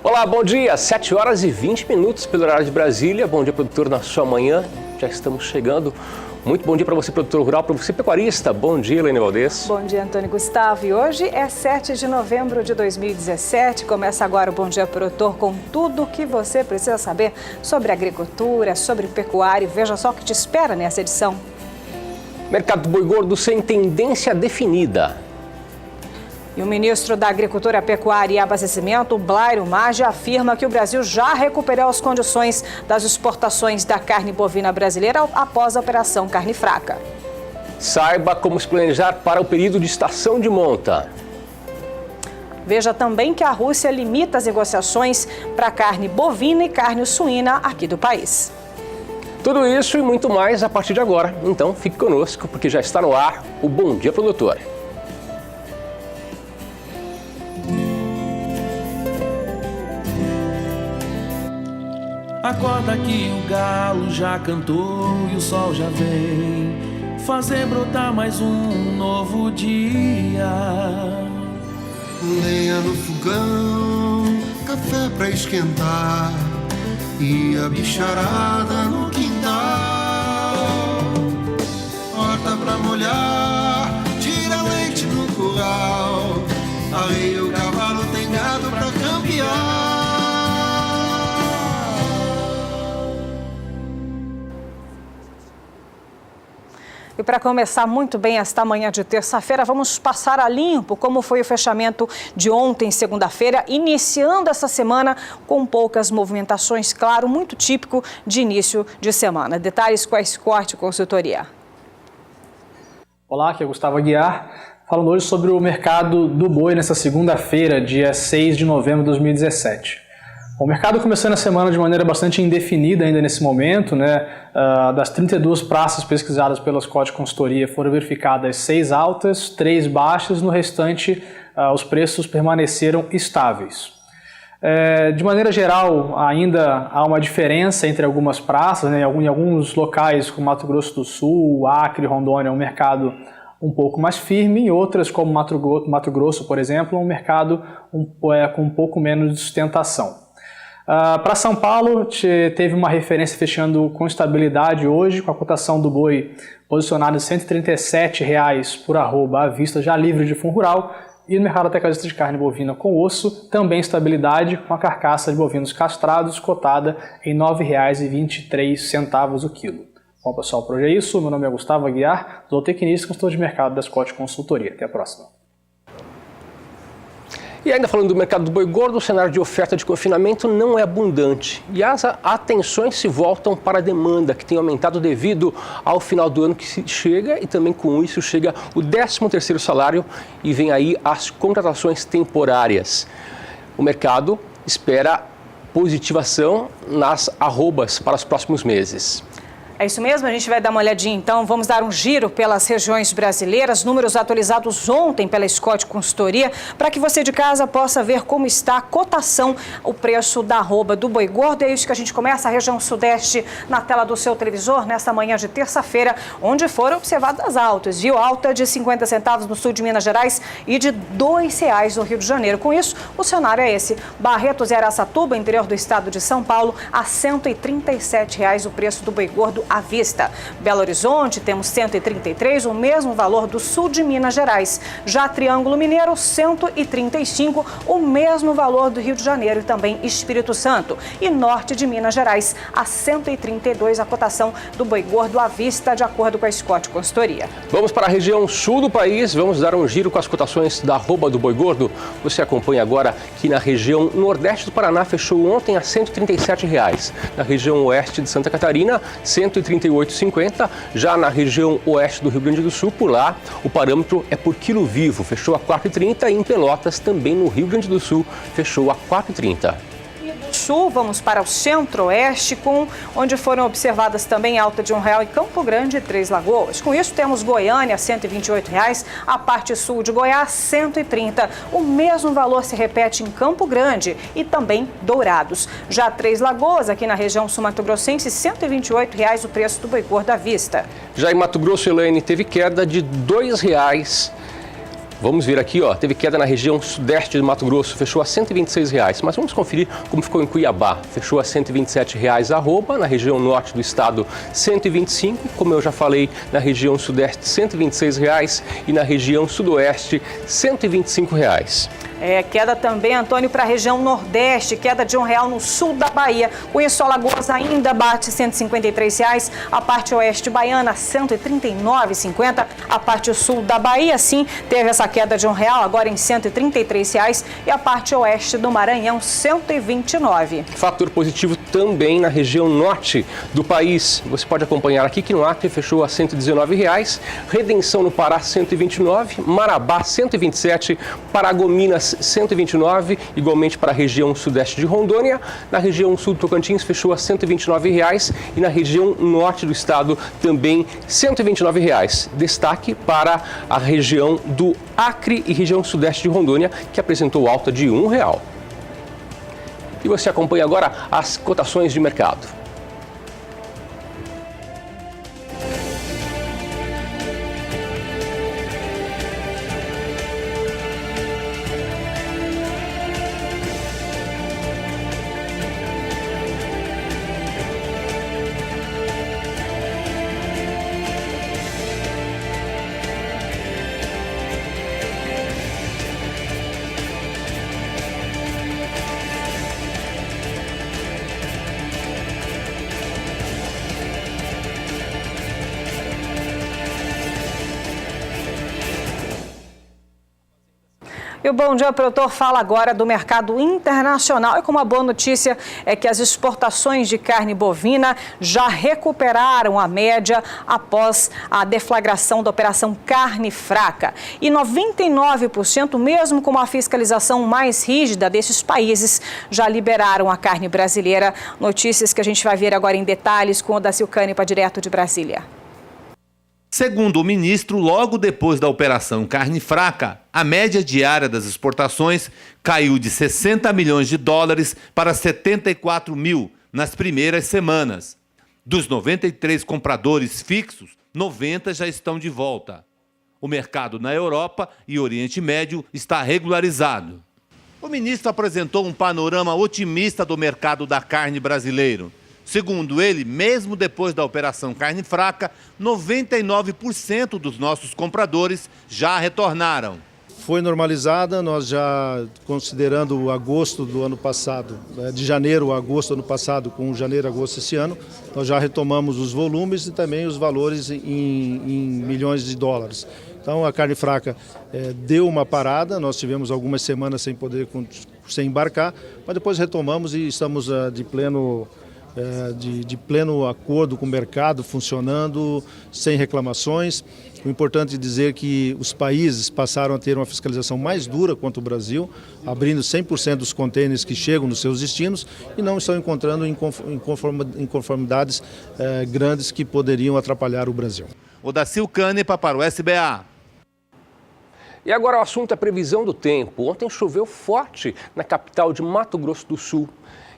Olá, bom dia, 7 horas e 20 minutos pelo horário de Brasília. Bom dia, produtor, na sua manhã. Já estamos chegando. Muito bom dia para você, produtor rural, para você, pecuarista. Bom dia, Elaine Valdez. Bom dia, Antônio Gustavo. E hoje é 7 de novembro de 2017. Começa agora o Bom Dia Produtor com tudo o que você precisa saber sobre agricultura, sobre pecuária. Veja só o que te espera nessa edição. Mercado do boi gordo sem tendência definida. E o ministro da Agricultura, Pecuária e Abastecimento, Blairo Maggi, afirma que o Brasil já recuperou as condições das exportações da carne bovina brasileira após a Operação Carne Fraca. Saiba como se planejar para o período de estação de monta. Veja também que a Rússia limita as negociações para carne bovina e carne suína aqui do país. Tudo isso e muito mais a partir de agora. Então, fique conosco, porque já está no ar o Bom Dia Produtor. Acorda que o galo já cantou e o sol já vem fazer brotar mais um novo dia. Lenha no fogão, café pra esquentar e a bicharada no quintal. Horta pra molhar, tira leite no curral, arreia o cavalo, tem gado pra campear. E para começar muito bem esta manhã de terça-feira, vamos passar a limpo como foi o fechamento de ontem, segunda-feira, iniciando essa semana com poucas movimentações, claro, muito típico de início de semana. Detalhes com a Escort Consultoria. Olá, aqui é Gustavo Aguiar, falando hoje sobre o mercado do boi nessa segunda-feira, dia 6 de novembro de 2017. O mercado começando a semana de maneira bastante indefinida ainda nesse momento, né? Das 32 praças pesquisadas pela Scott Consultoria foram verificadas 6 altas, 3 baixas, no restante os preços permaneceram estáveis. De maneira geral, ainda há uma diferença entre algumas praças, né? Em alguns locais, como Mato Grosso do Sul, Acre, Rondônia, é um mercado um pouco mais firme, em outras, como Mato Grosso, por exemplo, um mercado com um pouco menos de sustentação. Para São Paulo, teve uma referência fechando com estabilidade hoje, com a cotação do boi posicionada em R$ 137,00 por arroba à vista, já livre de fundo rural, e no mercado atacadista de carne bovina com osso, também estabilidade, com a carcaça de bovinos castrados cotada em R$ 9,23 o quilo. Bom, pessoal, por hoje é isso. Meu nome é Gustavo Aguiar, zootecnista e consultor de mercado da Scott Consultoria. Até a próxima. E ainda falando do mercado do boi gordo, o cenário de oferta de confinamento não é abundante. E as atenções se voltam para a demanda, que tem aumentado devido ao final do ano que chega, e também com isso chega o 13º salário e vem aí as contratações temporárias. O mercado espera positivação nas arrobas para os próximos meses. É isso mesmo, a gente vai dar uma olhadinha então, vamos dar um giro pelas regiões brasileiras, números atualizados ontem pela Scott Consultoria, para que você de casa possa ver como está a cotação, o preço da arroba do boi gordo. É isso que a gente começa, a região sudeste na tela do seu televisor, nesta manhã de terça-feira, onde foram observadas altas, viu? Alta de 50 centavos no sul de Minas Gerais e de R$ 2,00 no Rio de Janeiro. Com isso, o cenário é esse, Barretos e Araçatuba, interior do estado de São Paulo, a R$ 137,00 o preço do boi gordo à vista. Belo Horizonte, temos 133, o mesmo valor do sul de Minas Gerais. Já Triângulo Mineiro, 135, o mesmo valor do Rio de Janeiro e também Espírito Santo. E norte de Minas Gerais, a 132 a cotação do boi gordo à vista, de acordo com a Scott Consultoria. Vamos para a região sul do país, vamos dar um giro com as cotações da arroba do boi gordo. Você acompanha agora que na região nordeste do Paraná fechou ontem a R$ 137,00. Na região oeste de Santa Catarina, R$ 138,50. Já na região oeste do Rio Grande do Sul, por lá, o parâmetro é por quilo vivo, fechou a R$ 4,30, e em Pelotas, também no Rio Grande do Sul, fechou a R$ 4,30. Sul, vamos para o centro-oeste, onde foram observadas também alta de R$1 em Campo Grande e Três Lagoas. Com isso, temos Goiânia, R$ 128,00, a parte sul de Goiás, R$ 130. O mesmo valor se repete em Campo Grande e também Dourados. Já Três Lagoas, aqui na região sul-mato-grossense, R$ 128,00 o preço do boi gordo à vista. Já em Mato Grosso, Elaine, teve queda de R$ 2,00 Vamos ver aqui, ó, teve queda na região sudeste do Mato Grosso, fechou a R$ 126, mas vamos conferir como ficou em Cuiabá. Fechou a R$ 127 arroba, na região norte do estado R$ 125, como eu já falei, na região sudeste R$ 126 e na região sudoeste R$ 125. Queda também, Antônio, para a região nordeste, queda de R$1 no sul da Bahia. Com isso, Alagoas ainda bate R$ 153, a parte oeste baiana R$ 139,50, a parte sul da Bahia, sim, teve essa queda de R$1, agora em R$ 133, e a parte oeste do Maranhão R$ 129. Fator positivo também na região norte do país. Você pode acompanhar aqui que no Acre fechou a R$ 119, Redenção no Pará R$ 129, Marabá R$ 127, Paragominas 129, igualmente para a região sudeste de Rondônia. Na região sul do Tocantins fechou a R$ 129 e na região norte do estado também R$ 129. Destaque para a região do Acre e região sudeste de Rondônia, que apresentou alta de R$ 1. E você acompanha agora as cotações de mercado. E o Bom Dia Produtor fala agora do mercado internacional. E como a boa notícia é que as exportações de carne bovina já recuperaram a média após a deflagração da Operação Carne Fraca. E 99%, mesmo com uma fiscalização mais rígida desses países, já liberaram a carne brasileira. Notícias que a gente vai ver agora em detalhes com o Odacil Canepa, direto de Brasília. Segundo o ministro, logo depois da Operação Carne Fraca, a média diária das exportações caiu de 60 milhões de dólares para 74 mil nas primeiras semanas. Dos 93 compradores fixos, 90 já estão de volta. O mercado na Europa e Oriente Médio está regularizado. O ministro apresentou um panorama otimista do mercado da carne brasileiro. Segundo ele, mesmo depois da Operação Carne Fraca, 99% dos nossos compradores já retornaram. Foi normalizada, nós já, considerando o agosto do ano passado, de janeiro a agosto do ano passado, com janeiro a agosto esse ano, nós já retomamos os volumes e também os valores em milhões de dólares. Então a carne fraca deu uma parada, nós tivemos algumas semanas sem embarcar, mas depois retomamos e estamos de pleno acordo com o mercado, funcionando, sem reclamações. O importante é dizer que os países passaram a ter uma fiscalização mais dura quanto o Brasil, abrindo 100% dos contêineres que chegam nos seus destinos e não estão encontrando inconformidades grandes que poderiam atrapalhar o Brasil. Odacil Canepa para o SBA. E agora o assunto é a previsão do tempo. Ontem choveu forte na capital de Mato Grosso do Sul.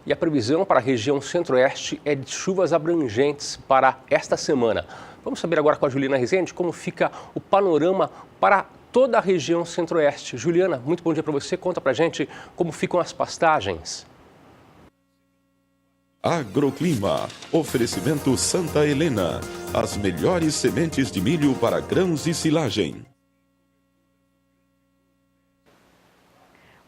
E a previsão para a região centro-oeste é de chuvas abrangentes para esta semana. Vamos saber agora com a Juliana Rezende como fica o panorama para toda a região centro-oeste. Juliana, muito bom dia para você. Conta para a gente como ficam as pastagens. Agroclima, oferecimento Santa Helena, as melhores sementes de milho para grãos e silagem.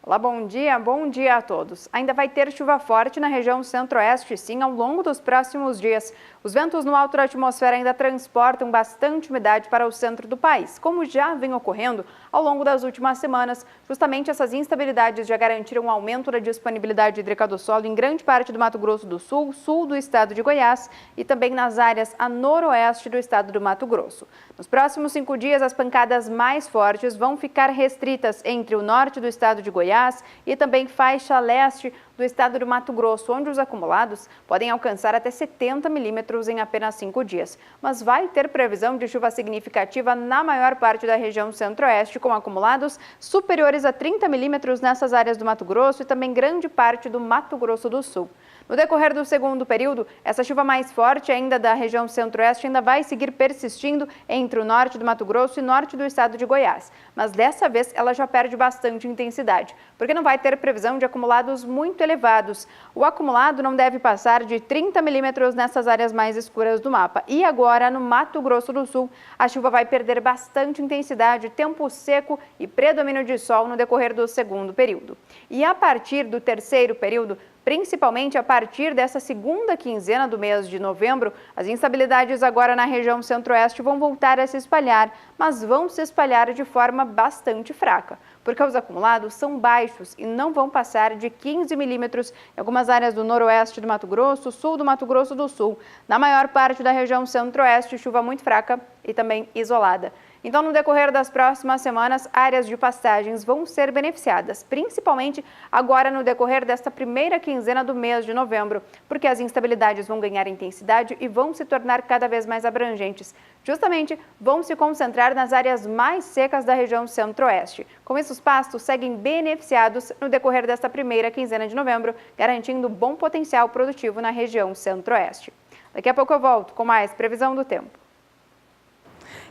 Olá, bom dia a todos. Ainda vai ter chuva forte na região centro-oeste, sim, ao longo dos próximos dias. Os ventos no alto da atmosfera ainda transportam bastante umidade para o centro do país, como já vem ocorrendo ao longo das últimas semanas. Justamente essas instabilidades já garantiram um aumento da disponibilidade hídrica do solo em grande parte do Mato Grosso do Sul, sul do estado de Goiás e também nas áreas a noroeste do estado do Mato Grosso. Nos próximos 5 dias, as pancadas mais fortes vão ficar restritas entre o norte do estado de Goiás e também faixa leste do estado do Mato Grosso, onde os acumulados podem alcançar até 70 milímetros em apenas 5 dias. Mas vai ter previsão de chuva significativa na maior parte da região centro-oeste, com acumulados superiores a 30 milímetros nessas áreas do Mato Grosso e também grande parte do Mato Grosso do Sul. No decorrer do segundo período, essa chuva mais forte ainda da região centro-oeste ainda vai seguir persistindo entre o norte do Mato Grosso e norte do estado de Goiás. Mas dessa vez ela já perde bastante intensidade, porque não vai ter previsão de acumulados muito elevados. O acumulado não deve passar de 30 milímetros nessas áreas mais escuras do mapa. E agora, no Mato Grosso do Sul, a chuva vai perder bastante intensidade, tempo seco e predomínio de sol no decorrer do segundo período. E a partir do terceiro período, principalmente a partir dessa segunda quinzena do mês de novembro, as instabilidades agora na região centro-oeste vão voltar a se espalhar, mas vão se espalhar de forma bastante fraca, porque os acumulados são baixos e não vão passar de 15 milímetros em algumas áreas do noroeste do Mato Grosso, sul do Mato Grosso do Sul. Na maior parte da região centro-oeste, chuva muito fraca e também isolada. Então, no decorrer das próximas semanas, áreas de pastagens vão ser beneficiadas, principalmente agora no decorrer desta primeira quinzena do mês de novembro, porque as instabilidades vão ganhar intensidade e vão se tornar cada vez mais abrangentes. Justamente, vão se concentrar nas áreas mais secas da região centro-oeste. Com isso, os pastos seguem beneficiados no decorrer desta primeira quinzena de novembro, garantindo bom potencial produtivo na região centro-oeste. Daqui a pouco eu volto com mais previsão do tempo.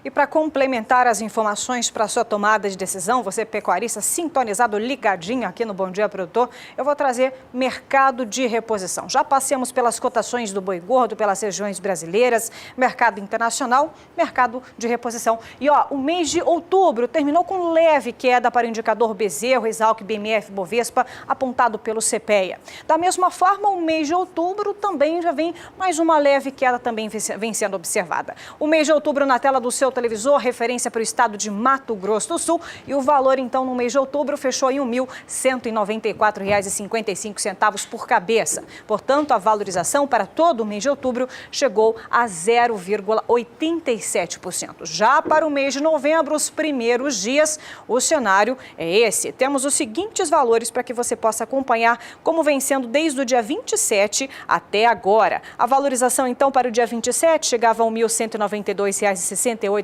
E para complementar as informações para a sua tomada de decisão, você pecuarista sintonizado, ligadinho aqui no Bom Dia Produtor, eu vou trazer mercado de reposição. Já passamos pelas cotações do boi gordo, pelas regiões brasileiras, mercado internacional, mercado de reposição. E o mês de outubro terminou com leve queda para o indicador Bezerro, Exalc, BMF, Bovespa, apontado pelo CPEA. Da mesma forma, o mês de outubro também já vem mais uma leve queda também vem sendo observada. O mês de outubro na tela do seu televisor, referência para o estado de Mato Grosso do Sul, e o valor então no mês de outubro fechou em R$ 1.194,55 por cabeça. Portanto, a valorização para todo o mês de outubro chegou a 0,87%. Já para o mês de novembro, os primeiros dias, o cenário é esse. Temos os seguintes valores para que você possa acompanhar como vem sendo desde o dia 27 até agora. A valorização então para o dia 27 chegava a R$ 1.192,68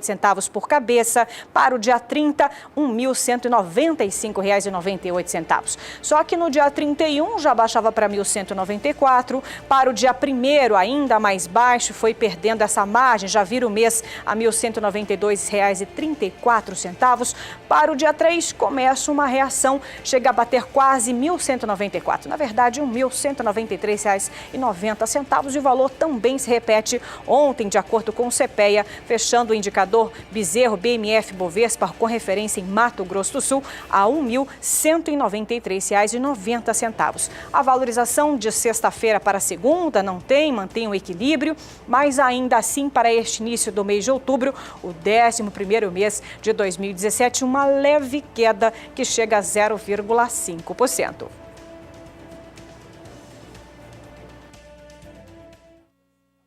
por cabeça, para o dia 30, R$ 1.195,98. Só que no dia 31 já baixava para 1.194, para o dia 1º ainda mais baixo, foi perdendo essa margem, já vira o mês a R$ 1.192,34. Para o dia 3 começa uma reação, chega a bater quase R$ 1.194, na verdade R$ 1.193,90, e o valor também se repete ontem, de acordo com o CPEA, fechando o indicador Bezerro, BMF, Bovespa, com referência em Mato Grosso do Sul, a R$ 1.193,90. A valorização de sexta-feira para segunda mantém o equilíbrio, mas ainda assim para este início do mês de outubro, o 11º mês de 2017, uma leve queda que chega a 0,5%.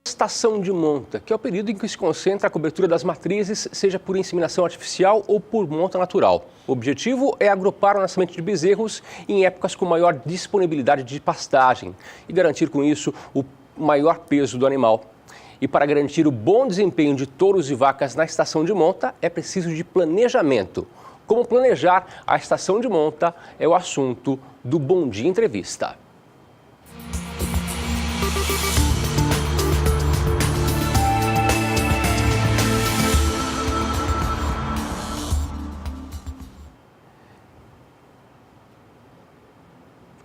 Estação de monta, que é o período em que se concentra a cobertura das matrizes, seja por inseminação artificial ou por monta natural. O objetivo é agrupar o nascimento de bezerros em épocas com maior disponibilidade de pastagem e garantir com isso o maior peso do animal. E para garantir o bom desempenho de touros e vacas na estação de monta, é preciso de planejamento. Como planejar a estação de monta é o assunto do Bom Dia Entrevista.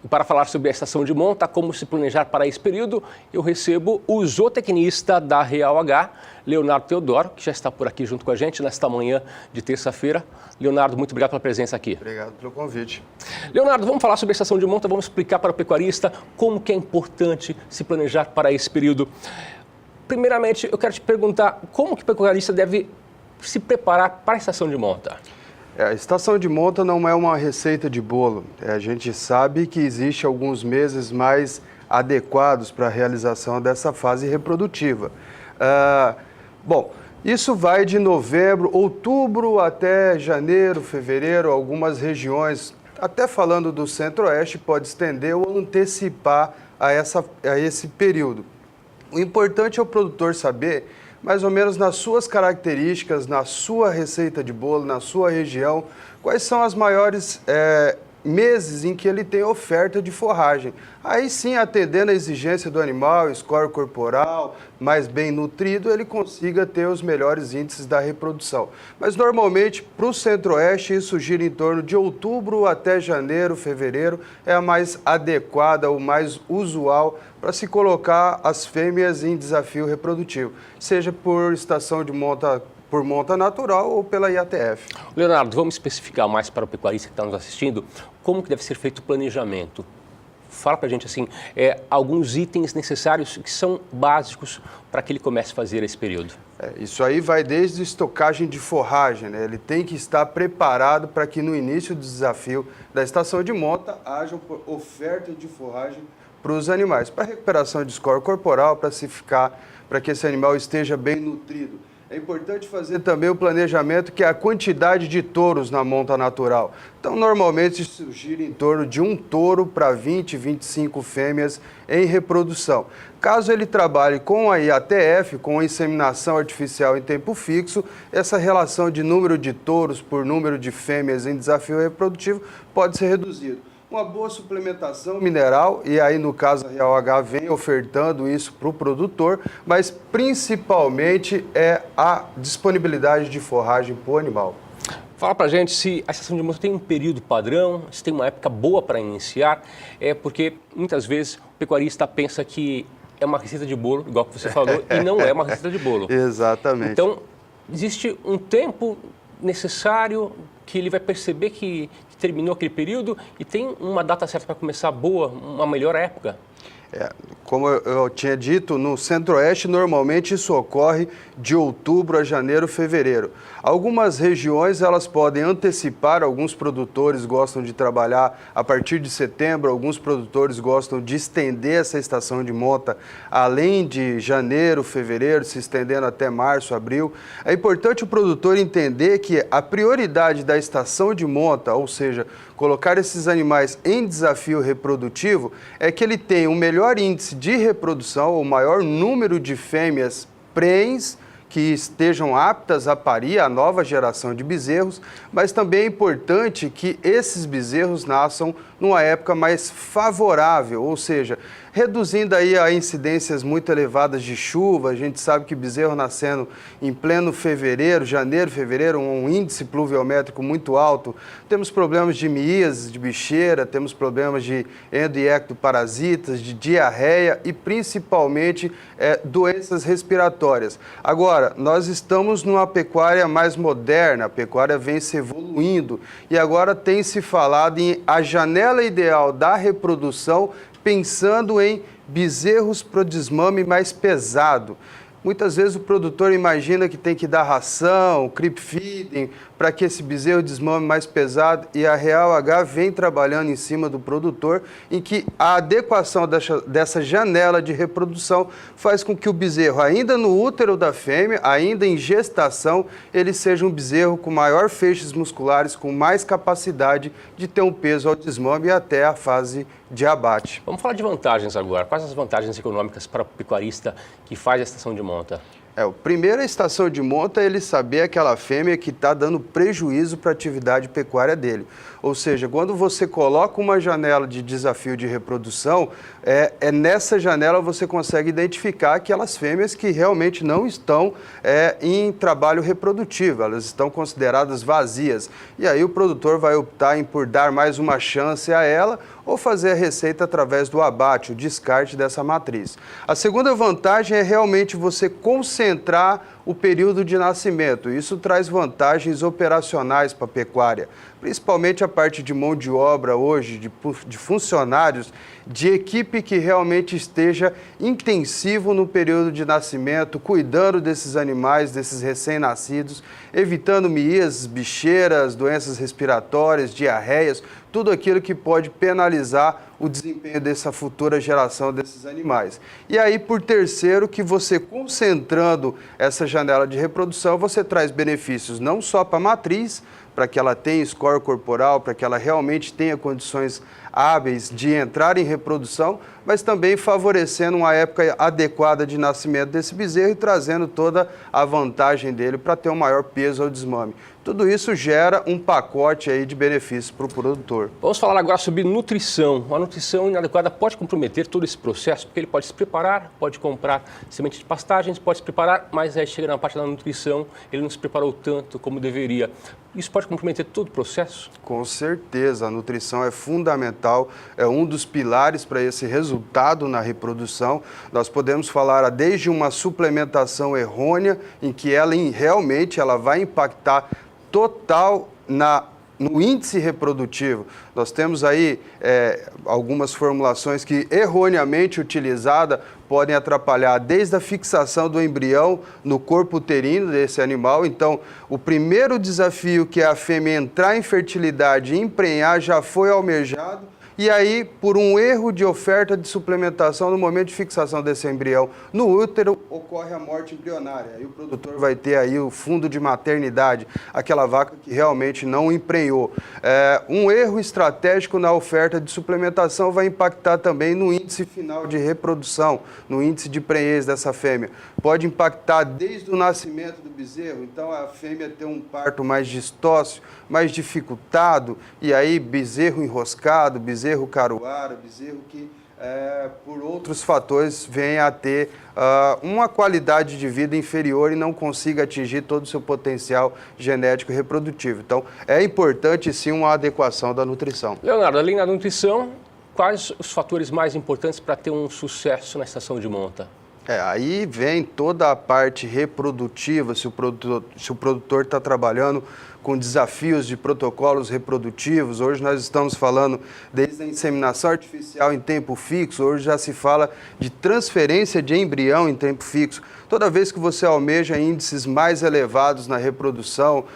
Para falar sobre a estação de monta, como se planejar para esse período, eu recebo o zootecnista da Real H, Leonardo Teodoro, que já está por aqui junto com a gente nesta manhã de terça-feira. Leonardo, muito obrigado pela presença aqui. Obrigado pelo convite. Leonardo, vamos falar sobre a estação de monta, vamos explicar para o pecuarista como que é importante se planejar para esse período. Primeiramente, eu quero te perguntar como que o pecuarista deve se preparar para a estação de monta? A estação de monta não é uma receita de bolo. A gente sabe que existe alguns meses mais adequados para a realização dessa fase reprodutiva. Bom, isso vai de novembro, outubro até janeiro, fevereiro. Algumas regiões até falando do Centro-Oeste, pode estender ou antecipar a esse período. O importante é o produtor saber, mais ou menos nas suas características, na sua receita de bolo, na sua região, quais são as maiores meses em que ele tem oferta de forragem. Aí sim, atendendo a exigência do animal, score corporal, mais bem nutrido, ele consiga ter os melhores índices da reprodução. Mas normalmente, para o Centro-Oeste, isso gira em torno de outubro até janeiro, fevereiro, é a mais adequada, o mais usual para se colocar as fêmeas em desafio reprodutivo, seja por estação de monta por monta natural ou pela IATF. Leonardo, vamos especificar mais para o pecuarista que está nos assistindo como que deve ser feito o planejamento. Fala para a gente assim, alguns itens necessários que são básicos para que ele comece a fazer esse período. Isso aí vai desde estocagem de forragem, né? Ele tem que estar preparado para que no início do desafio da estação de monta haja oferta de forragem para os animais, para recuperação de score corporal, para que esse animal esteja bem nutrido. É importante fazer também o planejamento, que é a quantidade de touros na monta natural. Então, normalmente, isso gira em torno de um touro para 20, 25 fêmeas em reprodução. Caso ele trabalhe com a IATF, com a inseminação artificial em tempo fixo, essa relação de número de touros por número de fêmeas em desafio reprodutivo pode ser reduzido. Uma boa suplementação mineral, e aí no caso a Real H vem ofertando isso para o produtor, mas principalmente é a disponibilidade de forragem para o animal. Fala pra gente se a estação de monta tem um período padrão, se tem uma época boa para iniciar, porque muitas vezes o pecuarista pensa que é uma receita de bolo, igual que você falou, e não é uma receita de bolo. Exatamente. Então, existe um tempo necessário que ele vai perceber que terminou aquele período e tem uma data certa para começar boa, uma melhor época? Como eu tinha dito, no Centro-Oeste normalmente isso ocorre de outubro a janeiro, fevereiro. Algumas regiões elas podem antecipar, alguns produtores gostam de trabalhar a partir de setembro, alguns produtores gostam de estender essa estação de monta além de janeiro, fevereiro, se estendendo até março, abril. É importante o produtor entender que a prioridade da estação de monta, ou seja, colocar esses animais em desafio reprodutivo, é que ele tenha um melhor índice de reprodução, o maior número de fêmeas prens que estejam aptas a parir a nova geração de bezerros, mas também é importante que esses bezerros nasçam numa época mais favorável, ou seja, reduzindo aí a incidências muito elevadas de chuva. A gente sabe que bezerro nascendo em pleno fevereiro, janeiro, fevereiro, um índice pluviométrico muito alto, temos problemas de miíase, de bicheira, temos problemas de endo e ectoparasitas, de diarreia e principalmente doenças respiratórias. Agora, nós estamos numa pecuária mais moderna, a pecuária vem se evoluindo e agora tem se falado em a janela ideal da reprodução pensando em bezerros pro desmame mais pesado. Muitas vezes o produtor imagina que tem que dar ração, creep feeding, para que esse bezerro desmame mais pesado, e a Real H vem trabalhando em cima do produtor, em que a adequação dessa janela de reprodução faz com que o bezerro, ainda no útero da fêmea, ainda em gestação, ele seja um bezerro com maior feixes musculares, com mais capacidade de ter um peso ao desmame e até a fase de abate. Vamos falar de vantagens agora. Quais as vantagens econômicas para o pecuarista que faz a estação de monta? O primeiro, a estação de monta, ele saber aquela fêmea que está dando prejuízo para a atividade pecuária dele. Ou seja, quando você coloca uma janela de desafio de reprodução, nessa janela você consegue identificar aquelas fêmeas que realmente não estão em trabalho reprodutivo, elas estão consideradas vazias. E aí o produtor vai optar por dar mais uma chance a ela ou fazer a receita através do abate, o descarte dessa matriz. A segunda vantagem é realmente você concentrar o período de nascimento. Isso traz vantagens operacionais para a pecuária, principalmente a parte de mão de obra hoje, de funcionários, de equipe que realmente esteja intensivo no período de nascimento, cuidando desses animais, desses recém-nascidos, evitando miíases, bicheiras, doenças respiratórias, diarreias, tudo aquilo que pode penalizar o desempenho dessa futura geração desses animais. E aí, por terceiro, que você concentrando essa janela de reprodução, você traz benefícios não só para a matriz, para que ela tenha score corporal, para que ela realmente tenha condições hábeis de entrar em reprodução, mas também favorecendo uma época adequada de nascimento desse bezerro e trazendo toda a vantagem dele para ter um maior peso ao desmame. Tudo isso gera um pacote aí de benefícios para o produtor. Vamos falar agora sobre nutrição. A nutrição inadequada pode comprometer todo esse processo, porque ele pode se preparar, pode comprar semente de pastagens, pode se preparar, mas aí chega na parte da nutrição, ele não se preparou tanto como deveria. Isso pode comprometer todo o processo? Com certeza, a nutrição é fundamental, é um dos pilares para esse resultado na reprodução. Nós podemos falar desde uma suplementação errônea, em que ela realmente vai impactar total no índice reprodutivo. Nós temos aí algumas formulações que erroneamente utilizadas podem atrapalhar desde a fixação do embrião no corpo uterino desse animal. Então, o primeiro desafio, que é a fêmea entrar em fertilidade e emprenhar, já foi almejado. E aí, por um erro de oferta de suplementação, no momento de fixação desse embrião no útero, ocorre a morte embrionária. Aí o produtor vai ter aí o fundo de maternidade, aquela vaca que realmente não emprenhou. Um erro estratégico na oferta de suplementação vai impactar também no índice final de reprodução, no índice de prenhez dessa fêmea. Pode impactar desde o nascimento do bezerro, então a fêmea tem um parto mais distócio, mais dificultado, e aí bezerro enroscado, bezerro caruara, bezerro que por outros fatores vem a ter uma qualidade de vida inferior e não consiga atingir todo o seu potencial genético e reprodutivo. Então, é importante sim uma adequação da nutrição. Leonardo, além da nutrição, quais os fatores mais importantes para ter um sucesso na estação de monta? Aí vem toda a parte reprodutiva, se o produtor está trabalhando com desafios de protocolos reprodutivos. Hoje nós estamos falando desde a inseminação artificial em tempo fixo, hoje já se fala de transferência de embrião em tempo fixo. Toda vez que você almeja índices mais elevados na reprodução,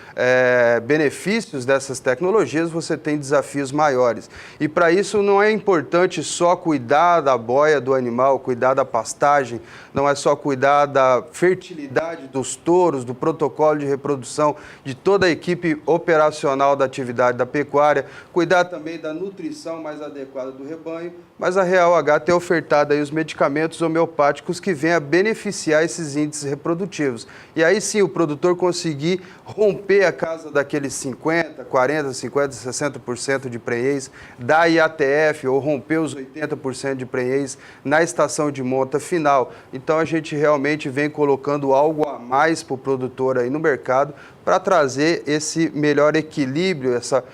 benefícios dessas tecnologias, você tem desafios maiores. E para isso não é importante só cuidar da boia do animal, cuidar da pastagem, não é só cuidar da fertilidade dos touros, do protocolo de reprodução, de toda a equipe operacional da atividade da pecuária, cuidar também da nutrição mais adequada do rebanho, mas a Real H tem ofertado aí os medicamentos homeopáticos que vêm a beneficiar esses índices reprodutivos. E aí sim o produtor conseguir romper a casa daqueles 50, 40, 50, 60% de prenhez da IATF ou romper os 80% de prenhez na estação de monta final. Então a gente realmente vem colocando algo a mais para o produtor aí no mercado para trazer esse melhor equilíbrio, essa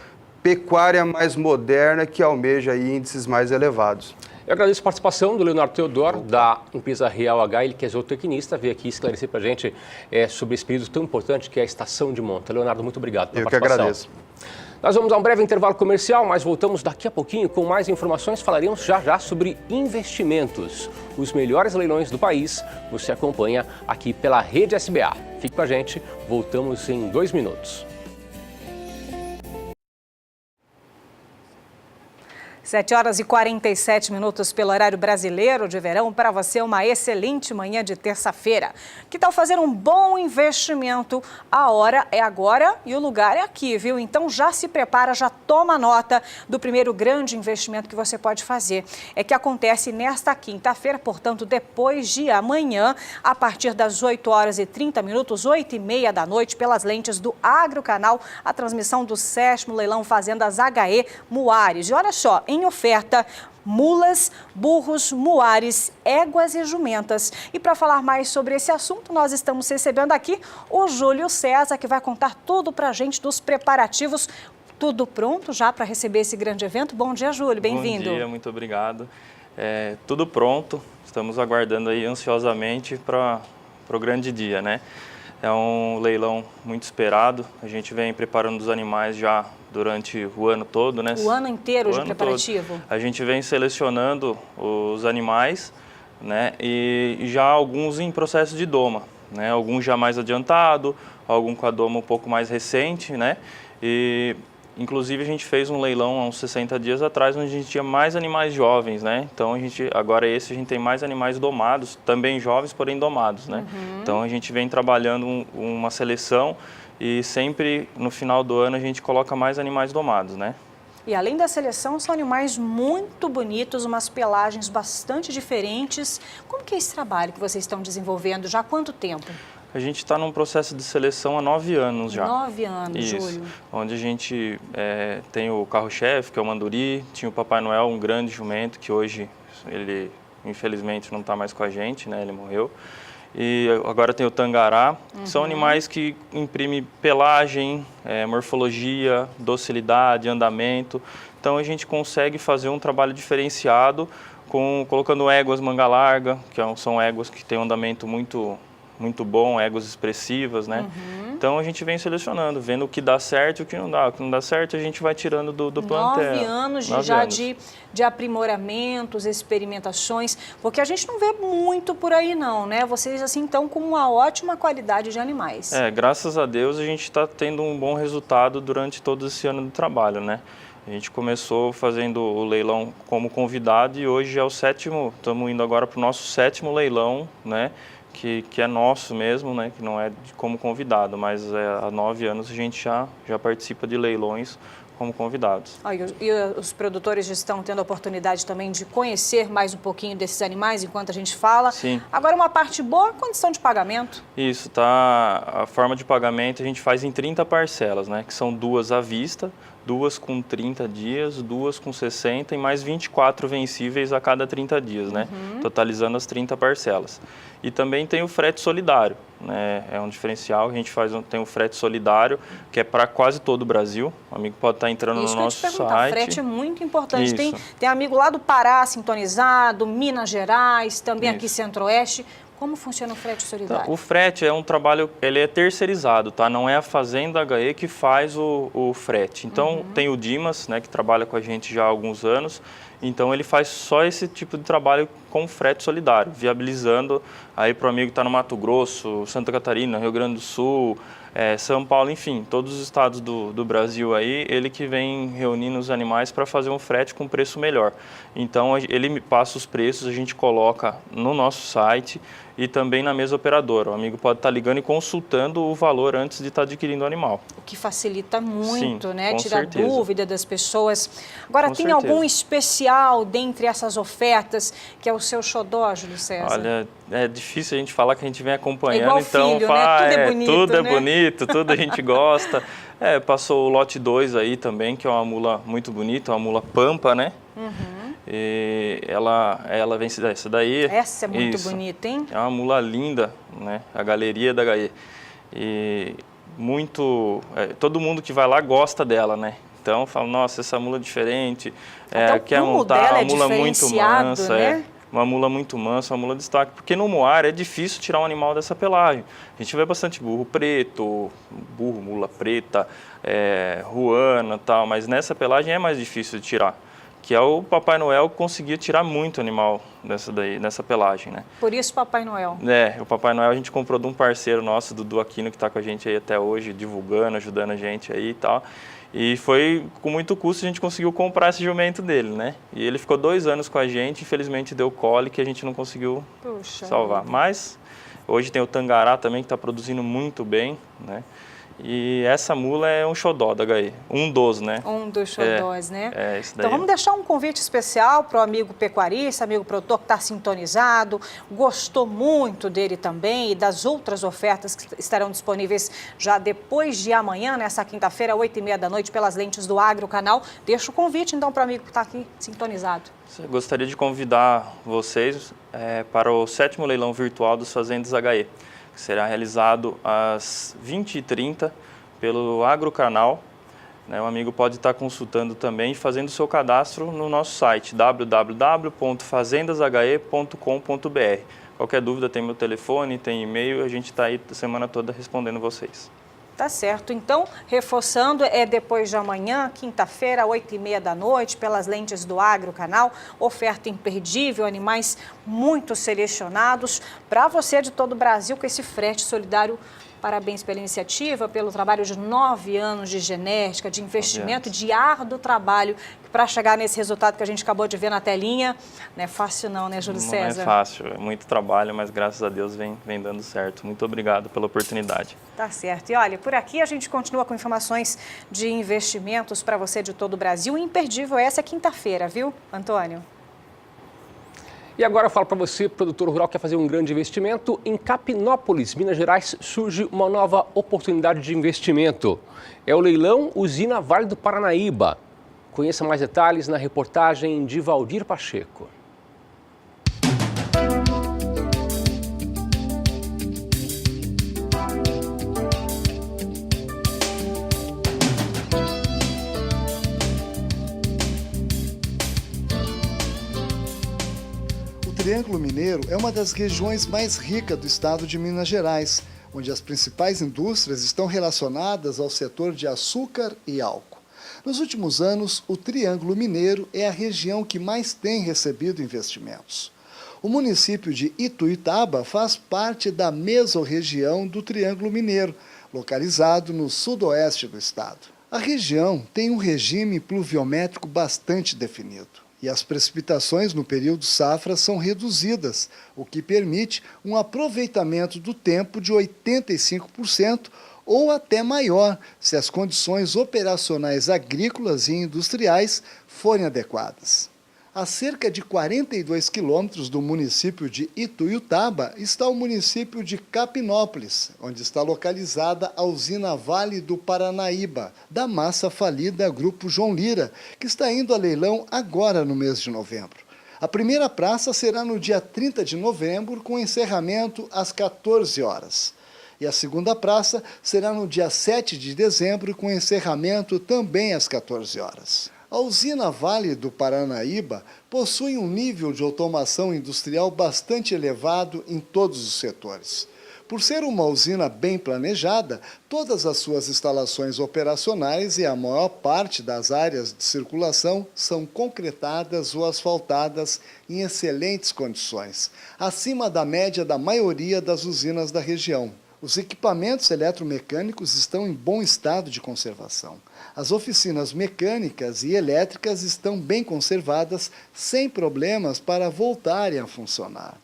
pecuária mais moderna que almeja aí índices mais elevados. Eu agradeço a participação do Leonardo Teodoro, da empresa Real H, ele que é zootecnista, veio aqui esclarecer para a gente sobre esse período tão importante que é a estação de monta. Leonardo, muito obrigado pela participação. Eu que agradeço. Nós vamos a um breve intervalo comercial, mas voltamos daqui a pouquinho com mais informações. Falaremos já sobre investimentos. Os melhores leilões do país você acompanha aqui pela Rede SBA. Fique com a gente, voltamos em 2 minutos. 7h47 pelo horário brasileiro de verão. Para você, uma excelente manhã de terça-feira. Que tal fazer um bom investimento? A hora é agora e o lugar é aqui, viu? Então já se prepara, já toma nota do primeiro grande investimento que você pode fazer. É que acontece nesta quinta-feira, portanto, depois de amanhã, a partir das 8h30, 8h30 da noite, pelas lentes do Agrocanal, a transmissão do 7º leilão Fazendas HE Muares. E olha só, em oferta, mulas, burros, muares, éguas e jumentas. E para falar mais sobre esse assunto, nós estamos recebendo aqui o Júlio César, que vai contar tudo para a gente dos preparativos. Tudo pronto já para receber esse grande evento? Bom dia, Júlio, bem-vindo. Bom dia, muito obrigado. Tudo pronto, estamos aguardando aí ansiosamente para o grande dia, né? É um leilão muito esperado, a gente vem preparando os animais já durante o ano todo, né? O ano inteiro de preparativo? Todo. A gente vem selecionando os animais, né? E já alguns em processo de doma, né? Alguns já mais adiantado, algum com a doma um pouco mais recente, né? E inclusive a gente fez um leilão há uns 60 dias atrás, onde a gente tinha mais animais jovens, né? Então a gente tem mais animais domados, também jovens, porém domados, né? Então a gente vem trabalhando uma seleção e sempre no final do ano a gente coloca mais animais domados, né? E além da seleção, são animais muito bonitos, umas pelagens bastante diferentes. Como que é esse trabalho que vocês estão desenvolvendo já há quanto tempo? A gente está num processo de seleção há 9 anos já. 9 anos, Isso. Júlio. Onde a gente tem o carro-chefe, que é o Manduri, tinha o Papai Noel, um grande jumento, que hoje ele infelizmente não está mais com a gente, né? Ele morreu. E agora tem o Tangará, que são animais que imprimem pelagem, morfologia, docilidade, andamento. Então a gente consegue fazer um trabalho diferenciado colocando éguas manga larga, que são éguas que têm um andamento muito bom, éguas expressivas, né? Então a gente vem selecionando, vendo o que dá certo e o que não dá. O que não dá certo a gente vai tirando do plantel. 9 anos de aprimoramentos, experimentações, porque a gente não vê muito por aí não, né? Vocês assim estão com uma ótima qualidade de animais. Graças a Deus a gente está tendo um bom resultado durante todo esse ano de trabalho, né? A gente começou fazendo o leilão como convidado e hoje é o 7º, estamos indo agora para o nosso 7º leilão, né? Que é nosso mesmo, né? Que não é como convidado, mas há 9 anos a gente já participa de leilões como convidados. E os produtores estão tendo a oportunidade também de conhecer mais um pouquinho desses animais enquanto a gente fala. Sim. Agora, uma parte boa, a condição de pagamento. Isso, a forma de pagamento a gente faz em 30 parcelas, né? Que são 2 à vista, 2 com 30 dias, 2 com 60 e mais 24 vencíveis a cada 30 dias, né? Totalizando as 30 parcelas. E também tem o frete solidário, né? É um diferencial, a gente tem o frete solidário, que é para quase todo o Brasil. O amigo pode estar entrando no nosso site. Frete é muito importante. Tem amigo lá do Pará sintonizado, Minas Gerais, também aqui Centro-Oeste. Como funciona o frete solidário? Então, o frete é um trabalho, ele é terceirizado, tá? Não é a Fazenda HE que faz o frete. Então, tem o Dimas, né, que trabalha com a gente já há alguns anos. Então, ele faz só esse tipo de trabalho com frete solidário, viabilizando aí para o amigo que está no Mato Grosso, Santa Catarina, Rio Grande do Sul, São Paulo, enfim, todos os estados do Brasil aí, ele que vem reunindo os animais para fazer um frete com preço melhor. Então, ele me passa os preços, a gente coloca no nosso site e também na mesa operadora. O amigo pode estar ligando e consultando o valor antes de estar adquirindo o animal. O que facilita muito, né? Com Tirar certeza. dúvida das pessoas. Agora, tem algum especial dentre essas ofertas que é o seu xodó, Júlio César? Olha, é difícil a gente falar que a gente vem acompanhando, igual então filho, né? tudo é né? bonito, tudo a gente gosta. Passou o lote 2 aí também, que é uma mula muito bonita, uma mula pampa, né? E ela vem essa daí. Essa é muito bonita, hein? É uma mula linda, né? A galeria da HE. E todo mundo que vai lá gosta dela, né? Então fala, nossa, essa mula é diferente. Quer montar uma mula muito mansa, né? Uma mula muito mansa, uma mula de destaque. Porque no Moar é difícil tirar um animal dessa pelagem. A gente vê bastante burro preto, mula preta, ruana e tal, mas nessa pelagem é mais difícil de tirar. Que é o Papai Noel que conseguia tirar muito animal nessa pelagem, né? Por isso Papai Noel. O Papai Noel a gente comprou de um parceiro nosso, Dudu Aquino, que está com a gente aí até hoje, divulgando, ajudando a gente aí e tal. E foi com muito custo a gente conseguiu comprar esse jumento dele, né? E ele ficou 2 anos com a gente, infelizmente deu cole que a gente não conseguiu salvar. Mas hoje tem o Tangará também que está produzindo muito bem, né? E essa mula é um xodó da HE, um dos, né? Um dos xodós, né? Esse daí. Então vamos deixar um convite especial para o amigo pecuarista, amigo produtor que está sintonizado, gostou muito dele também e das outras ofertas que estarão disponíveis já depois de amanhã, nessa quinta-feira, 8h30 da noite, pelas lentes do Agro Canal. Deixa o convite então para o amigo que está aqui sintonizado. Eu gostaria de convidar vocês para o 7º leilão virtual dos Fazendas HE. Que será realizado às 20h30 pelo Agro Canal. O amigo pode estar consultando também e fazendo o seu cadastro no nosso site www.fazendashe.com.br. Qualquer dúvida tem meu telefone, tem e-mail, a gente está aí a semana toda respondendo vocês. Tá certo. Então, reforçando, depois de amanhã, quinta-feira, 8h30 da noite, pelas lentes do Agro Canal. Oferta imperdível, animais muito selecionados para você de todo o Brasil, com esse frete solidário Parabéns pela iniciativa, pelo trabalho de 9 anos de genética, de investimento, de árduo trabalho para chegar nesse resultado que a gente acabou de ver na telinha. Não é fácil não, né, Júlio César? Não é fácil, é muito trabalho, mas graças a Deus vem dando certo. Muito obrigado pela oportunidade. Tá certo. E olha, por aqui a gente continua com informações de investimentos para você de todo o Brasil. Imperdível essa quinta-feira, viu, Antônio? E agora eu falo para você, produtor rural, que quer fazer um grande investimento. Em Capinópolis, Minas Gerais, surge uma nova oportunidade de investimento. É o leilão Usina Vale do Paranaíba. Conheça mais detalhes na reportagem de Valdir Pacheco. O Triângulo Mineiro é uma das regiões mais ricas do estado de Minas Gerais, onde as principais indústrias estão relacionadas ao setor de açúcar e álcool. Nos últimos anos, o Triângulo Mineiro é a região que mais tem recebido investimentos. O município de Ituiutaba faz parte da mesorregião do Triângulo Mineiro, localizado no sudoeste do estado. A região tem um regime pluviométrico bastante definido e as precipitações no período safra são reduzidas, o que permite um aproveitamento do tempo de 85%, ou até maior, se as condições operacionais agrícolas e industriais forem adequadas. A cerca de 42 quilômetros do município de Ituiutaba está o município de Capinópolis, onde está localizada a usina Vale do Paranaíba, da massa falida Grupo João Lira, que está indo a leilão agora no mês de novembro. A primeira praça será no dia 30 de novembro, com encerramento às 14 horas. E a segunda praça será no dia 7 de dezembro, com encerramento também às 14 horas. A usina Vale do Paranaíba possui um nível de automação industrial bastante elevado em todos os setores. Por ser uma usina bem planejada, todas as suas instalações operacionais e a maior parte das áreas de circulação são concretadas ou asfaltadas em excelentes condições, acima da média da maioria das usinas da região. Os equipamentos eletromecânicos estão em bom estado de conservação. As oficinas mecânicas e elétricas estão bem conservadas, sem problemas para voltarem a funcionar.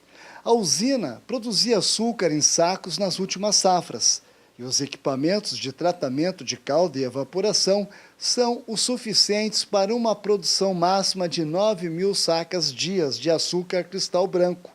A usina produzia açúcar em sacos nas últimas safras, e os equipamentos de tratamento de calda e evaporação são o suficientes para uma produção máxima de 9.000 sacas-dias de açúcar cristal branco.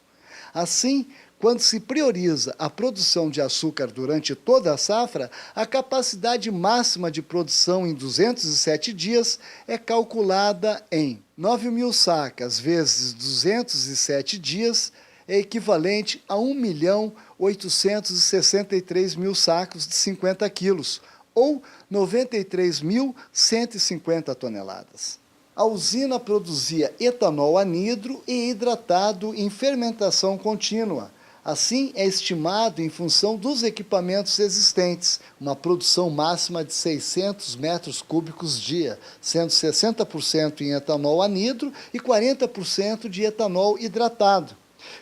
Assim, quando se prioriza a produção de açúcar durante toda a safra, a capacidade máxima de produção em 207 dias é calculada em 9.000 sacas vezes 207 dias, é equivalente a 1.863.000 sacos de 50 quilos, ou 93.150 toneladas. A usina produzia etanol anidro e hidratado em fermentação contínua. Assim, é estimado, em função dos equipamentos existentes, uma produção máxima de 600 metros cúbicos dia, sendo 60% em etanol anidro e 40% de etanol hidratado.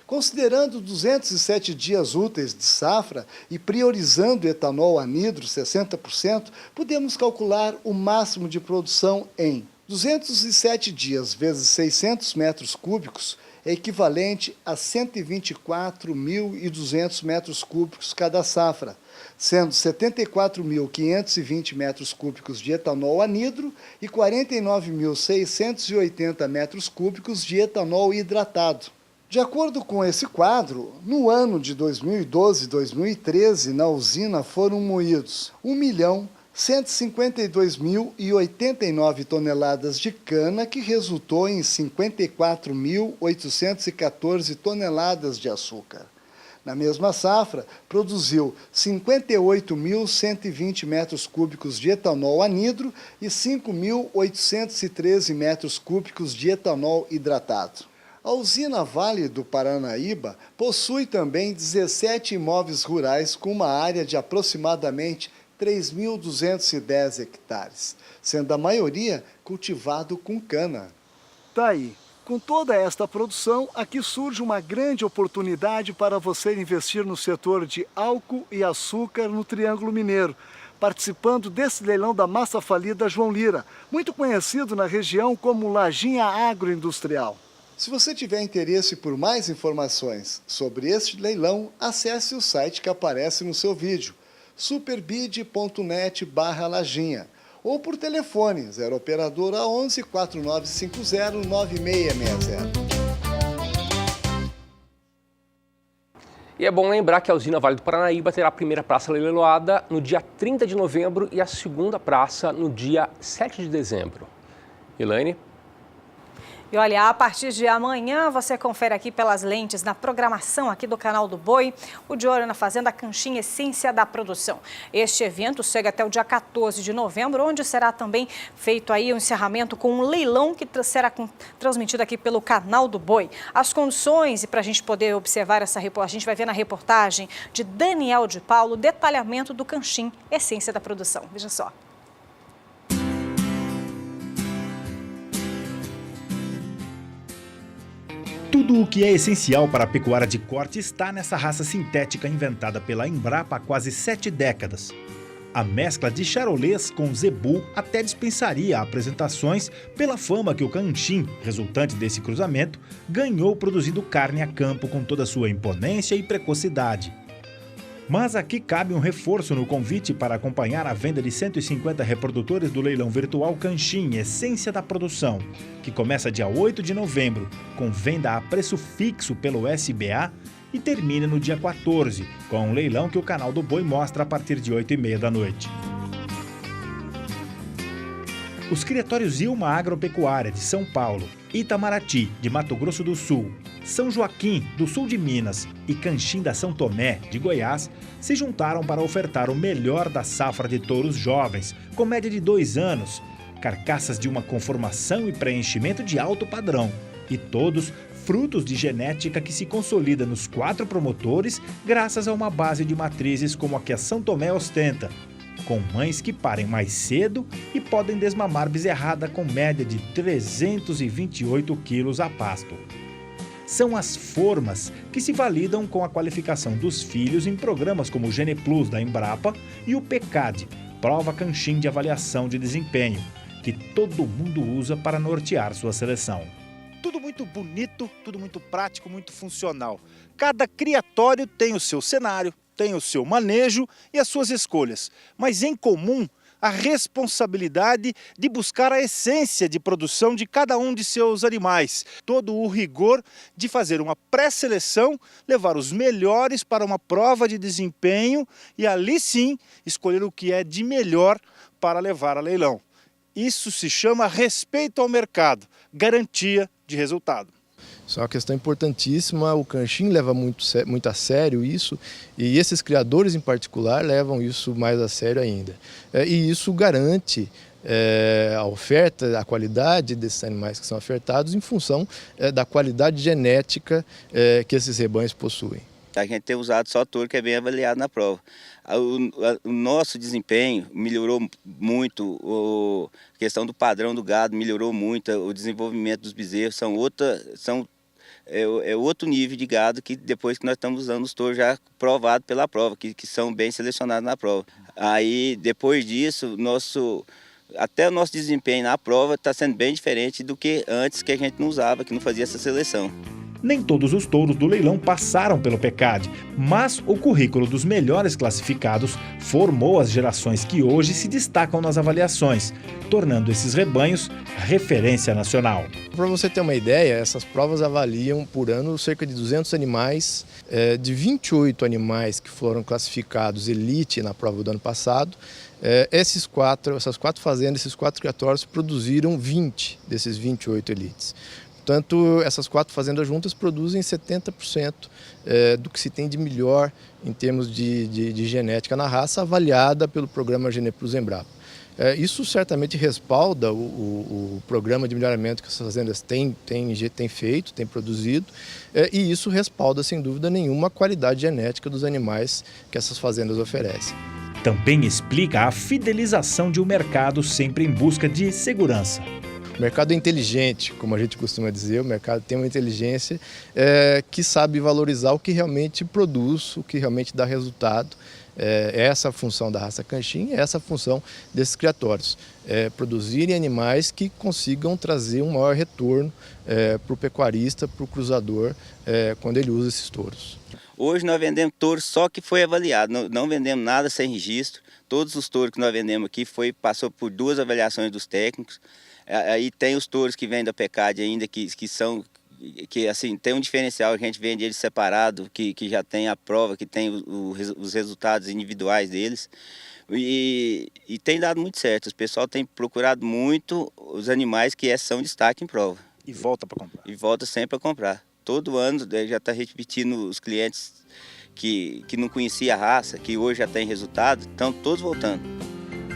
Considerando 207 dias úteis de safra e priorizando o etanol anidro 60%, podemos calcular o máximo de produção em 207 dias vezes 600 metros cúbicos, é equivalente a 124.200 metros cúbicos cada safra, sendo 74.520 metros cúbicos de etanol anidro e 49.680 metros cúbicos de etanol hidratado. De acordo com esse quadro, no ano de 2012 e 2013, na usina foram moídos 1.152.089 toneladas de cana, que resultou em 54.814 toneladas de açúcar. Na mesma safra, produziu 58.120 metros cúbicos de etanol anidro e 5.813 metros cúbicos de etanol hidratado. A usina Vale do Paranaíba possui também 17 imóveis rurais com uma área de aproximadamente 3.210 hectares, sendo a maioria cultivado com cana. Tá aí. Com toda esta produção, aqui surge uma grande oportunidade para você investir no setor de álcool e açúcar no Triângulo Mineiro, participando desse leilão da massa falida João Lira, muito conhecido na região como Lajinha Agroindustrial. Se você tiver interesse por mais informações sobre este leilão, acesse o site que aparece no seu vídeo, superbid.net/lajinha, ou por telefone 0 operadora 11 4950 9660. E é bom lembrar que a usina Vale do Paranaíba terá a primeira praça leiloada no dia 30 de novembro e a segunda praça no dia 7 de dezembro. Elaine? E olha, a partir de amanhã você confere aqui pelas lentes na programação aqui do Canal do Boi, o De Olho na Fazenda Canchim Essência da Produção. Este evento segue até o dia 14 de novembro, onde será também feito aí o encerramento com um leilão que será transmitido aqui pelo Canal do Boi. As condições, e para a gente poder observar essa reportagem, a gente vai ver na reportagem de Daniel de Paulo o detalhamento do Canchim Essência da Produção. Veja só. Tudo o que é essencial para a pecuária de corte está nessa raça sintética inventada pela Embrapa há quase 7 décadas. A mescla de charolês com zebu até dispensaria apresentações pela fama que o Canchim, resultante desse cruzamento, ganhou produzindo carne a campo com toda a sua imponência e precocidade. Mas aqui cabe um reforço no convite para acompanhar a venda de 150 reprodutores do leilão virtual Canchim Essência da Produção, que começa dia 8 de novembro, com venda a preço fixo pelo SBA e termina no dia 14, com um leilão que o Canal do Boi mostra a partir de 8h30 da noite. Os criatórios Ilma Agropecuária de São Paulo, Itamaraty, de Mato Grosso do Sul, São Joaquim, do sul de Minas, e Canchim da São Tomé, de Goiás, se juntaram para ofertar o melhor da safra de touros jovens, com média de 2 anos, carcaças de uma conformação e preenchimento de alto padrão, e todos frutos de genética que se consolida nos 4 promotores graças a uma base de matrizes como a que a São Tomé ostenta, com mães que parem mais cedo e podem desmamar bezerrada com média de 328 quilos a pasto. São as formas que se validam com a qualificação dos filhos em programas como o Gene Plus da Embrapa e o PECAD, Prova Canchim de Avaliação de Desempenho, que todo mundo usa para nortear sua seleção. Tudo muito bonito, tudo muito prático, muito funcional. Cada criatório tem o seu cenário, tem o seu manejo e as suas escolhas, mas em comum a responsabilidade de buscar a essência de produção de cada um de seus animais, todo o rigor de fazer uma pré-seleção, levar os melhores para uma prova de desempenho e ali sim escolher o que é de melhor para levar a leilão. Isso se chama respeito ao mercado, garantia de resultado. Isso é uma questão importantíssima, o Canchim leva muito a sério isso e esses criadores em particular levam isso mais a sério ainda. E isso garante a oferta, a qualidade desses animais que são ofertados em função da qualidade genética que esses rebanhos possuem. A gente tem usado só touro que é bem avaliado na prova. O nosso desempenho melhorou muito, a questão do padrão do gado melhorou muito, o desenvolvimento dos bezerros é outro nível de gado que depois que nós estamos usando os touros já provados pela prova, que são bem selecionados na prova. Aí depois disso, até o nosso desempenho na prova está sendo bem diferente do que antes, que a gente não usava, que não fazia essa seleção. Nem todos os touros do leilão passaram pelo PECAD, mas o currículo dos melhores classificados formou as gerações que hoje se destacam nas avaliações, tornando esses rebanhos referência nacional. Para você ter uma ideia, essas provas avaliam por ano cerca de 200 animais, de 28 animais que foram classificados elite na prova do ano passado. Essas 4 fazendas, esses 4 criatórios produziram 20 desses 28 elites. Portanto, essas 4 fazendas juntas produzem 70% do que se tem de melhor em termos de genética na raça, avaliada pelo programa Gene Plus Embrapa. Isso certamente respalda o programa de melhoramento que essas fazendas têm feito, têm produzido, e isso respalda, sem dúvida nenhuma, a qualidade genética dos animais que essas fazendas oferecem. Também explica a fidelização de um mercado sempre em busca de segurança. O mercado é inteligente, como a gente costuma dizer, o mercado tem uma inteligência que sabe valorizar o que realmente produz, o que realmente dá resultado. Essa a função da raça Canchim, essa a função desses criatórios. Produzirem animais que consigam trazer um maior retorno para o pecuarista, para o cruzador, quando ele usa esses touros. Hoje nós vendemos touro só que foi avaliado, não vendemos nada sem registro. Todos os touros que nós vendemos aqui passou por 2 avaliações dos técnicos. Aí tem os touros que vêm da Pecad ainda, que assim, tem um diferencial, a gente vende eles separado, que já tem a prova, que tem os resultados individuais deles. E tem dado muito certo, o pessoal tem procurado muito os animais que são destaque em prova. E volta para comprar. E volta sempre a comprar. Todo ano já está repetindo os clientes que não conheciam a raça, que hoje já tem resultado, estão todos voltando.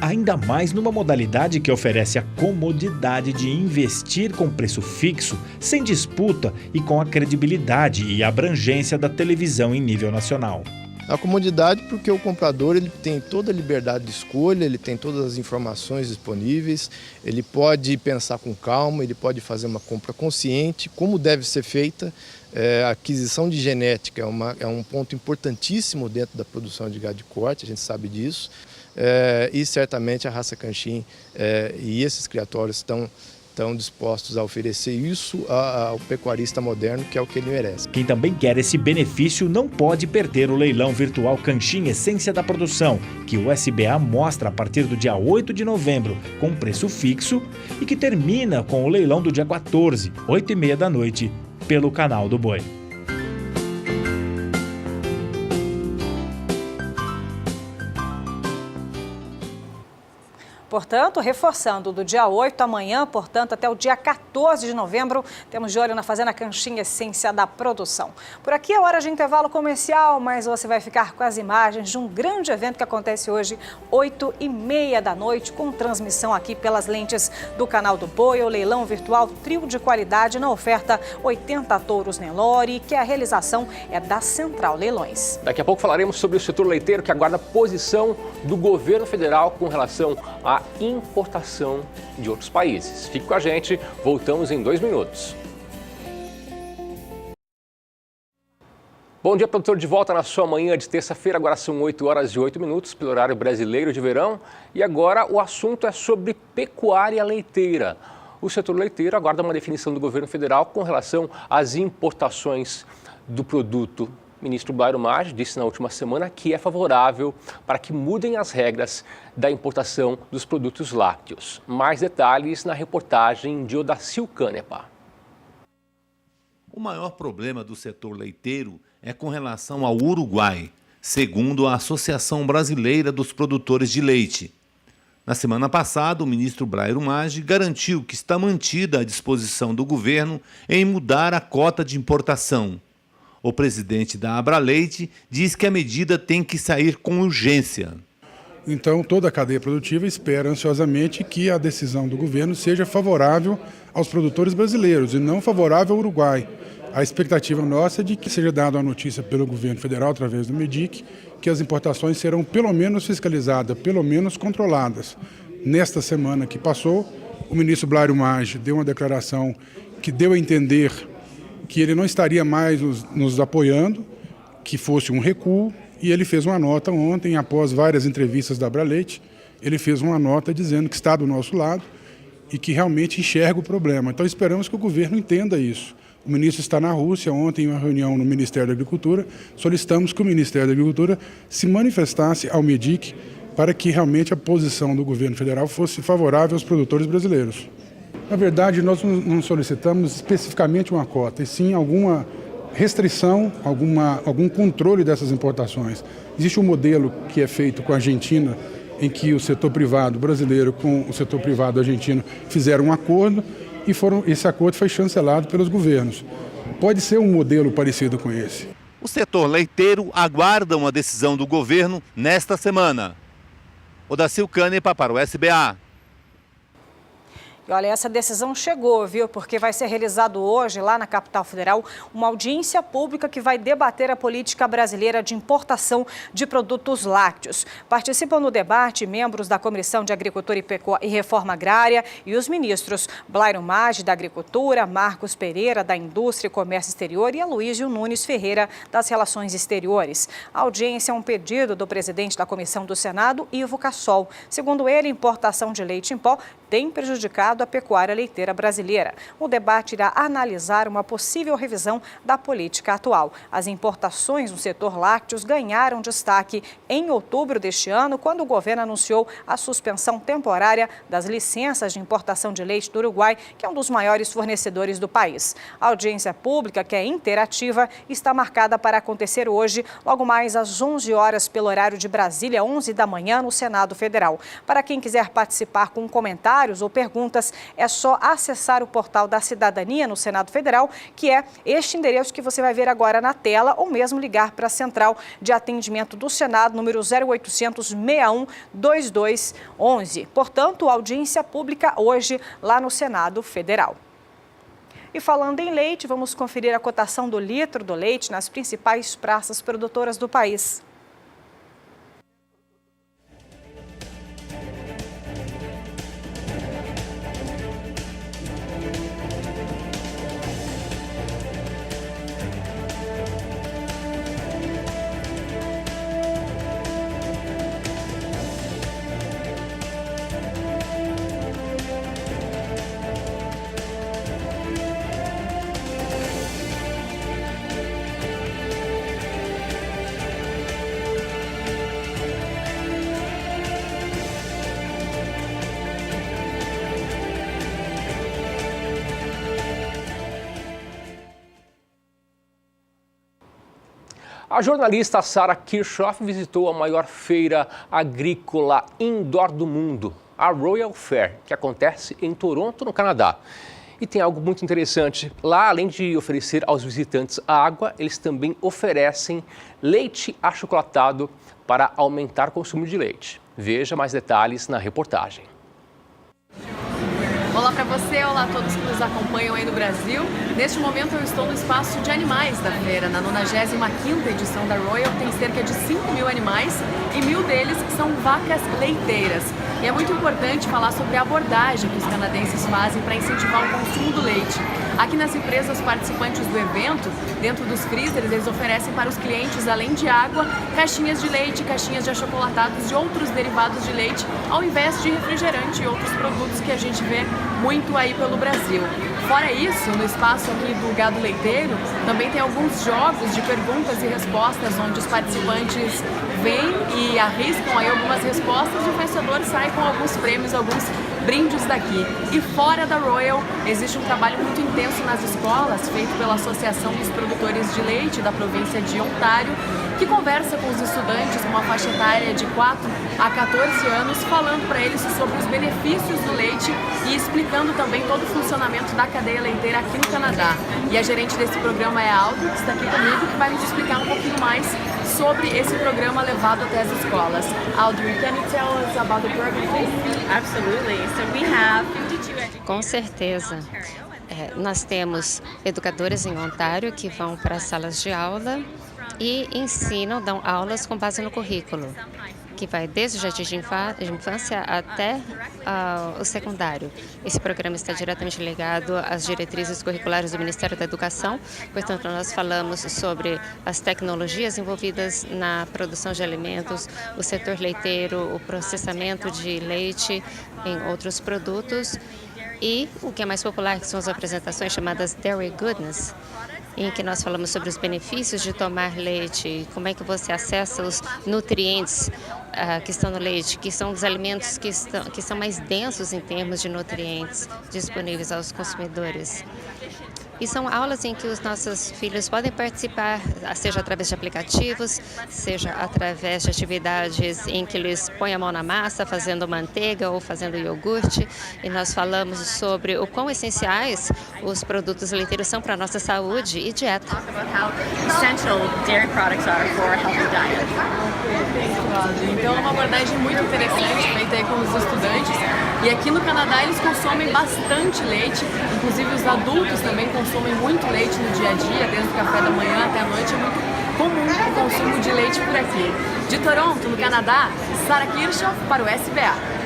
Ainda mais numa modalidade que oferece a comodidade de investir com preço fixo, sem disputa e com a credibilidade e abrangência da televisão em nível nacional. A comodidade porque o comprador ele tem toda a liberdade de escolha, ele tem todas as informações disponíveis, ele pode pensar com calma, ele pode fazer uma compra consciente, como deve ser feita. A aquisição de genética é um ponto importantíssimo dentro da produção de gado de corte, a gente sabe disso. E certamente a raça Canchim e esses criatórios estão dispostos a oferecer isso ao pecuarista moderno, que é o que ele merece. Quem também quer esse benefício não pode perder o leilão virtual Canchim Essência da Produção, que o SBA mostra a partir do dia 8 de novembro, com preço fixo, e que termina com o leilão do dia 14, 8h30 da noite, pelo canal do Boi. Portanto, reforçando, do dia 8 amanhã, portanto, até o dia 14 de novembro, temos de olho na Fazenda Canchim Essência da Produção. Por aqui é hora de intervalo comercial, mas você vai ficar com as imagens de um grande evento que acontece hoje, 8h30 da noite, com transmissão aqui pelas lentes do canal do Boi, o leilão virtual Trio de Qualidade, na oferta 80 touros Nelore, que a realização é da Central Leilões. Daqui a pouco falaremos sobre o setor leiteiro, que aguarda a posição do governo federal com relação à importação de outros países. Fique com a gente, voltamos em 2 minutos. Bom dia, produtor, de volta na sua manhã de terça-feira. Agora são 8h08 pelo horário brasileiro de verão. E agora o assunto é sobre pecuária leiteira. O setor leiteiro aguarda uma definição do governo federal com relação às importações do produto. O ministro Blairo Maggi disse na última semana que é favorável para que mudem as regras da importação dos produtos lácteos. Mais detalhes na reportagem de Odacil Canepa. O maior problema do setor leiteiro é com relação ao Uruguai, segundo a Associação Brasileira dos Produtores de Leite. Na semana passada, o ministro Blairo Maggi garantiu que está mantida a disposição do governo em mudar a cota de importação. O presidente da Abraleite diz que a medida tem que sair com urgência. Então, toda a cadeia produtiva espera ansiosamente que a decisão do governo seja favorável aos produtores brasileiros e não favorável ao Uruguai. A expectativa nossa é de que seja dada a notícia pelo governo federal, através do MEDIC, que as importações serão pelo menos fiscalizadas, pelo menos controladas. Nesta semana que passou, o ministro Blairo Maggi deu uma declaração que deu a entender que ele não estaria mais nos apoiando, que fosse um recuo, e ele fez uma nota ontem, após várias entrevistas da Abraleite, ele fez uma nota dizendo que está do nosso lado e que realmente enxerga o problema. Então esperamos que o governo entenda isso. O ministro está na Rússia, ontem em uma reunião no Ministério da Agricultura, solicitamos que o Ministério da Agricultura se manifestasse ao MEDIC para que realmente a posição do governo federal fosse favorável aos produtores brasileiros. Na verdade, nós não solicitamos especificamente uma cota, e sim alguma restrição, algum controle dessas importações. Existe um modelo que é feito com a Argentina, em que o setor privado brasileiro com o setor privado argentino fizeram um acordo e esse acordo foi chancelado pelos governos. Pode ser um modelo parecido com esse. O setor leiteiro aguarda uma decisão do governo nesta semana. Odacil Canepa para o SBA. E olha, essa decisão chegou, viu? Porque vai ser realizado hoje, lá na capital federal, uma audiência pública que vai debater a política brasileira de importação de produtos lácteos. Participam no debate membros da Comissão de Agricultura e Reforma Agrária e os ministros Blairo Maggi, da Agricultura, Marcos Pereira, da Indústria e Comércio Exterior e Aloysio Nunes Ferreira, das Relações Exteriores. A audiência é um pedido do presidente da Comissão do Senado, Ivo Cassol. Segundo ele, a importação de leite em pó tem prejudicado a pecuária leiteira brasileira. O debate irá analisar uma possível revisão da política atual. As importações no setor lácteos ganharam destaque em outubro deste ano, quando o governo anunciou a suspensão temporária das licenças de importação de leite do Uruguai, que é um dos maiores fornecedores do país. A audiência pública, que é interativa, está marcada para acontecer hoje, logo mais às 11 horas pelo horário de Brasília, 11 da manhã, no Senado Federal. Para quem quiser participar com comentários ou perguntas, é só acessar o portal da Cidadania no Senado Federal, que é este endereço que você vai ver agora na tela, ou mesmo ligar para a Central de Atendimento do Senado, número 0800 61 2211. Portanto, audiência pública hoje lá no Senado Federal. E falando em leite, vamos conferir a cotação do litro do leite nas principais praças produtoras do país. A jornalista Sarah Kirchhoff visitou a maior feira agrícola indoor do mundo, a Royal Fair, que acontece em Toronto, no Canadá. E tem algo muito interessante. Lá, além de oferecer aos visitantes água, eles também oferecem leite achocolatado para aumentar o consumo de leite. Veja mais detalhes na reportagem. Olá para você, olá a todos que nos acompanham aí no Brasil. Neste momento eu estou no espaço de animais da feira. Na 95ª edição da Royal tem cerca de 5.000 animais e 1.000 deles são vacas leiteiras. E é muito importante falar sobre a abordagem que os canadenses fazem para incentivar o consumo do leite. Aqui nas empresas participantes do evento, dentro dos freezers, eles oferecem para os clientes, além de água, caixinhas de leite, caixinhas de achocolatados e outros derivados de leite, ao invés de refrigerante e outros produtos que a gente vê muito aí pelo Brasil. Fora isso, no espaço aqui do gado leiteiro, também tem alguns jogos de perguntas e respostas, onde os participantes vêm e arriscam aí algumas respostas e o vencedor sai com alguns prêmios, alguns brindes daqui. E fora da Royal, existe um trabalho muito intenso nas escolas, feito pela Associação dos Produtores de Leite da província de Ontário, que conversa com os estudantes com uma faixa etária de 4 a 14 anos, falando para eles sobre os benefícios do leite e explicando também todo o funcionamento da cadeia leiteira aqui no Canadá. E a gerente desse programa é a Audrey, que está aqui comigo, que vai nos explicar um pouquinho mais sobre esse programa levado até as escolas. Audrey, can you tell us about the program, please? Absolutely. So we have 52 Com certeza. Nós temos educadores em Ontário que vão para as salas de aula e ensinam, dão aulas com base no currículo, que vai desde o jardim de infância até o secundário. Esse programa está diretamente ligado às diretrizes curriculares do Ministério da Educação, portanto, nós falamos sobre as tecnologias envolvidas na produção de alimentos, o setor leiteiro, o processamento de leite em outros produtos e o que é mais popular, que são as apresentações chamadas Dairy Goodness, em que nós falamos sobre os benefícios de tomar leite, como é que você acessa os nutrientes que estão no leite, que são os alimentos que são mais densos em termos de nutrientes disponíveis aos consumidores. E são aulas em que os nossos filhos podem participar, seja através de aplicativos, seja através de atividades em que eles põem a mão na massa, fazendo manteiga ou fazendo iogurte. E nós falamos sobre o quão essenciais os produtos leiteiros são para a nossa saúde e dieta. essential dairy products are for a healthy diet. Então é uma abordagem muito interessante feita aí com os estudantes. E aqui no Canadá eles consomem bastante leite, inclusive os adultos também consomem muito leite no dia a dia, desde o café da manhã até a noite. É muito comum o consumo de leite por aqui. De Toronto, no Canadá, Sara Kirchhoff para o SBA.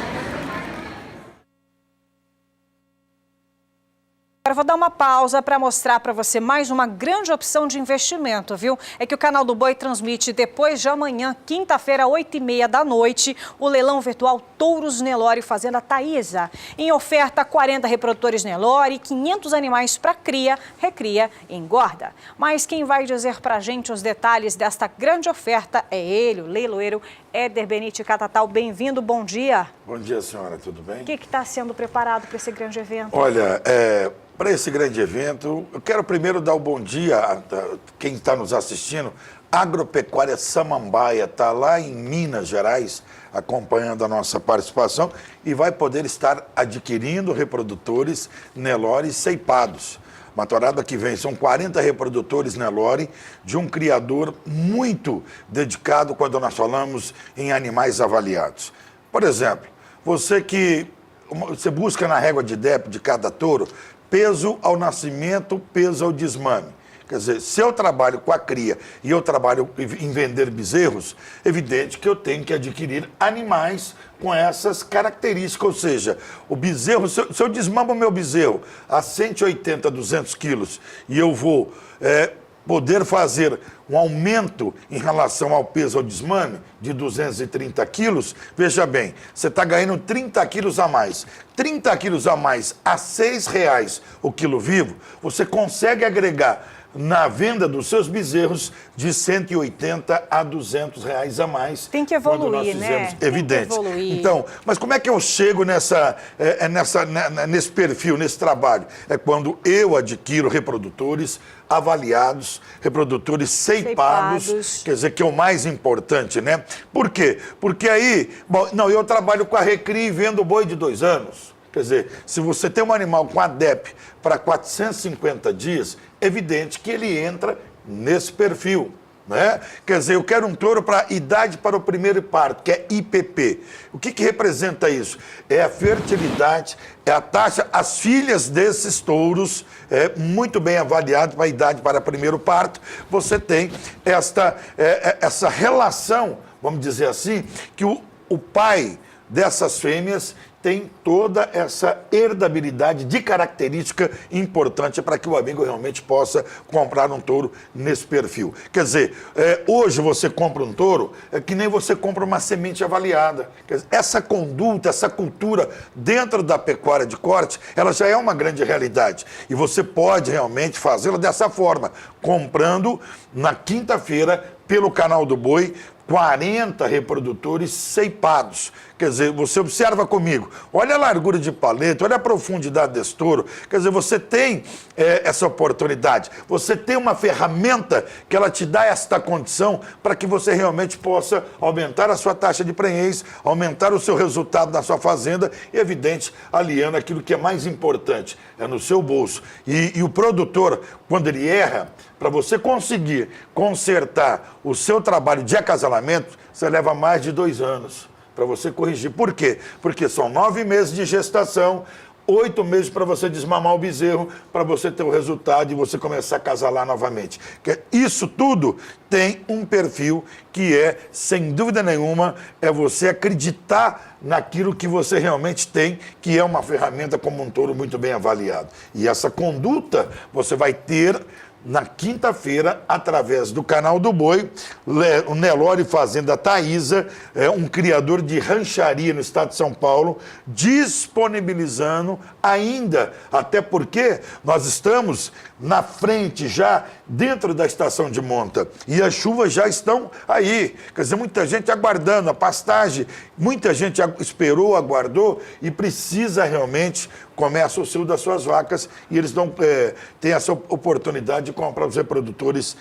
Agora vou dar uma pausa para mostrar para você mais uma grande opção de investimento, viu? É que o Canal do Boi transmite depois de amanhã, quinta-feira, 8h30 da noite, o leilão virtual Touros Nelore Fazenda Taísa. Em oferta, 40 reprodutores Nelore, 500 animais para cria, recria e engorda. Mas quem vai dizer para a gente os detalhes desta grande oferta é ele, o leiloeiro Éder Benite Catatal. Bem-vindo, bom dia. Bom dia, senhora, tudo bem? O que está sendo preparado para esse grande evento? Olha, para esse grande evento, eu quero primeiro dar o bom dia a quem está nos assistindo. Agropecuária Samambaia está lá em Minas Gerais, acompanhando a nossa participação e vai poder estar adquirindo reprodutores Nelore ceipados. Uma torada que vem, são 40 reprodutores Nelore de um criador muito dedicado quando nós falamos em animais avaliados. Por exemplo, você busca na régua de DEP de cada touro, peso ao nascimento, peso ao desmame. Quer dizer, se eu trabalho com a cria e eu trabalho em vender bezerros, evidente que eu tenho que adquirir animais com essas características, ou seja, o bezerro, se eu desmamo o meu bezerro a 180, 200 quilos e eu vou poder fazer um aumento em relação ao peso ao desmame de 230 quilos, veja bem, você está ganhando 30 quilos a mais. 30 quilos a mais a R$ 6,00 o quilo vivo, você consegue agregar na venda dos seus bezerros de 180 a 200 reais a mais. Tem que evoluir, né? Evidente. Tem que evoluir. Então, mas como é que eu chego nesse perfil, nesse trabalho? É quando eu adquiro reprodutores avaliados, reprodutores ceipados, quer dizer, que é o mais importante, né? Por quê? Porque aí, eu trabalho com a recria e vendo boi de 2 anos. Quer dizer, se você tem um animal com ADEP para 450 dias, é evidente que ele entra nesse perfil, né? Quer dizer, eu quero um touro para idade para o primeiro parto, que é IPP. O que representa isso? É a fertilidade, é a taxa, as filhas desses touros, muito bem avaliado para a idade para primeiro parto, você tem essa relação, vamos dizer assim, que o pai dessas fêmeas tem toda essa herdabilidade de característica importante para que o amigo realmente possa comprar um touro nesse perfil. Quer dizer, hoje você compra um touro, é que nem você compra uma semente avaliada. Quer dizer, essa conduta, essa cultura dentro da pecuária de corte, ela já é uma grande realidade. E você pode realmente fazê-la dessa forma, comprando na quinta-feira pelo Canal do Boi, 40 reprodutores ceipados. Quer dizer, você observa comigo, olha a largura de paleta, olha a profundidade desse touro. Quer dizer, você tem essa oportunidade, você tem uma ferramenta que ela te dá esta condição para que você realmente possa aumentar a sua taxa de prenhez, aumentar o seu resultado na sua fazenda e, evidente, aliando aquilo que é mais importante, é no seu bolso. E o produtor, quando ele erra, para você conseguir consertar o seu trabalho de acasalamento, você leva mais de 2 anos para você corrigir. Por quê? Porque são 9 meses de gestação, 8 meses para você desmamar o bezerro, para você ter o resultado e você começar a acasalar novamente. Isso tudo tem um perfil que sem dúvida nenhuma, é você acreditar naquilo que você realmente tem, que é uma ferramenta como um touro muito bem avaliado. E essa conduta você vai ter na quinta-feira, através do Canal do Boi, o Nelore Fazenda Taísa, um criador de rancharia no estado de São Paulo, disponibilizando ainda, até porque nós estamos na frente já, dentro da estação de monta, e as chuvas já estão aí. Quer dizer, muita gente aguardando a pastagem, muita gente esperou, aguardou e precisa realmente começa o cio das suas vacas e eles têm essa oportunidade de comprar os reprodutores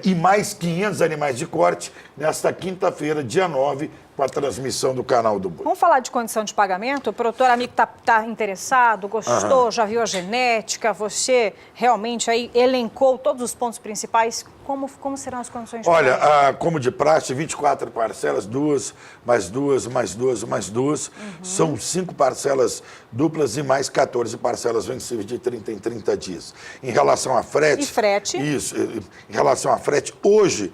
e mais 500 animais de corte nesta quinta-feira, dia 9, com a transmissão do canal do boi. Vamos falar de condição de pagamento? O produtor amigo está interessado, gostou, já viu a genética, você realmente aí elencou todos os pontos principais. Como serão as condições de pagamento? Olha, como de praxe, 24 parcelas, 2, mais 2, mais 2, mais 2. São 5 parcelas duplas e mais 14 parcelas vencíveis de 30 em 30 dias. Em relação a frete... E frete? Isso. Em relação a frete, hoje,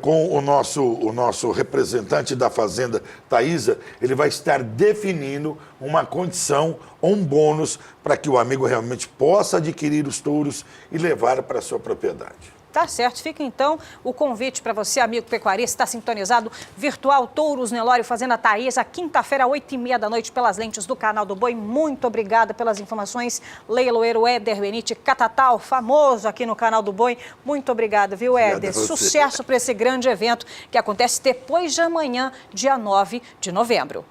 com o nosso representante da Fazenda, Thaisa, ele vai estar definindo uma condição ou um bônus para que o amigo realmente possa adquirir os touros e levar para a sua propriedade. Tá certo, fica então o convite para você, amigo pecuarista, está sintonizado, Virtual Touros Nelório Fazenda Thaisa, quinta-feira, 8h30 da noite, pelas lentes do Canal do Boi. Muito obrigada pelas informações, leiloeiro Éder Benite Catatal, famoso aqui no Canal do Boi. Muito obrigada, viu, Éder? Sucesso para esse grande evento que acontece depois de amanhã, dia 9 de novembro.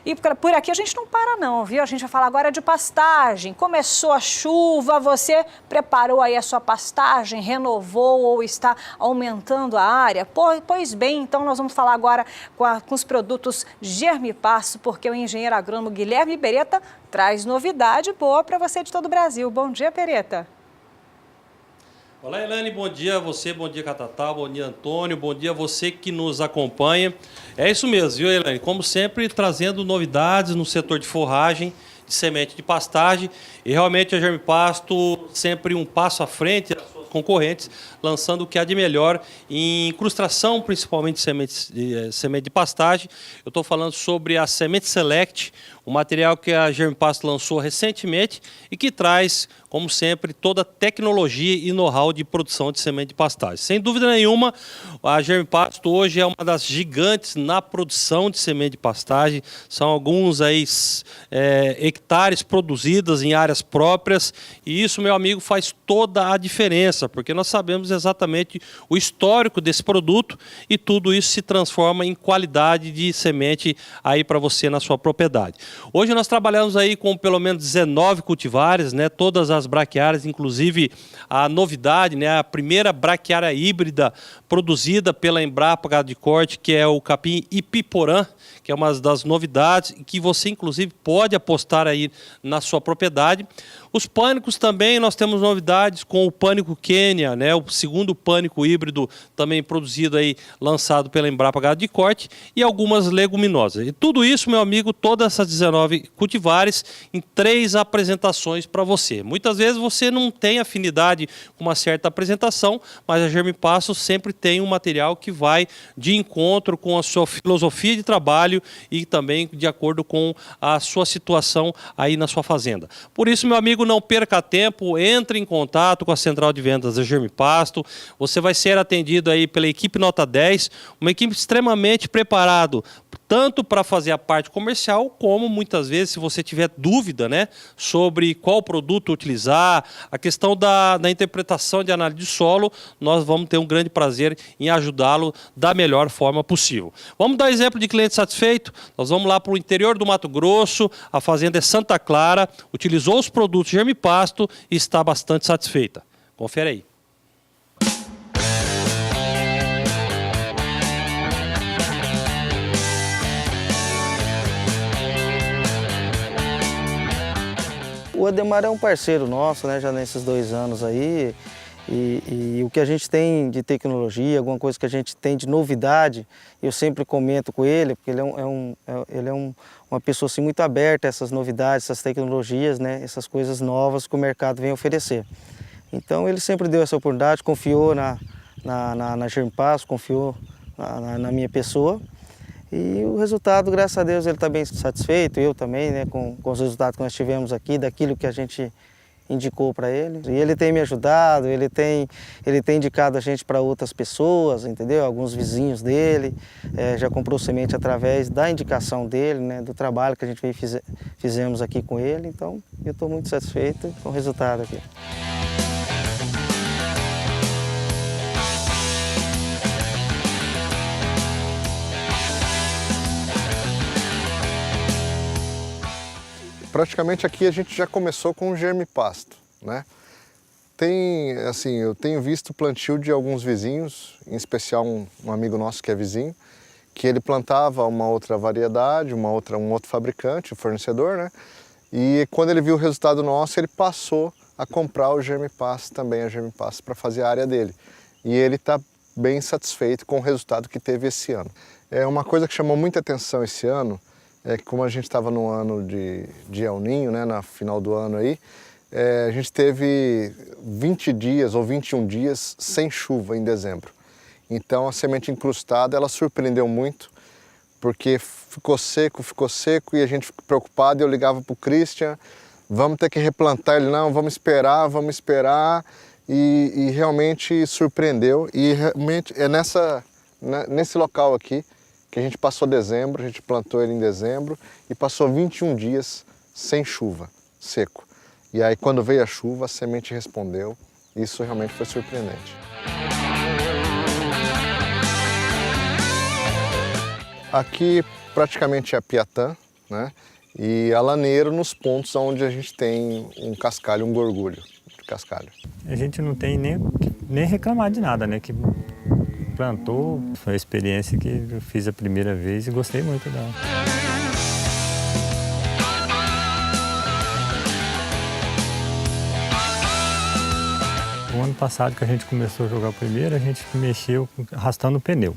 E por aqui a gente não para não, viu? A gente vai falar agora de pastagem. Começou a chuva, você preparou aí a sua pastagem, renovou ou está aumentando a área? Pois bem, então nós vamos falar agora com os produtos Germipasto, porque o engenheiro agrônomo Guilherme Beretta traz novidade boa para você de todo o Brasil. Bom dia, Beretta. Olá, Elaine, bom dia a você, bom dia, Catatal, bom dia, Antônio, bom dia a você que nos acompanha. É isso mesmo, viu, Elaine? Como sempre, trazendo novidades no setor de forragem, de semente de pastagem, e realmente a Germipasto sempre um passo à frente das suas concorrentes, lançando o que há de melhor em incrustação, principalmente de semente de pastagem. Eu estou falando sobre a Semente Select, um material que a Germipasto lançou recentemente e que traz, como sempre, toda a tecnologia e know-how de produção de semente de pastagem. Sem dúvida nenhuma, a Germipasto hoje é uma das gigantes na produção de semente de pastagem. São alguns aí, hectares produzidas em áreas próprias, e isso, meu amigo, faz toda a diferença, porque nós sabemos exatamente o histórico desse produto e tudo isso se transforma em qualidade de semente aí para você na sua propriedade. Hoje nós trabalhamos aí com pelo menos 19 cultivares, né, todas as braquiárias, inclusive a novidade, né, a primeira braquiária híbrida produzida pela Embrapa Gado de Corte, que é o capim Ipiporã, que é uma das novidades que você inclusive pode apostar aí na sua propriedade. Os pânicos também, nós temos novidades com o Pânico Quênia, né, o segundo pânico híbrido também produzido aí, lançado pela Embrapa Gado de Corte, e algumas leguminosas. E tudo isso, meu amigo, todas essas 19 cultivares em 3 apresentações para você. Muitas vezes você não tem afinidade com uma certa apresentação, mas a Germipasto sempre tem um material que vai de encontro com a sua filosofia de trabalho e também de acordo com a sua situação aí na sua fazenda. Por isso, meu amigo, não perca tempo, entre em contato com a Central de Vendas da Germipasto. Você vai ser atendido aí pela equipe Nota 10, uma equipe extremamente preparada, tanto para fazer a parte comercial, como muitas vezes, se você tiver dúvida, né, sobre qual produto utilizar, a questão da interpretação de análise de solo, nós vamos ter um grande prazer em ajudá-lo da melhor forma possível. Vamos dar exemplo de cliente satisfeito? Nós vamos lá para o interior do Mato Grosso, a fazenda é Santa Clara, utilizou os produtos Germipasto e está bastante satisfeita. Confere aí. O Ademar é um parceiro nosso, né, já nesses 2 anos aí, e o que a gente tem de tecnologia, alguma coisa que a gente tem de novidade, eu sempre comento com ele, porque ele é uma pessoa assim, muito aberta a essas novidades, essas tecnologias, né, essas coisas novas que o mercado vem oferecer. Então ele sempre deu essa oportunidade, confiou na Germipasto, confiou na minha pessoa. E o resultado, graças a Deus, ele está bem satisfeito, eu também, né, com os resultados que nós tivemos aqui, daquilo que a gente indicou para ele. E ele tem me ajudado, ele tem indicado a gente para outras pessoas, entendeu? Alguns vizinhos dele, já comprou semente através da indicação dele, né, do trabalho que a gente fizemos aqui com ele. Então, eu estou muito satisfeito com o resultado aqui. Praticamente aqui a gente já começou com o Germipasto, né? Eu tenho visto plantio de alguns vizinhos, em especial um amigo nosso que é vizinho, que ele plantava uma outra variedade, um outro fabricante, fornecedor, né? E quando ele viu o resultado nosso, ele passou a comprar o Germipass também, a Germipass, para fazer a área dele. E ele está bem satisfeito com o resultado que teve esse ano. Uma coisa que chamou muita atenção esse ano é que, como a gente estava no ano de El Niño, né, na final do ano aí, a gente teve 20 dias ou 21 dias sem chuva em dezembro. Então a semente incrustada, ela surpreendeu muito, porque ficou seco e a gente ficou preocupado. Eu ligava para o Christian, vamos ter que replantar. Ele, não, vamos esperar. E realmente surpreendeu. E realmente é nesse local aqui que a gente passou dezembro, a gente plantou ele em dezembro e passou 21 dias sem chuva, seco. E aí quando veio a chuva, a semente respondeu. Isso realmente foi surpreendente. Aqui praticamente é Piatã, né? E alaneiro nos pontos onde a gente tem um cascalho, um gorgulho de cascalho. A gente não tem nem reclamar de nada, né? Que plantou, foi a experiência que eu fiz a primeira vez e gostei muito dela. O ano passado que a gente começou a jogar primeiro, a gente mexeu arrastando o pneu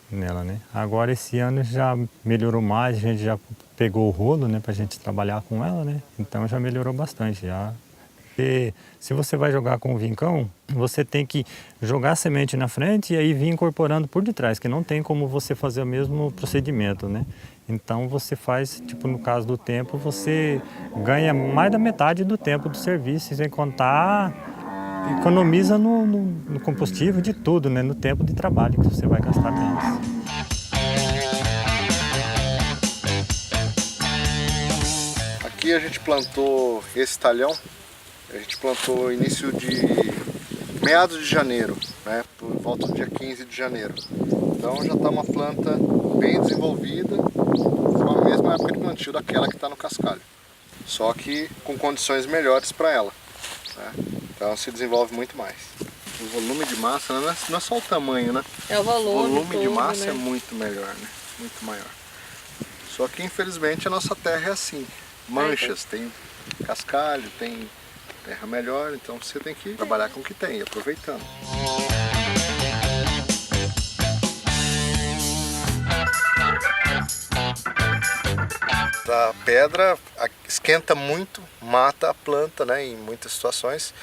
nela, né? Agora esse ano já melhorou mais, a gente já pegou o rolo, né, pra gente trabalhar com ela, né? Então já melhorou bastante, já. Porque se você vai jogar com o vincão, você tem que jogar a semente na frente e aí vir incorporando por detrás, que não tem como você fazer o mesmo procedimento, né? Então você faz, tipo no caso do tempo, você ganha mais da metade do tempo do serviço, sem contar, economiza no combustível de tudo, né? No tempo de trabalho que você vai gastar menos. Aqui a gente plantou esse talhão, a gente plantou início de meados de janeiro, né? Por volta do dia 15 de janeiro. Então já está uma planta bem desenvolvida, com a mesma época de plantio daquela que está no cascalho, só que com condições melhores para ela, né? Então se desenvolve muito mais. O volume de massa não é só o tamanho, né? É o volume de massa, né? É muito melhor, né? Muito maior. Só que infelizmente a nossa terra é assim, manchas, tem cascalho, tem terra melhor, então você tem que trabalhar com o que tem, aproveitando. A pedra esquenta muito, mata a planta, né, em muitas situações.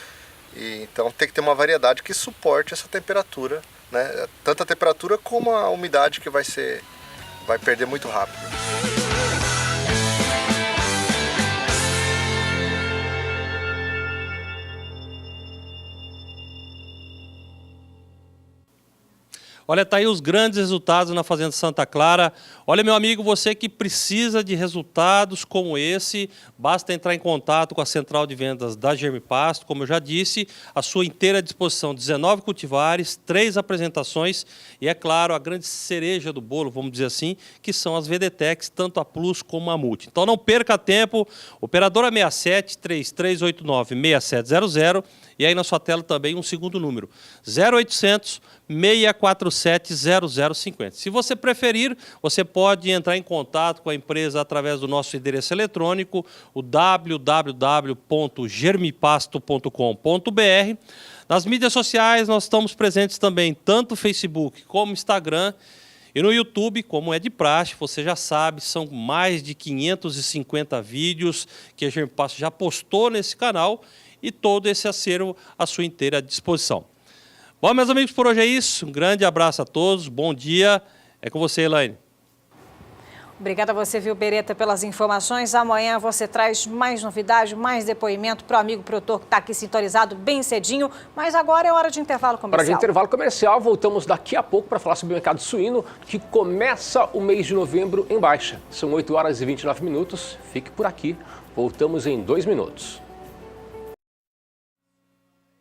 E então tem que ter uma variedade que suporte essa temperatura, né, tanto a temperatura como a umidade que vai perder muito rápido. Olha, tá aí os grandes resultados na Fazenda Santa Clara. Olha, meu amigo, você que precisa de resultados como esse, basta entrar em contato com a Central de Vendas da Germipasto. Como eu já disse, à sua inteira disposição, 19 cultivares, 3 apresentações e, é claro, a grande cereja do bolo, vamos dizer assim, que são as VDTECs, tanto a Plus como a Multi. Então não perca tempo, operadora 67 3389 6700 e aí na sua tela também um segundo número, 0800 647 0050. Se você preferir, você pode entrar em contato com a empresa através do nosso endereço eletrônico, o www.germipasto.com.br. Nas mídias sociais nós estamos presentes também, tanto Facebook como Instagram, e no YouTube, como é de praxe, você já sabe, são mais de 550 vídeos que a Germipasto já postou nesse canal e todo esse acervo à sua inteira disposição. Bom, meus amigos, por hoje é isso. Um grande abraço a todos. Bom dia. É com você, Elaine. Obrigada a você, viu, Beretta, pelas informações. Amanhã você traz mais novidade, mais depoimento para o amigo produtor que está aqui sintonizado bem cedinho. Mas agora é hora de intervalo comercial. Hora de intervalo comercial. Voltamos daqui a pouco para falar sobre o mercado suíno, que começa o mês de novembro em baixa. São 8 horas e 29 minutos. Fique por aqui. Voltamos em 2 minutos.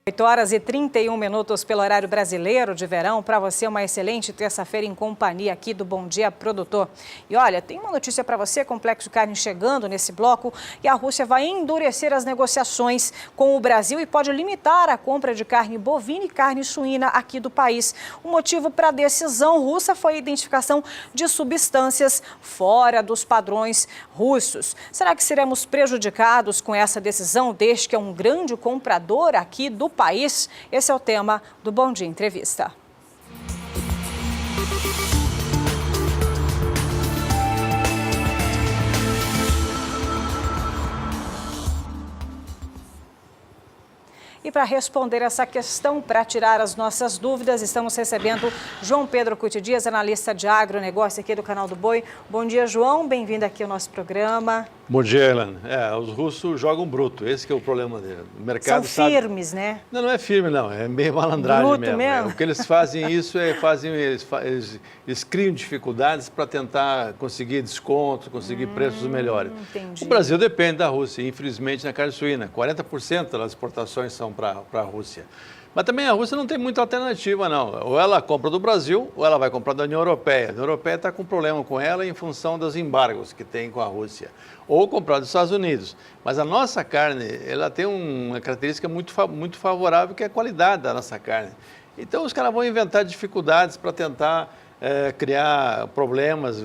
8h31 pelo horário brasileiro de verão. Para você, uma excelente terça-feira em companhia aqui do Bom Dia Produtor. E olha, tem uma notícia para você, Complexo Carne chegando nesse bloco, e a Rússia vai endurecer as negociações com o Brasil e pode limitar a compra de carne bovina e carne suína aqui do país. O motivo para a decisão russa foi a identificação de substâncias fora dos padrões russos. Será que seremos prejudicados com essa decisão, desde que é um grande comprador aqui do país? Esse é o tema do Bom Dia Entrevista. E para responder essa questão, para tirar as nossas dúvidas, estamos recebendo João Pedro Cuti Dias, analista de agronegócio aqui do Canal do Boi. Bom dia, João. Bem-vindo aqui ao nosso programa. Bom dia, Helena. Os russos jogam bruto, esse que é o problema dele. O mercado são firmes, né? Não é firme, não. É meio malandragem bruto mesmo. O que eles fazem isso eles criam dificuldades para tentar conseguir desconto, conseguir preços melhores. Entendi. O Brasil depende da Rússia, infelizmente, na carne suína. 40% das exportações são para a Rússia. Mas também a Rússia não tem muita alternativa, não. Ou ela compra do Brasil, ou ela vai comprar da União Europeia. A União Europeia está com problema com ela em função dos embargos que tem com a Rússia. Ou comprar dos Estados Unidos. Mas a nossa carne, ela tem uma característica muito favorável, que é a qualidade da nossa carne. Então, os caras vão inventar dificuldades para tentar criar problemas,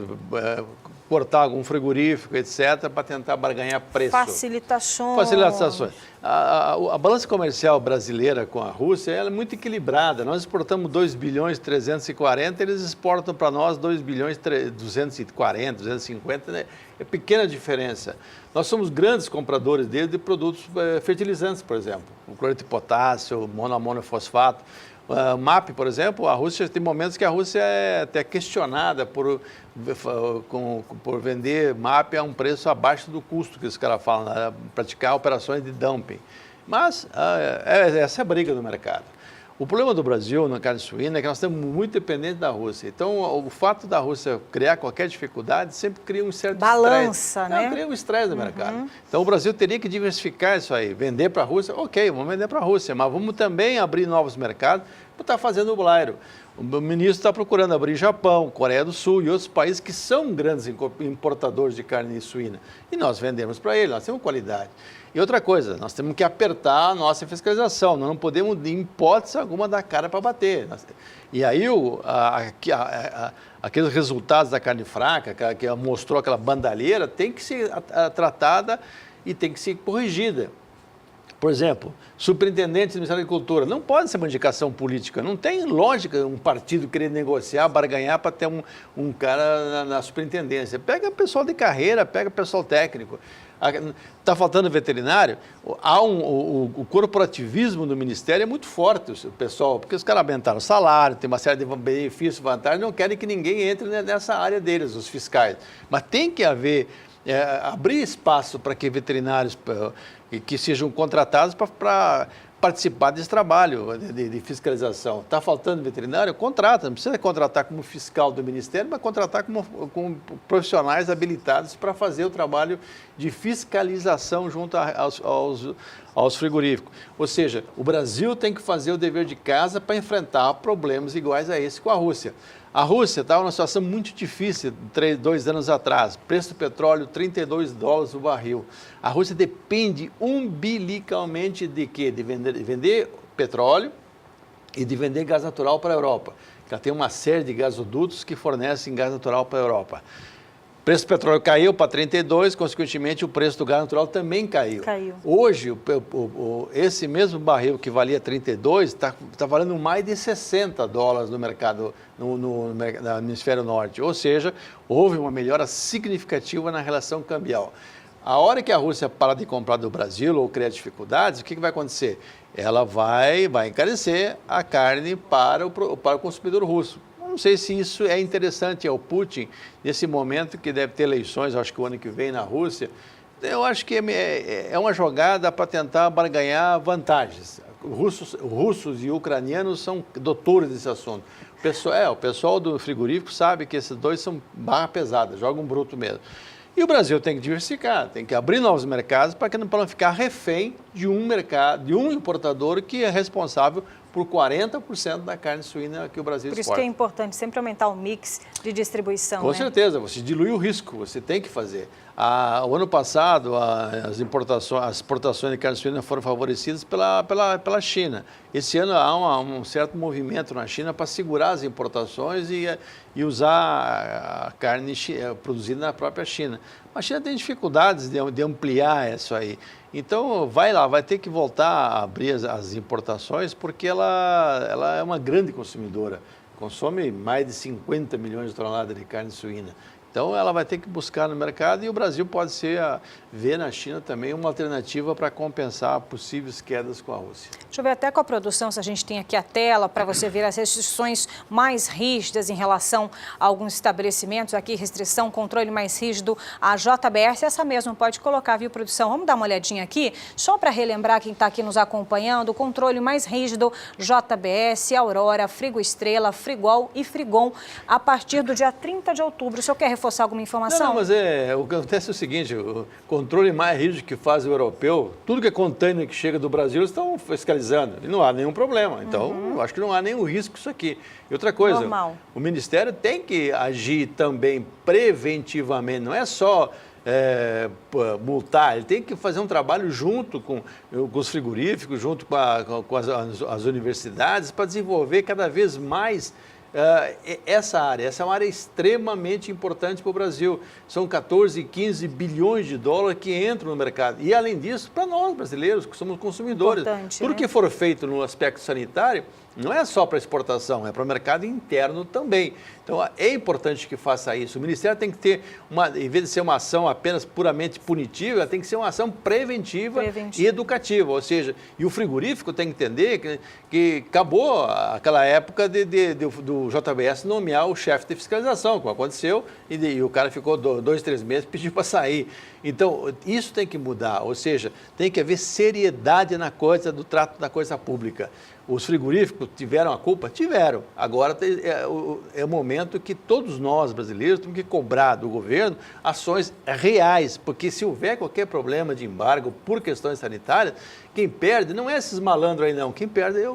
cortar algum frigorífico, etc., para tentar barganhar preço. Facilitações. A balança comercial brasileira com a Rússia ela é muito equilibrada. Nós exportamos 2 bilhões 340, eles exportam para nós 2 bilhões 240, 250, né? É pequena diferença. Nós somos grandes compradores deles de produtos fertilizantes, por exemplo, o cloreto de potássio, monoamonofosfato. MAP, por exemplo, a Rússia tem momentos que a Rússia é até questionada por vender MAP a um preço abaixo do custo que os caras falam, né? Praticar operações de dumping. Mas essa é a briga do mercado. O problema do Brasil na carne suína é que nós estamos muito dependentes da Rússia. Então, o fato da Rússia criar qualquer dificuldade sempre cria um certo balança, né? Cria um estresse no mercado. Então, o Brasil teria que diversificar isso aí. Vender para a Rússia, ok, vamos vender para a Rússia, mas vamos também abrir novos mercados para estar fazendo o blairo. O ministro está procurando abrir Japão, Coreia do Sul e outros países que são grandes importadores de carne suína. E nós vendemos para eles, nós temos qualidade. E outra coisa, nós temos que apertar a nossa fiscalização, nós não podemos, em hipótese alguma, dar cara para bater. E aí, aqueles resultados da carne fraca, que mostrou aquela bandalheira, tem que ser tratada e tem que ser corrigida. Por exemplo, superintendente do Ministério da Agricultura, não pode ser uma indicação política, não tem lógica um partido querer negociar, barganhar para ter um cara na superintendência. Pega pessoal de carreira, pega pessoal técnico. Está faltando veterinário, o corporativismo do Ministério é muito forte, o pessoal, porque os caras aumentaram o salário, tem uma série de benefícios, vantagens, não querem que ninguém entre nessa área deles, os fiscais. Mas tem que haver, abrir espaço para que veterinários que sejam contratados para participar desse trabalho de fiscalização. Está faltando veterinário? Contrata, não precisa contratar como fiscal do Ministério, mas contratar como profissionais habilitados para fazer o trabalho de fiscalização junto aos frigoríficos. Ou seja, o Brasil tem que fazer o dever de casa para enfrentar problemas iguais a esse com a Rússia. A Rússia estava numa situação muito difícil 2 anos atrás. Preço do petróleo, $32 o barril. A Rússia depende umbilicalmente de quê? De vender petróleo e de vender gás natural para a Europa. Ela tem uma série de gasodutos que fornecem gás natural para a Europa. O preço do petróleo caiu para 32, consequentemente o preço do gás natural também caiu. Hoje, esse mesmo barril que valia 32 está valendo mais de $60 no mercado no hemisfério norte. Ou seja, houve uma melhora significativa na relação cambial. A hora que a Rússia parar de comprar do Brasil ou criar dificuldades, o que vai acontecer? Ela vai encarecer a carne para o consumidor russo. Não sei se isso é interessante ao Putin, nesse momento que deve ter eleições, acho que o ano que vem na Rússia. Eu acho que é uma jogada para tentar barganhar vantagens. Russos e ucranianos são doutores desse assunto. O pessoal do frigorífico sabe que esses dois são barra pesada, jogam bruto mesmo. E o Brasil tem que diversificar, tem que abrir novos mercados para não ficar refém de um mercado, de um importador que é responsável por 40% da carne suína que o Brasil exporta. Por isso que é importante sempre aumentar o mix de distribuição. Com certeza, você dilui o risco, você tem que fazer. O ano passado, as exportações de carne suína foram favorecidas pela China. Esse ano há um certo movimento na China para segurar as importações e usar a carne produzida na própria China. A China tem dificuldades de ampliar isso aí. Então, vai ter que voltar a abrir as importações, porque ela é uma grande consumidora. Consome mais de 50 milhões de toneladas de carne suína. Então, ela vai ter que buscar no mercado e o Brasil pode ver na China também uma alternativa para compensar possíveis quedas com a Rússia. Deixa eu ver até com a produção, se a gente tem aqui a tela para você ver as restrições mais rígidas em relação a alguns estabelecimentos. Aqui, restrição, controle mais rígido, a JBS, essa mesmo pode colocar, viu, produção? Vamos dar uma olhadinha aqui, só para relembrar quem está aqui nos acompanhando, o controle mais rígido, JBS, Aurora, Frigo Estrela, Frigol e Frigon, a partir do dia 30 de outubro. O senhor quer reforçar alguma informação? Não, mas o que acontece é o seguinte, o controle mais rígido que faz o europeu, tudo que é container que chega do Brasil, eles estão fiscalizando e não há nenhum problema. Então, eu acho que não há nenhum risco isso aqui. E outra coisa, o Ministério tem que agir também preventivamente, não é só multar, ele tem que fazer um trabalho junto com os frigoríficos, junto com as universidades, para desenvolver cada vez mais essa é uma área extremamente importante para o Brasil. São 14, 15 bilhões de dólares que entram no mercado. E, além disso, para nós brasileiros, que somos consumidores, tudo que for feito no aspecto sanitário, não é só para exportação, é para o mercado interno também. Então, é importante que faça isso. O Ministério tem que ter, em vez de ser uma ação apenas puramente punitiva, tem que ser uma ação preventiva e educativa. Ou seja, e o frigorífico tem que entender que acabou aquela época do JBS nomear o chefe de fiscalização, como aconteceu, e o cara ficou 2, 3 meses e pediu para sair. Então, isso tem que mudar, ou seja, tem que haver seriedade na coisa, do trato da coisa pública. Os frigoríficos tiveram a culpa? Tiveram. Agora é o momento que todos nós, brasileiros, temos que cobrar do governo ações reais, porque se houver qualquer problema de embargo por questões sanitárias, quem perde não é esses malandros aí, não. Quem perde é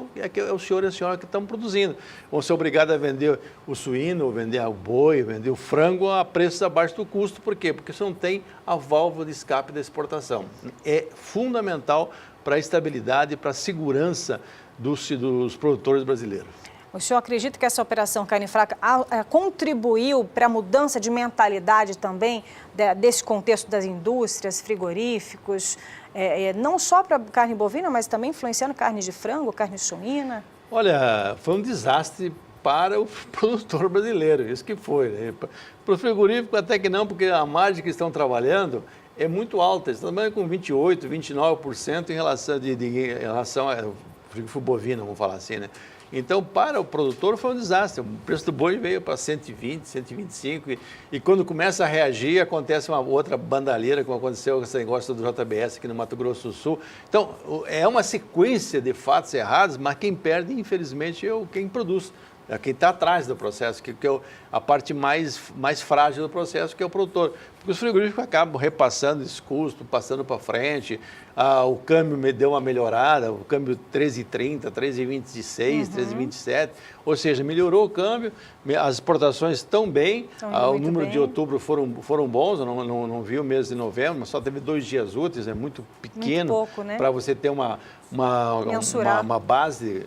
o senhor e a senhora que estão produzindo. Vão ser obrigados a vender o suíno, vender o boi, vender o frango a preços abaixo do custo. Por quê? Porque você não tem a válvula de escape da exportação. É fundamental para a estabilidade e para a segurança dos produtores brasileiros. O senhor acredita que essa operação carne fraca contribuiu para a mudança de mentalidade também desse contexto das indústrias, frigoríficos, não só para carne bovina, mas também influenciando carne de frango, carne suína? Olha, foi um desastre para o produtor brasileiro, isso que foi. Né? Para o frigorífico até que não, porque a margem que estão trabalhando é muito alta, eles estão trabalhando com 28%, 29% em relação a frigorífico bovino, vamos falar assim, né? Então, para o produtor foi um desastre. O preço do boi veio para 120, 125 e quando começa a reagir, acontece uma outra bandalheira, como aconteceu com esse negócio do JBS aqui no Mato Grosso do Sul. Então, é uma sequência de fatos errados, mas quem perde, infelizmente, é quem produz. É quem está atrás do processo, que é a parte mais frágil do processo, que é o produtor. Porque os frigoríficos acabam repassando esse custo, passando para frente, o câmbio me deu uma melhorada, o câmbio 13,30, 13,26, 13,27, ou seja, melhorou o câmbio, as exportações estão bem, o número de outubro foram bons, eu não vi o mês de novembro, mas só teve 2 dias úteis, é muito pequeno para você ter uma base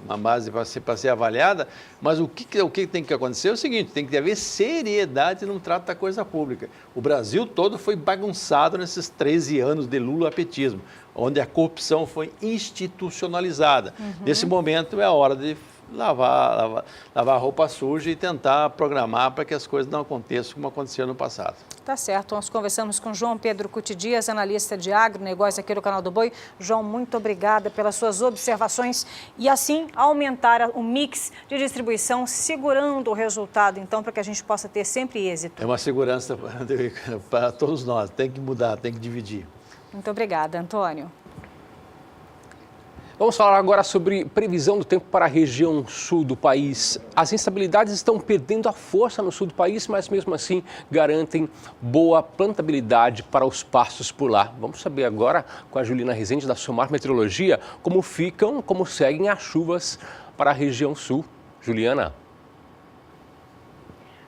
para ser avaliada, mas o que tem que acontecer é o seguinte, tem que haver seriedade no trato da coisa pública. O Brasil todo foi bagunçado nesses 13 anos de lulapetismo, onde a corrupção foi institucionalizada. Nesse momento é a hora de lavar a roupa suja e tentar programar para que as coisas não aconteçam como aconteceu no passado. Tá certo, nós conversamos com João Pedro Cuti Dias, analista de agronegócio aqui do Canal do Boi. João, muito obrigada pelas suas observações e assim aumentar o mix de distribuição, segurando o resultado, então, para que a gente possa ter sempre êxito. É uma segurança para todos nós, tem que mudar, tem que dividir. Muito obrigada, Antônio. Vamos falar agora sobre previsão do tempo para a região sul do país. As instabilidades estão perdendo a força no sul do país, mas mesmo assim garantem boa plantabilidade para os pastos por lá. Vamos saber agora com a Juliana Rezende da Somar Meteorologia como seguem as chuvas para a região sul. Juliana.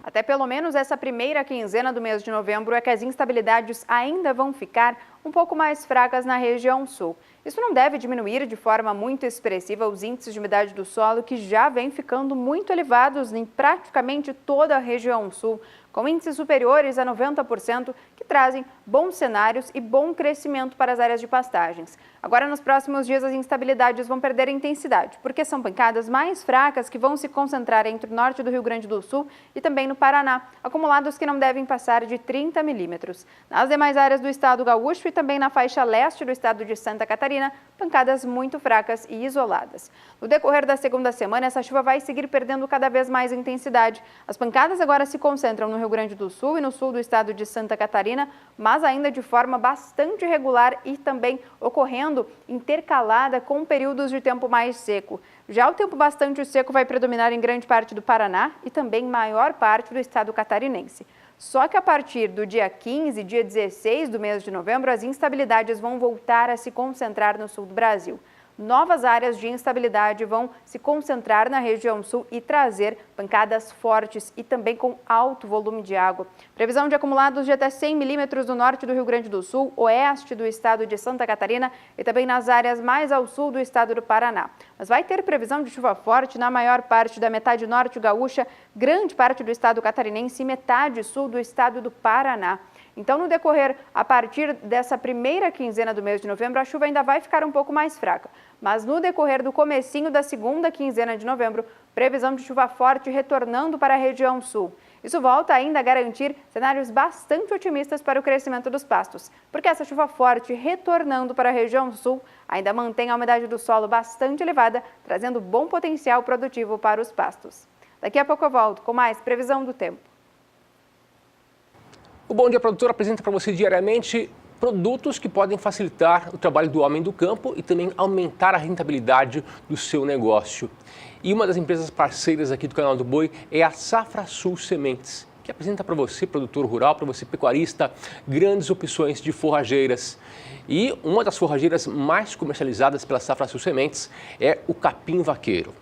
Até pelo menos essa primeira quinzena do mês de novembro é que as instabilidades ainda vão ficar um pouco mais fracas na região sul. Isso não deve diminuir de forma muito expressiva os índices de umidade do solo, que já vêm ficando muito elevados em praticamente toda a região sul, com índices superiores a 90%, que trazem bons cenários e bom crescimento para as áreas de pastagens. Agora, nos próximos dias, as instabilidades vão perder intensidade, porque são pancadas mais fracas que vão se concentrar entre o norte do Rio Grande do Sul e também no Paraná, acumulados que não devem passar de 30 milímetros. Nas demais áreas do estado gaúcho e também na faixa leste do estado de Santa Catarina, pancadas muito fracas e isoladas. No decorrer da segunda semana, essa chuva vai seguir perdendo cada vez mais intensidade. As pancadas agora se concentram no Rio Grande do Sul e no sul do estado de Santa Catarina, mas ainda de forma bastante irregular e também ocorrendo intercalada com períodos de tempo mais seco. Já o tempo bastante seco vai predominar em grande parte do Paraná e também maior parte do estado catarinense. Só que a partir do dia 15 e dia 16 do mês de novembro, as instabilidades vão voltar a se concentrar no sul do Brasil. Novas áreas de instabilidade vão se concentrar na região sul e trazer pancadas fortes e também com alto volume de água. Previsão de acumulados de até 100 milímetros no norte do Rio Grande do Sul, oeste do estado de Santa Catarina e também nas áreas mais ao sul do estado do Paraná. Mas vai ter previsão de chuva forte na maior parte da metade norte gaúcha, grande parte do estado catarinense e metade sul do estado do Paraná. Então, no decorrer, a partir dessa primeira quinzena do mês de novembro, a chuva ainda vai ficar um pouco mais fraca. Mas no decorrer do comecinho da segunda quinzena de novembro, previsão de chuva forte retornando para a região sul. Isso volta ainda a garantir cenários bastante otimistas para o crescimento dos pastos, porque essa chuva forte retornando para a região sul ainda mantém a umidade do solo bastante elevada, trazendo bom potencial produtivo para os pastos. Daqui a pouco eu volto com mais previsão do tempo. O Bom Dia Produtor apresenta para você diariamente produtos que podem facilitar o trabalho do homem do campo e também aumentar a rentabilidade do seu negócio. E uma das empresas parceiras aqui do canal do Boi é a Safra Sul Sementes, que apresenta para você, produtor rural, para você pecuarista, grandes opções de forrageiras. E uma das forrageiras mais comercializadas pela Safra Sul Sementes é o capim vaqueiro.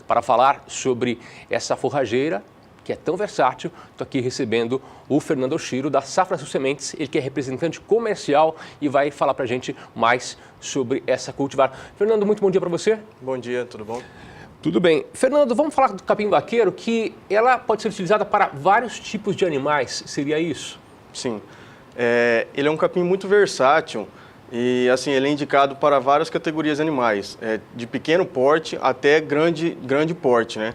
Para falar sobre essa forrageira, que é tão versátil, estou aqui recebendo o Fernando Oshiro, da Safra Sul Sementes, ele que é representante comercial e vai falar para a gente mais sobre essa cultivar. Fernando, muito bom dia para você. Bom dia, tudo bom? Tudo bem. Fernando, vamos falar do capim vaqueiro, que ela pode ser utilizada para vários tipos de animais, seria isso? Sim. Ele é um capim muito versátil e assim, ele é indicado para várias categorias de animais, de pequeno porte até grande porte, né?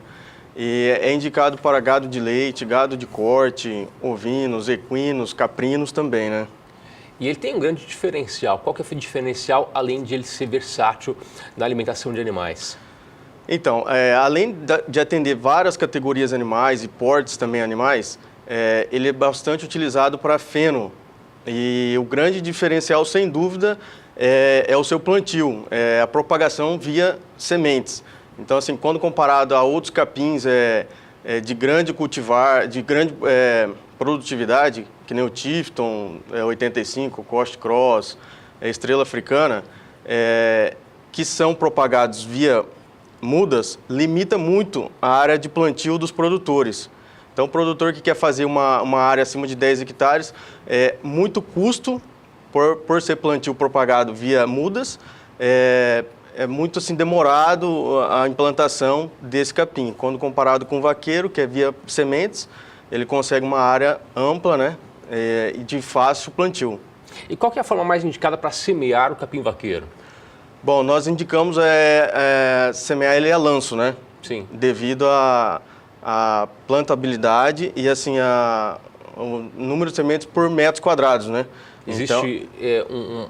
E é indicado para gado de leite, gado de corte, ovinos, equinos, caprinos também, né? E ele tem um grande diferencial. Qual que é o diferencial, além de ele ser versátil na alimentação de animais? Então, além de atender várias categorias de animais e portes também animais, ele é bastante utilizado para feno. E o grande diferencial, sem dúvida, é o seu plantio, a propagação via sementes. Então, assim, quando comparado a outros capins de grande cultivar, de grande produtividade, que nem o Tifton, 85, Coast Cross, Estrela Africana, que são propagados via mudas, limita muito a área de plantio dos produtores. Então, o produtor que quer fazer uma área acima de 10 hectares, muito custo por ser plantio propagado via mudas, é muito assim, demorado a implantação desse capim. Quando comparado com o vaqueiro, que é via sementes, ele consegue uma área ampla, né, e de fácil plantio. E qual que é a forma mais indicada para semear o capim vaqueiro? Bom, nós indicamos semear ele a lanço, né? Sim. Devido à plantabilidade e assim, o número de sementes por metros quadrados, né? Existe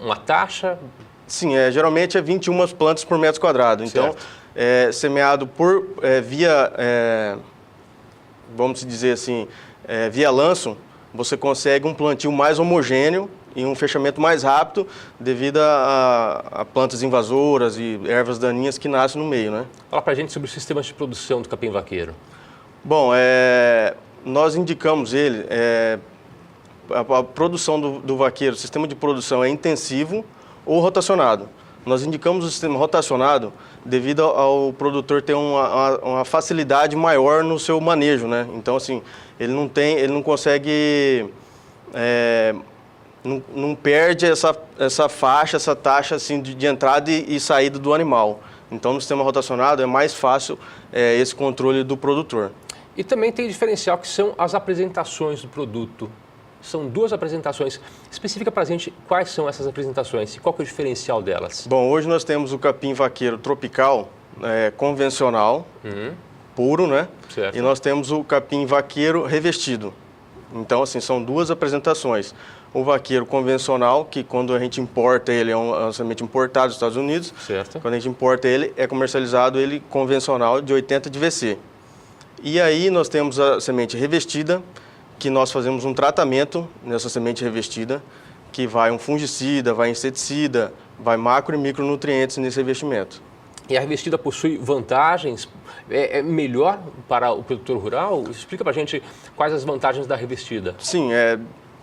uma taxa? Sim, geralmente 21 plantas por metro quadrado. Então, semeado via, vamos dizer assim, via lanço, você consegue um plantio mais homogêneo e um fechamento mais rápido devido a plantas invasoras e ervas daninhas que nascem no meio, né? Fala pra gente sobre os sistemas de produção do capim vaqueiro. Bom, nós indicamos ele, a produção do vaqueiro, o sistema de produção é intensivo ou rotacionado. Nós indicamos o sistema rotacionado devido ao produtor ter uma facilidade maior no seu manejo, né? Então, assim, ele não consegue, não perde essa faixa, essa taxa assim, de entrada e saída do animal. Então, no sistema rotacionado é mais fácil esse controle do produtor. E também tem diferencial que são as apresentações do produto. São 2 apresentações. Explica pra gente quais são essas apresentações e qual que é o diferencial delas. Bom, hoje nós temos o capim vaqueiro tropical, convencional, puro, né? Certo. E nós temos o capim vaqueiro revestido. Então, assim, são 2 apresentações. O vaqueiro convencional, que quando a gente importa ele, é uma semente importada dos Estados Unidos. Certo. Quando a gente importa ele, é comercializado ele convencional de 80 de VC. E aí nós temos a semente revestida, que nós fazemos um tratamento nessa semente revestida, que vai um fungicida, vai inseticida, vai macro e micronutrientes nesse revestimento. E a revestida possui vantagens? É melhor para o produtor rural? Explica pra gente quais as vantagens da revestida. Sim,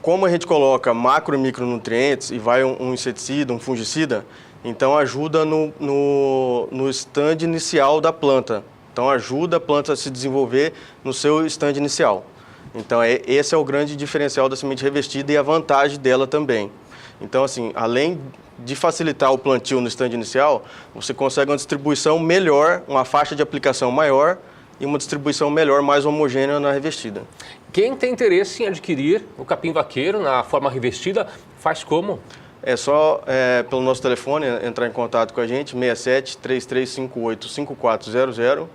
como a gente coloca macro e micronutrientes e vai um inseticida, um fungicida, então ajuda no stand inicial da planta. Então ajuda a planta a se desenvolver no seu stand inicial. Então, esse é o grande diferencial da semente revestida e a vantagem dela também. Então, assim, além de facilitar o plantio no stand inicial, você consegue uma distribuição melhor, uma faixa de aplicação maior e uma distribuição melhor, mais homogênea na revestida. Quem tem interesse em adquirir o capim vaqueiro na forma revestida, faz como? É só pelo nosso telefone entrar em contato com a gente, 67-3358-5400.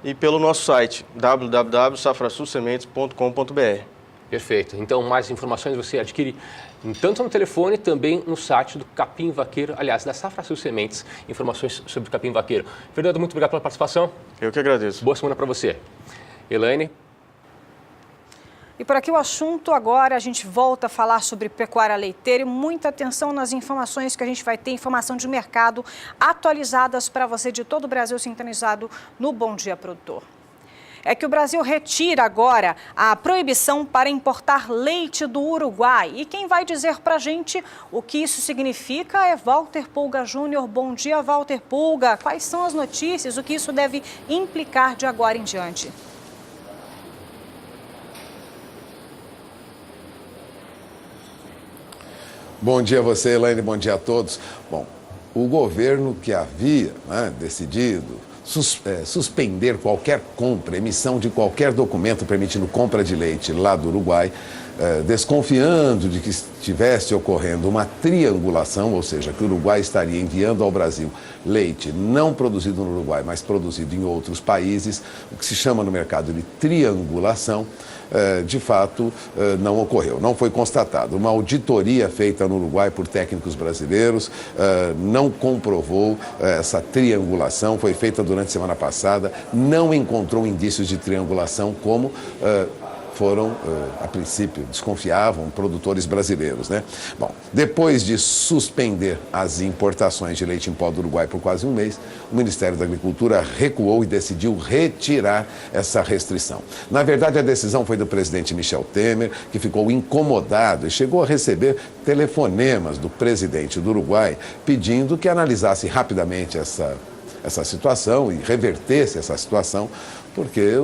E pelo nosso site, www.safrasulsementes.com.br. Perfeito. Então, mais informações você adquire tanto no telefone, também no site do Capim Vaqueiro, aliás, da Safra Sul Sementes, informações sobre o Capim Vaqueiro. Fernando, muito obrigado pela participação. Eu que agradeço. Boa semana para você. Elaine. E por aqui o assunto agora, a gente volta a falar sobre pecuária leiteira e muita atenção nas informações que a gente vai ter, informação de mercado atualizadas para você de todo o Brasil sintonizado no Bom Dia Produtor. É que o Brasil retira agora a proibição para importar leite do Uruguai. E quem vai dizer para a gente o que isso significa é Walter Pulga Júnior. Bom dia, Walter Pulga. Quais são as notícias, o que isso deve implicar de agora em diante? Bom dia a você, Elaine, bom dia a todos. Bom, o governo que havia decidido suspender qualquer compra, emissão de qualquer documento permitindo compra de leite lá do Uruguai, desconfiando de que estivesse ocorrendo uma triangulação, ou seja, que o Uruguai estaria enviando ao Brasil leite não produzido no Uruguai, mas produzido em outros países, o que se chama no mercado de triangulação. De fato, não ocorreu, não foi constatado. Uma auditoria feita no Uruguai por técnicos brasileiros não comprovou essa triangulação, foi feita durante a semana passada, não encontrou indícios de triangulação como foram, a princípio, desconfiavam produtores brasileiros, né? Bom, depois de suspender as importações de leite em pó do Uruguai por quase um mês, o Ministério da Agricultura recuou e decidiu retirar essa restrição. Na verdade, a decisão foi do presidente Michel Temer, que ficou incomodado e chegou a receber telefonemas do presidente do Uruguai pedindo que analisasse rapidamente essa situação e revertesse essa situação, porque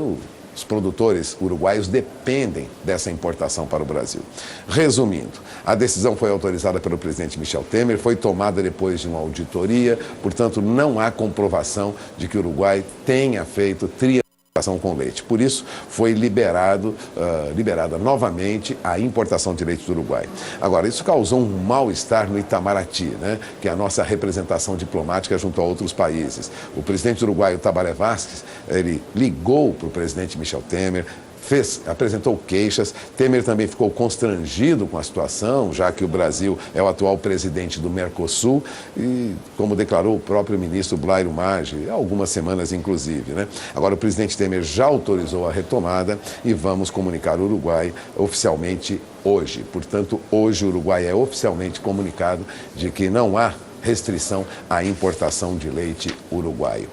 os produtores uruguaios dependem dessa importação para o Brasil. Resumindo, a decisão foi autorizada pelo presidente Michel Temer, foi tomada depois de uma auditoria, portanto, não há comprovação de que o Uruguai tenha feito triangulação com leite. Por isso, foi liberada novamente a importação de leite do Uruguai. Agora, isso causou um mal-estar no Itamaraty, né, que é a nossa representação diplomática junto a outros países. O presidente uruguaio, Tabaré Vázquez, ele ligou para o presidente Michel Temer, apresentou queixas. Temer também ficou constrangido com a situação, já que o Brasil é o atual presidente do Mercosul e, como declarou o próprio ministro Blairo Maggi, há algumas semanas inclusive, né? Agora o presidente Temer já autorizou a retomada e vamos comunicar o Uruguai oficialmente hoje. Portanto, hoje o Uruguai é oficialmente comunicado de que não há restrição à importação de leite uruguaio.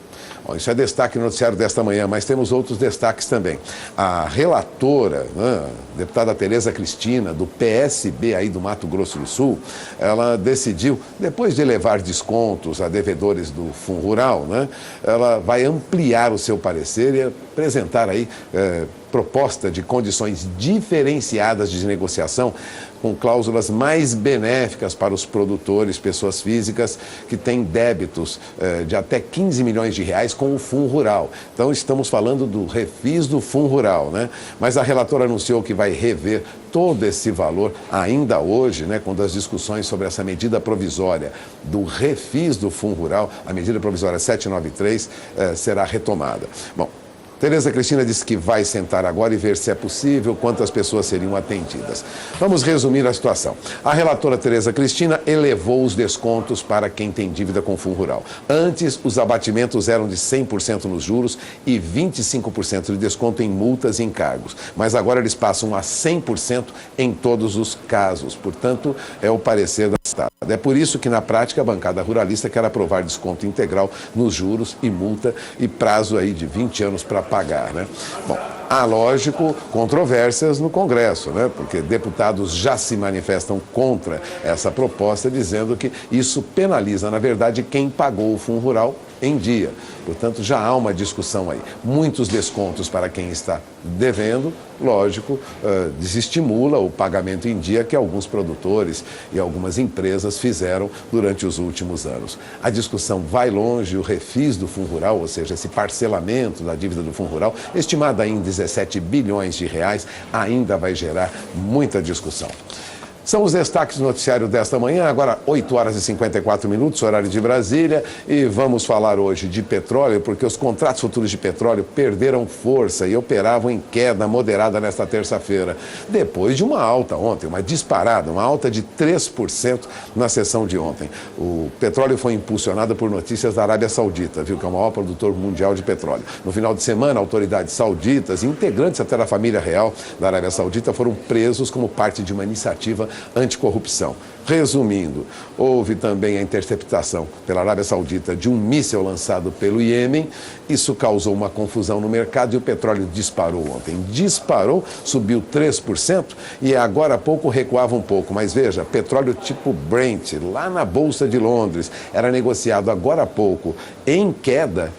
Bom, isso é destaque no noticiário desta manhã, mas temos outros destaques também. A relatora, né, a deputada Tereza Cristina, do PSB aí do Mato Grosso do Sul, ela decidiu, depois de levar descontos a devedores do Fundo Rural, né, ela vai ampliar o seu parecer e apresentar aí proposta de condições diferenciadas de negociação com cláusulas mais benéficas para os produtores, pessoas físicas que têm débitos de até 15 milhões de reais com o Fundo Rural. Então estamos falando do refis do Fundo Rural, né? Mas a relatora anunciou que vai rever todo esse valor ainda hoje, né, quando as discussões sobre essa medida provisória do refis do Fundo Rural, a medida provisória 793, será retomada. Bom, Tereza Cristina disse que vai sentar agora e ver se é possível, quantas pessoas seriam atendidas. Vamos resumir a situação. A relatora Tereza Cristina elevou os descontos para quem tem dívida com o Fundo Rural. Antes, os abatimentos eram de 100% nos juros e 25% de desconto em multas e encargos. Mas agora eles passam a 100% em todos os casos. Portanto, é o parecer da Estado. É por isso que, na prática, a bancada ruralista quer aprovar desconto integral nos juros e multa e prazo aí de 20 anos para pagar, né? Bom, há, lógico, controvérsias no Congresso, né? Porque deputados já se manifestam contra essa proposta, dizendo que isso penaliza, na verdade, quem pagou o Fundo Rural em dia. Portanto, já há uma discussão aí. Muitos descontos para quem está devendo, lógico, desestimula o pagamento em dia que alguns produtores e algumas empresas fizeram durante os últimos anos. A discussão vai longe, o refis do Fundo Rural, ou seja, esse parcelamento da dívida do Fundo Rural, estimada em 17 bilhões de reais, ainda vai gerar muita discussão. São os destaques do noticiário desta manhã, agora 8 horas e 54 minutos, horário de Brasília, e vamos falar hoje de petróleo, porque os contratos futuros de petróleo perderam força e operavam em queda moderada nesta terça-feira, depois de uma alta ontem, uma disparada, uma alta de 3% na sessão de ontem. O petróleo foi impulsionado por notícias da Arábia Saudita, viu, que é o maior produtor mundial de petróleo. No final de semana, autoridades sauditas, integrantes até da família real da Arábia Saudita, foram presos como parte de uma iniciativa anticorrupção. Resumindo, houve também a interceptação pela Arábia Saudita de um míssil lançado pelo Iêmen. Isso causou uma confusão no mercado e o petróleo disparou ontem. Disparou, subiu 3% e agora há pouco recuava um pouco. Mas veja, petróleo tipo Brent, lá na Bolsa de Londres, era negociado agora há pouco em queda,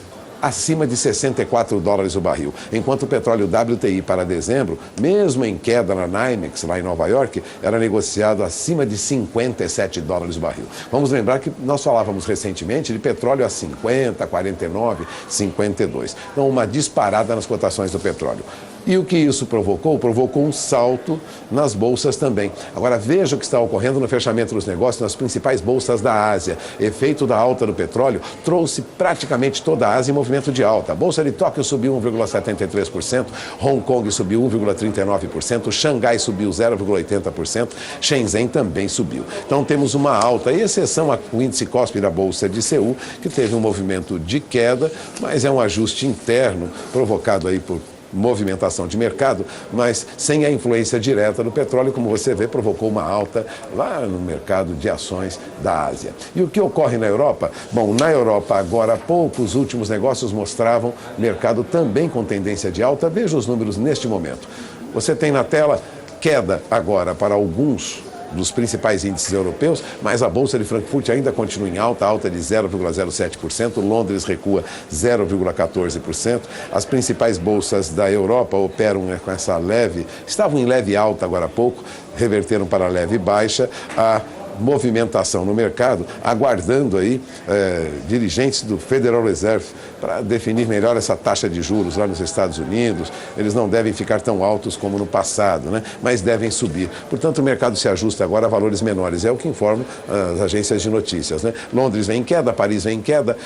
acima de 64 dólares o barril. Enquanto o petróleo WTI para dezembro, mesmo em queda na NYMEX, lá em Nova York, era negociado acima de 57 dólares o barril. Vamos lembrar que nós falávamos recentemente de petróleo a 50, 49, 52. Então, uma disparada nas cotações do petróleo. E o que isso provocou? Provocou um salto nas bolsas também. Agora veja o que está ocorrendo no fechamento dos negócios nas principais bolsas da Ásia. Efeito da alta do petróleo trouxe praticamente toda a Ásia em movimento de alta. A bolsa de Tóquio subiu 1,73%, Hong Kong subiu 1,39%, Xangai subiu 0,80%, Shenzhen também subiu. Então temos uma alta, exceção ao índice Kospi da bolsa de Seul, que teve um movimento de queda, mas é um ajuste interno provocado aí por movimentação de mercado, mas sem a influência direta do petróleo, como você vê, provocou uma alta lá no mercado de ações da Ásia. E o que ocorre na Europa? Bom, na Europa, agora há pouco, os últimos negócios mostravam mercado também com tendência de alta. Veja os números neste momento. Você tem na tela queda agora para alguns dos principais índices europeus, mas a Bolsa de Frankfurt ainda continua em alta, alta de 0,07%, Londres recua 0,14%, as principais bolsas da Europa operam com essa estavam em leve alta agora há pouco, reverteram para leve baixa, a movimentação no mercado, aguardando aí dirigentes do Federal Reserve para definir melhor essa taxa de juros lá nos Estados Unidos. Eles não devem ficar tão altos como no passado, né? Mas devem subir. Portanto, o mercado se ajusta agora a valores menores. É o que informam as agências de notícias, né? Londres vem em queda, Paris vem em queda,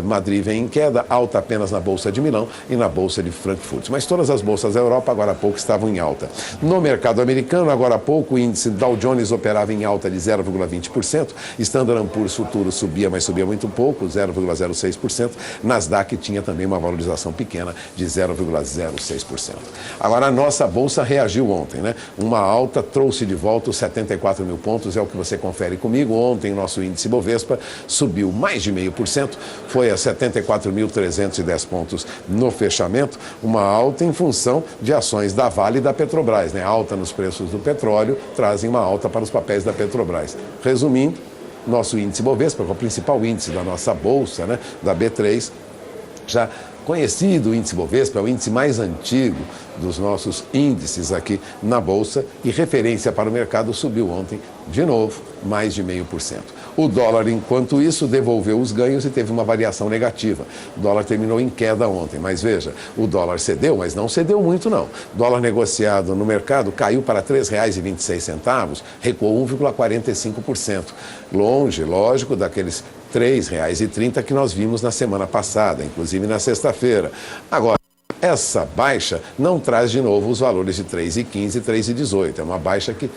Madrid vem em queda, alta apenas na Bolsa de Milão e na Bolsa de Frankfurt. Mas todas as bolsas da Europa agora há pouco estavam em alta. No mercado americano, agora há pouco, o índice Dow Jones operava em alta de 0,20%, Standard & Poor's futuro subia, mas subia muito pouco, 0,06%, Nasdaq tinha também uma valorização pequena de 0,06%. Agora, a nossa bolsa reagiu ontem, né? Uma alta trouxe de volta os 74 mil pontos, é o que você confere comigo. Ontem, nosso índice Bovespa subiu mais de 0,5%, foi a 74.310 pontos no fechamento, uma alta em função de ações da Vale e da Petrobras, né? Alta nos preços do petróleo trazem uma alta para os papéis da Petrobras. Resumindo, nosso índice Bovespa, que é o principal índice da nossa bolsa, né, da B3, já conhecido, o índice Bovespa é o índice mais antigo dos nossos índices aqui na Bolsa e referência para o mercado subiu ontem, de novo, mais de 0,5%. O dólar, enquanto isso, devolveu os ganhos e teve uma variação negativa. O dólar terminou em queda ontem, mas veja, o dólar cedeu, mas não cedeu muito não. O dólar negociado no mercado caiu para R$ 3,26, recuou 1,45%. Longe, lógico, daqueles R$ 3,30 que nós vimos na semana passada, inclusive na sexta-feira. Agora, essa baixa não traz de novo os valores de R$ 3,15 e R$ 3,18. É uma baixa que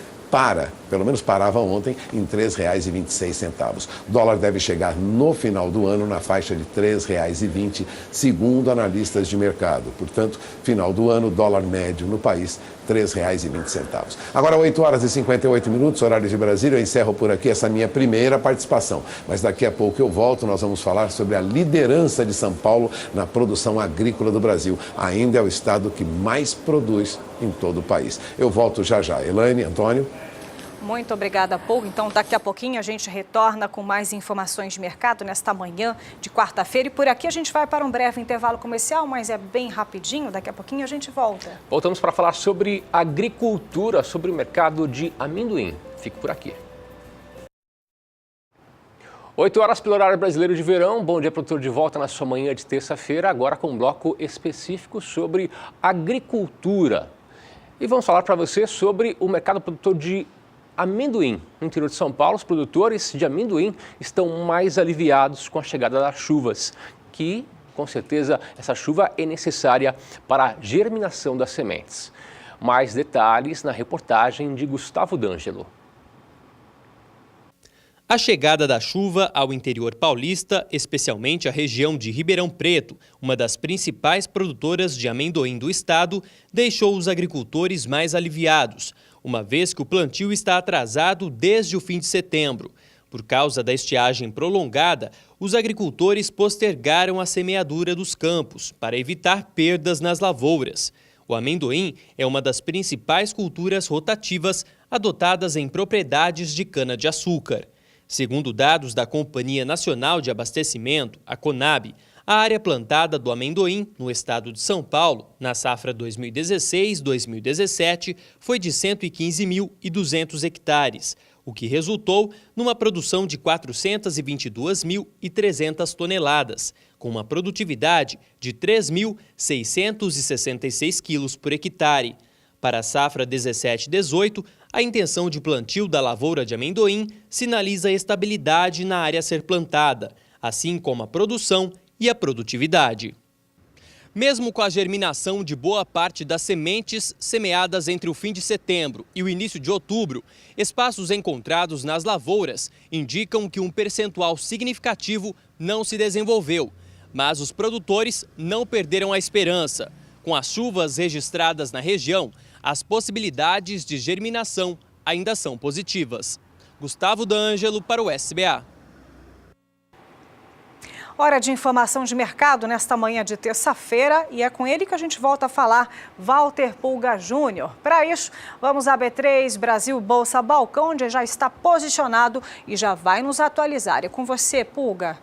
pelo menos parava ontem, em R$ 3,26. O dólar deve chegar no final do ano na faixa de R$ 3,20, segundo analistas de mercado. Portanto, final do ano, dólar médio no país, R$ 3,20. Agora, 8h58, horário de Brasília. Eu encerro por aqui essa minha primeira participação. Mas daqui a pouco eu volto, nós vamos falar sobre a liderança de São Paulo na produção agrícola do Brasil. Ainda é o estado que mais produz em todo o país. Eu volto já já. Elaine, Antônio. Muito obrigada, Paul. Então, daqui a pouquinho a gente retorna com mais informações de mercado nesta manhã de quarta-feira. E por aqui a gente vai para um breve intervalo comercial, mas é bem rapidinho. Daqui a pouquinho a gente volta. Voltamos para falar sobre agricultura, sobre o mercado de amendoim. Fique por aqui. 8 horas pelo horário brasileiro de verão. Bom dia, produtor, de volta na sua manhã de terça-feira, agora com um bloco específico sobre agricultura. E vamos falar para você sobre o mercado produtor de amendoim. No interior de São Paulo, os produtores de amendoim estão mais aliviados com a chegada das chuvas, que, com certeza, essa chuva é necessária para a germinação das sementes. Mais detalhes na reportagem de Gustavo D'Angelo. A chegada da chuva ao interior paulista, especialmente a região de Ribeirão Preto, uma das principais produtoras de amendoim do estado, deixou os agricultores mais aliviados, uma vez que o plantio está atrasado desde o fim de setembro. Por causa da estiagem prolongada, os agricultores postergaram a semeadura dos campos para evitar perdas nas lavouras. O amendoim é uma das principais culturas rotativas adotadas em propriedades de cana-de-açúcar. Segundo dados da Companhia Nacional de Abastecimento, a Conab, a área plantada do amendoim no estado de São Paulo, na safra 2016-2017, foi de 115.200 hectares, o que resultou numa produção de 422.300 toneladas, com uma produtividade de 3.666 quilos por hectare. Para a safra 17-18, a intenção de plantio da lavoura de amendoim sinaliza estabilidade na área a ser plantada, assim como a produção e a produtividade. Mesmo com a germinação de boa parte das sementes semeadas entre o fim de setembro e o início de outubro, espaços encontrados nas lavouras indicam que um percentual significativo não se desenvolveu, mas os produtores não perderam a esperança. Com as chuvas registradas na região, as possibilidades de germinação ainda são positivas. Gustavo D'Angelo para o SBA. Hora de informação de mercado nesta manhã de terça-feira e é com ele que a gente volta a falar, Walter Pulga Júnior. Para isso, vamos à B3 Brasil Bolsa Balcão, onde já está posicionado e já vai nos atualizar. É com você, Pulga.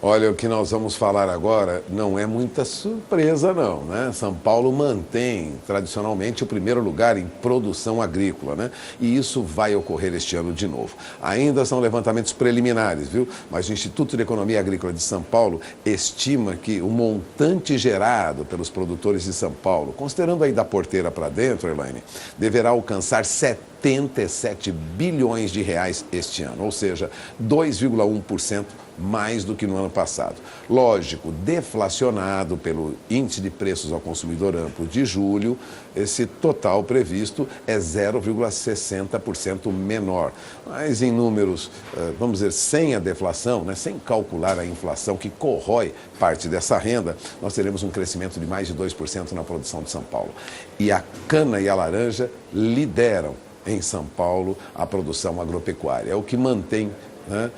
Olha, o que nós vamos falar agora não é muita surpresa não, né? São Paulo mantém tradicionalmente o primeiro lugar em produção agrícola, né? E isso vai ocorrer este ano de novo. Ainda são levantamentos preliminares, viu? Mas o Instituto de Economia Agrícola de São Paulo estima que o montante gerado pelos produtores de São Paulo, considerando aí da porteira para dentro, Elaine, deverá alcançar 77 bilhões de reais este ano, ou seja, 2,1% mais do que no ano passado. Lógico, deflacionado pelo índice de preços ao consumidor amplo de julho, esse total previsto é 0,60% menor. Mas em números, vamos dizer, sem a deflação, né, sem calcular a inflação que corrói parte dessa renda, nós teremos um crescimento de mais de 2% na produção de São Paulo. E a cana e a laranja lideram em São Paulo a produção agropecuária. É o que mantém, né,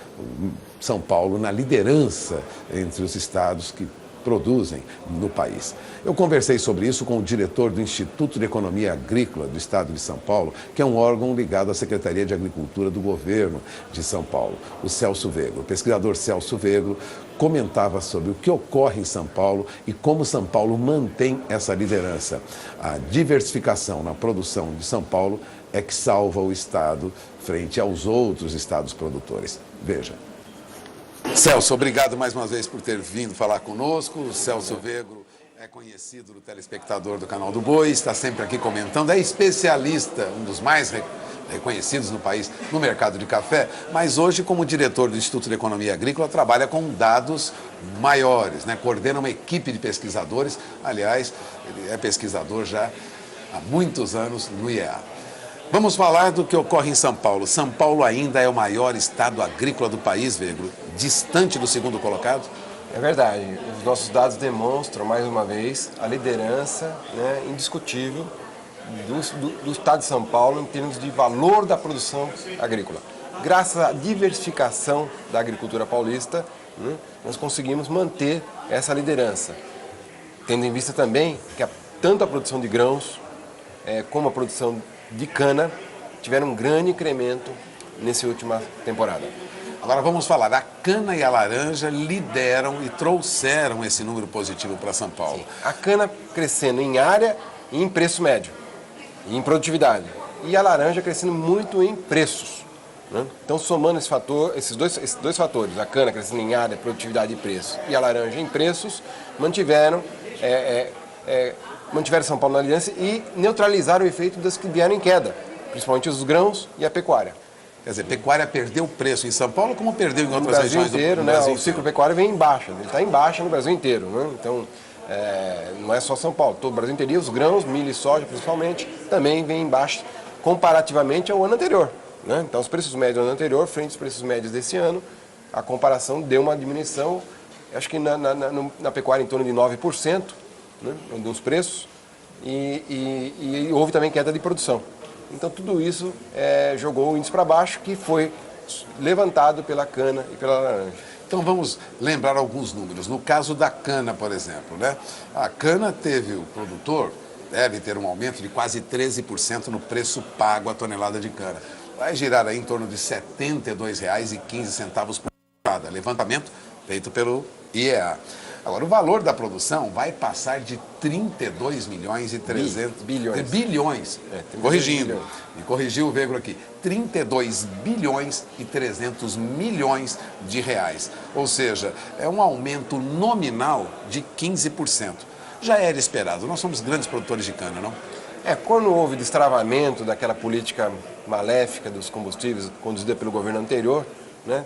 São Paulo na liderança entre os estados que produzem no país. Eu conversei sobre isso com o diretor do Instituto de Economia Agrícola do Estado de São Paulo, que é um órgão ligado à Secretaria de Agricultura do Governo de São Paulo, o Celso Vegro. O pesquisador Celso Vegro comentava sobre o que ocorre em São Paulo e como São Paulo mantém essa liderança. A diversificação na produção de São Paulo é que salva o estado frente aos outros estados produtores. Veja. Celso, obrigado mais uma vez por ter vindo falar conosco. O Celso Vegro é conhecido do telespectador do Canal do Boi, está sempre aqui comentando, é especialista, um dos mais reconhecidos no país no mercado de café, mas hoje, como diretor do Instituto de Economia Agrícola, trabalha com dados maiores, né? Coordena uma equipe de pesquisadores, aliás, ele é pesquisador já há muitos anos no IEA. Vamos falar do que ocorre em São Paulo. São Paulo ainda é o maior estado agrícola do país, Vegro, distante do segundo colocado? É verdade. Os nossos dados demonstram, mais uma vez, a liderança, né, indiscutível do estado de São Paulo em termos de valor da produção agrícola. Graças à diversificação da agricultura paulista, né, nós conseguimos manter essa liderança. Tendo em vista também que tanto a produção de grãos como a produção de cana tiveram um grande incremento nessa última temporada. Agora vamos falar, a cana e a laranja lideram e trouxeram esse número positivo para São Paulo. Sim. A cana crescendo em área e em preço médio, e em produtividade. E a laranja crescendo muito em preços. Né? Então, somando esses dois fatores, a cana crescendo em área, produtividade e preço, e a laranja em preços, mantiveram São Paulo na liderança e neutralizaram o efeito das que vieram em queda, principalmente os grãos e a pecuária. Quer dizer, pecuária perdeu preço em São Paulo como perdeu em outras regiões do Brasil inteiro. O ciclo pecuário vem em baixa, ele está em baixa no Brasil inteiro. Né? Então, não é só São Paulo, todo o Brasil inteiro, os grãos, milho e soja principalmente, também vem em baixa comparativamente ao ano anterior. Né? Então, os preços médios do ano anterior, frente aos preços médios desse ano, a comparação deu uma diminuição, acho que na pecuária em torno de 9%, né, dos preços, e houve também queda de produção. Então tudo isso jogou o índice para baixo, que foi levantado pela cana e pela laranja. Então vamos lembrar alguns números. No caso da cana, por exemplo, né? A cana o produtor deve ter um aumento de quase 13% no preço pago à tonelada de cana. Vai girar aí em torno de R$ 72,15 por tonelada. Levantamento feito pelo IEA. Agora, o valor da produção vai passar de 32 milhões e 300... Bilhões. Corrigindo. Me corrigiu o Vegro aqui. 32 bilhões e 300 milhões de reais. Ou seja, é um aumento nominal de 15%. Já era esperado. Nós somos grandes produtores de cana, não? Quando houve destravamento daquela política maléfica dos combustíveis conduzida pelo governo anterior, né?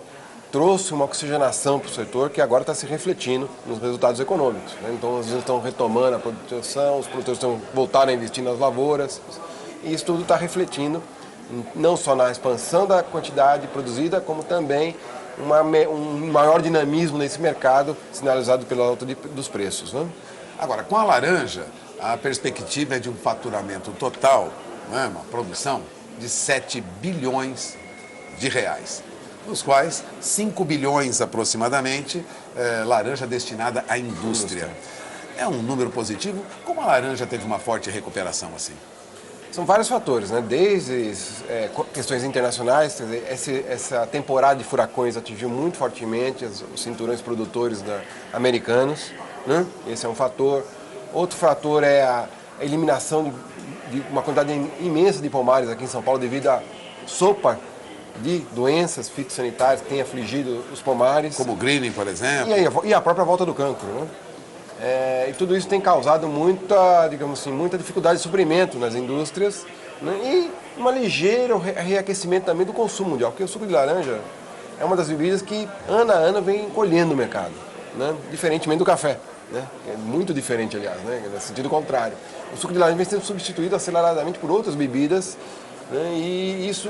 Trouxe uma oxigenação para o setor que agora está se refletindo nos resultados econômicos. Né? Então, eles estão retomando a produção, os produtores estão voltando a investir nas lavouras, e isso tudo está refletindo não só na expansão da quantidade produzida, como também um maior dinamismo nesse mercado, sinalizado pela alta dos preços. Né? Agora, com a laranja, a perspectiva é de um faturamento total, né, uma produção de 7 bilhões de reais. Dos quais 5 bilhões aproximadamente, laranja destinada à indústria. É um número positivo? Como a laranja teve uma forte recuperação assim? São vários fatores, né? Desde questões internacionais, quer dizer, essa temporada de furacões atingiu muito fortemente os cinturões produtores americanos, né? Esse é um fator. Outro fator é a eliminação de uma quantidade imensa de pomares aqui em São Paulo devido à sopa de doenças fitossanitárias que tem afligido os pomares. Como o greening, por exemplo. E a própria volta do cancro, né? E tudo isso tem causado muita, digamos assim, muita dificuldade de suprimento nas indústrias, né? E um ligeiro reaquecimento também do consumo mundial, porque o suco de laranja é uma das bebidas que ano a ano vem encolhendo o mercado, né? Diferentemente do café, né? É muito diferente, aliás, né? No sentido contrário. O suco de laranja vem sendo substituído aceleradamente por outras bebidas, né? E isso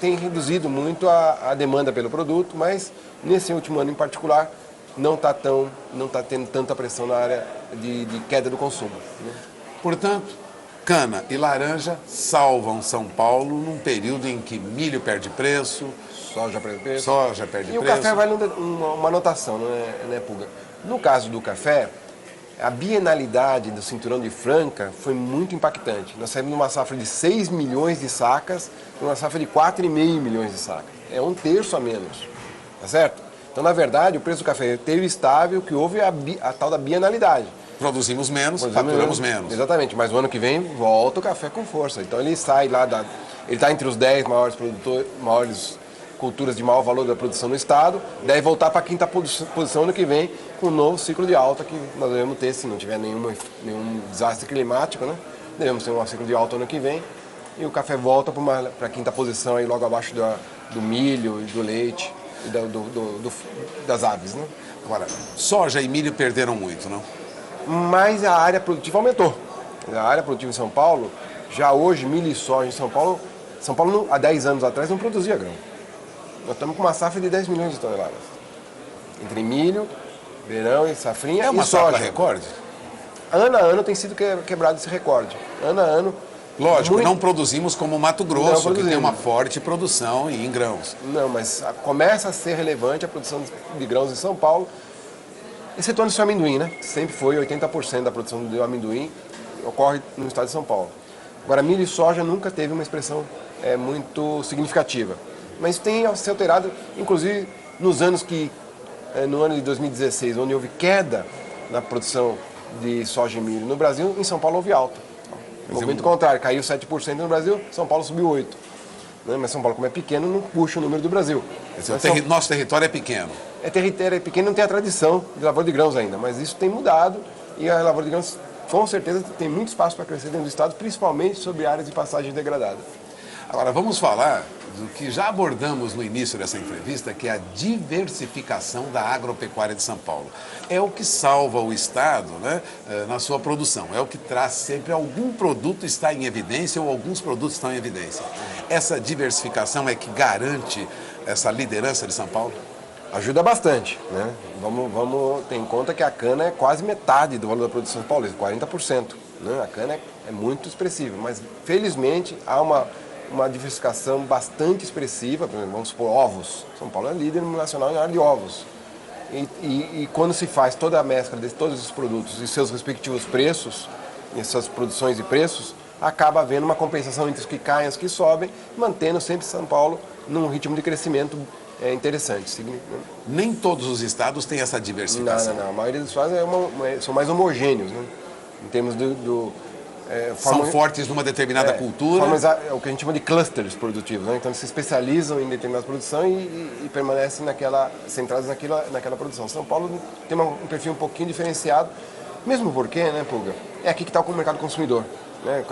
tem reduzido muito a demanda pelo produto, mas nesse último ano em particular não está tendo tanta pressão na área de queda do consumo, né? Portanto, cana e laranja salvam São Paulo num período em que milho perde preço, soja perde preço. E o café vale uma anotação, né, Pulga? No caso do café, a bienalidade do cinturão de Franca foi muito impactante. Nós saímos numa safra de 6 milhões de sacas para uma safra de 4,5 milhões de sacas. É um terço a menos, tá certo? Então, na verdade, o preço do café teve estável, que houve a tal da bienalidade. Produzimos menos, faturamos menos. Exatamente, mas o ano que vem volta o café com força. Então ele sai lá, ele está entre os 10 maiores culturas de maior valor da produção no estado, deve voltar para a quinta posição ano que vem, com um novo ciclo de alta que nós devemos ter, se não tiver nenhum desastre climático, né? Devemos ter um ciclo de alta ano que vem, e o café volta para a quinta posição, aí logo abaixo do milho e do leite. Das aves, né? Agora, soja e milho perderam muito, não? Mas a área produtiva aumentou. A área produtiva em São Paulo, já hoje, milho e soja em São Paulo há 10 anos atrás não produzia grão. Nós estamos com uma safra de 10 milhões de toneladas. Entre milho, verão e safrinha é uma e soja. Safra recorde? Ano a ano tem sido quebrado esse recorde. Ano a ano. Lógico, não produzimos como Mato Grosso, que tem uma forte produção em grãos. Não, mas começa a ser relevante a produção de grãos em São Paulo, excetuando-se o amendoim, né? Sempre foi 80% da produção do amendoim ocorre no estado de São Paulo. Agora, milho e soja nunca teve uma expressão muito significativa. Mas tem se alterado, inclusive nos anos no ano de 2016, onde houve queda na produção de soja e milho no Brasil, em São Paulo houve alta. O movimento contrário, caiu 7% no Brasil, São Paulo subiu 8%. Né? Mas São Paulo, como é pequeno, não puxa o número do Brasil. Nosso território é pequeno. Território é pequeno, não tem a tradição de lavoura de grãos ainda, mas isso tem mudado e a lavoura de grãos, com certeza, tem muito espaço para crescer dentro do estado, principalmente sobre áreas de passagem degradada. Agora, vamos falar do que já abordamos no início dessa entrevista, que é a diversificação da agropecuária de São Paulo. É o que salva o Estado, né, na sua produção. É o que traz sempre algum produto está em evidência ou alguns produtos estão em evidência. Essa diversificação é que garante essa liderança de São Paulo? Ajuda bastante, né? Vamos ter em conta que a cana é quase metade do valor da produção paulista, 40%. Né? A cana é muito expressiva, mas felizmente há uma diversificação bastante expressiva. Por exemplo, vamos supor ovos. São Paulo é líder nacional em área de ovos. E quando se faz toda a mescla de todos os produtos e seus respectivos preços, essas produções e preços, acaba havendo uma compensação entre os que caem e os que sobem, mantendo sempre São Paulo num ritmo de crescimento interessante. Nem todos os estados têm essa diversificação. Não. A maioria dos estados são mais homogêneos, né? Em termos são fortes numa determinada cultura. É o que a gente chama de clusters produtivos, né? Então eles se especializam em determinada produção e permanecem centrados naquela produção. São Paulo tem um perfil um pouquinho diferenciado, mesmo porque, né, Pulga, é aqui que está o mercado consumidor, né?